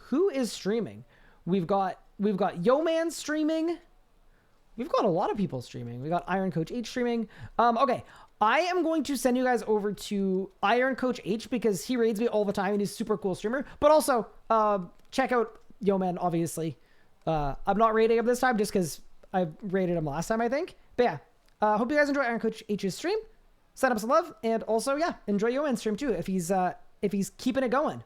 Who is streaming? We've got Yo Man streaming. We've got a lot of people streaming. We got Iron Coach H streaming. Okay. I am going to send you guys over to Iron Coach H because he raids me all the time and he's a super cool streamer. But also, check out Yo Man, obviously. I'm not raiding him this time just because I raided him last time, I think. But yeah, hope you guys enjoy Iron Coach H's stream. Send up some love. And also, yeah, enjoy Yo Man's stream too if he's keeping it going.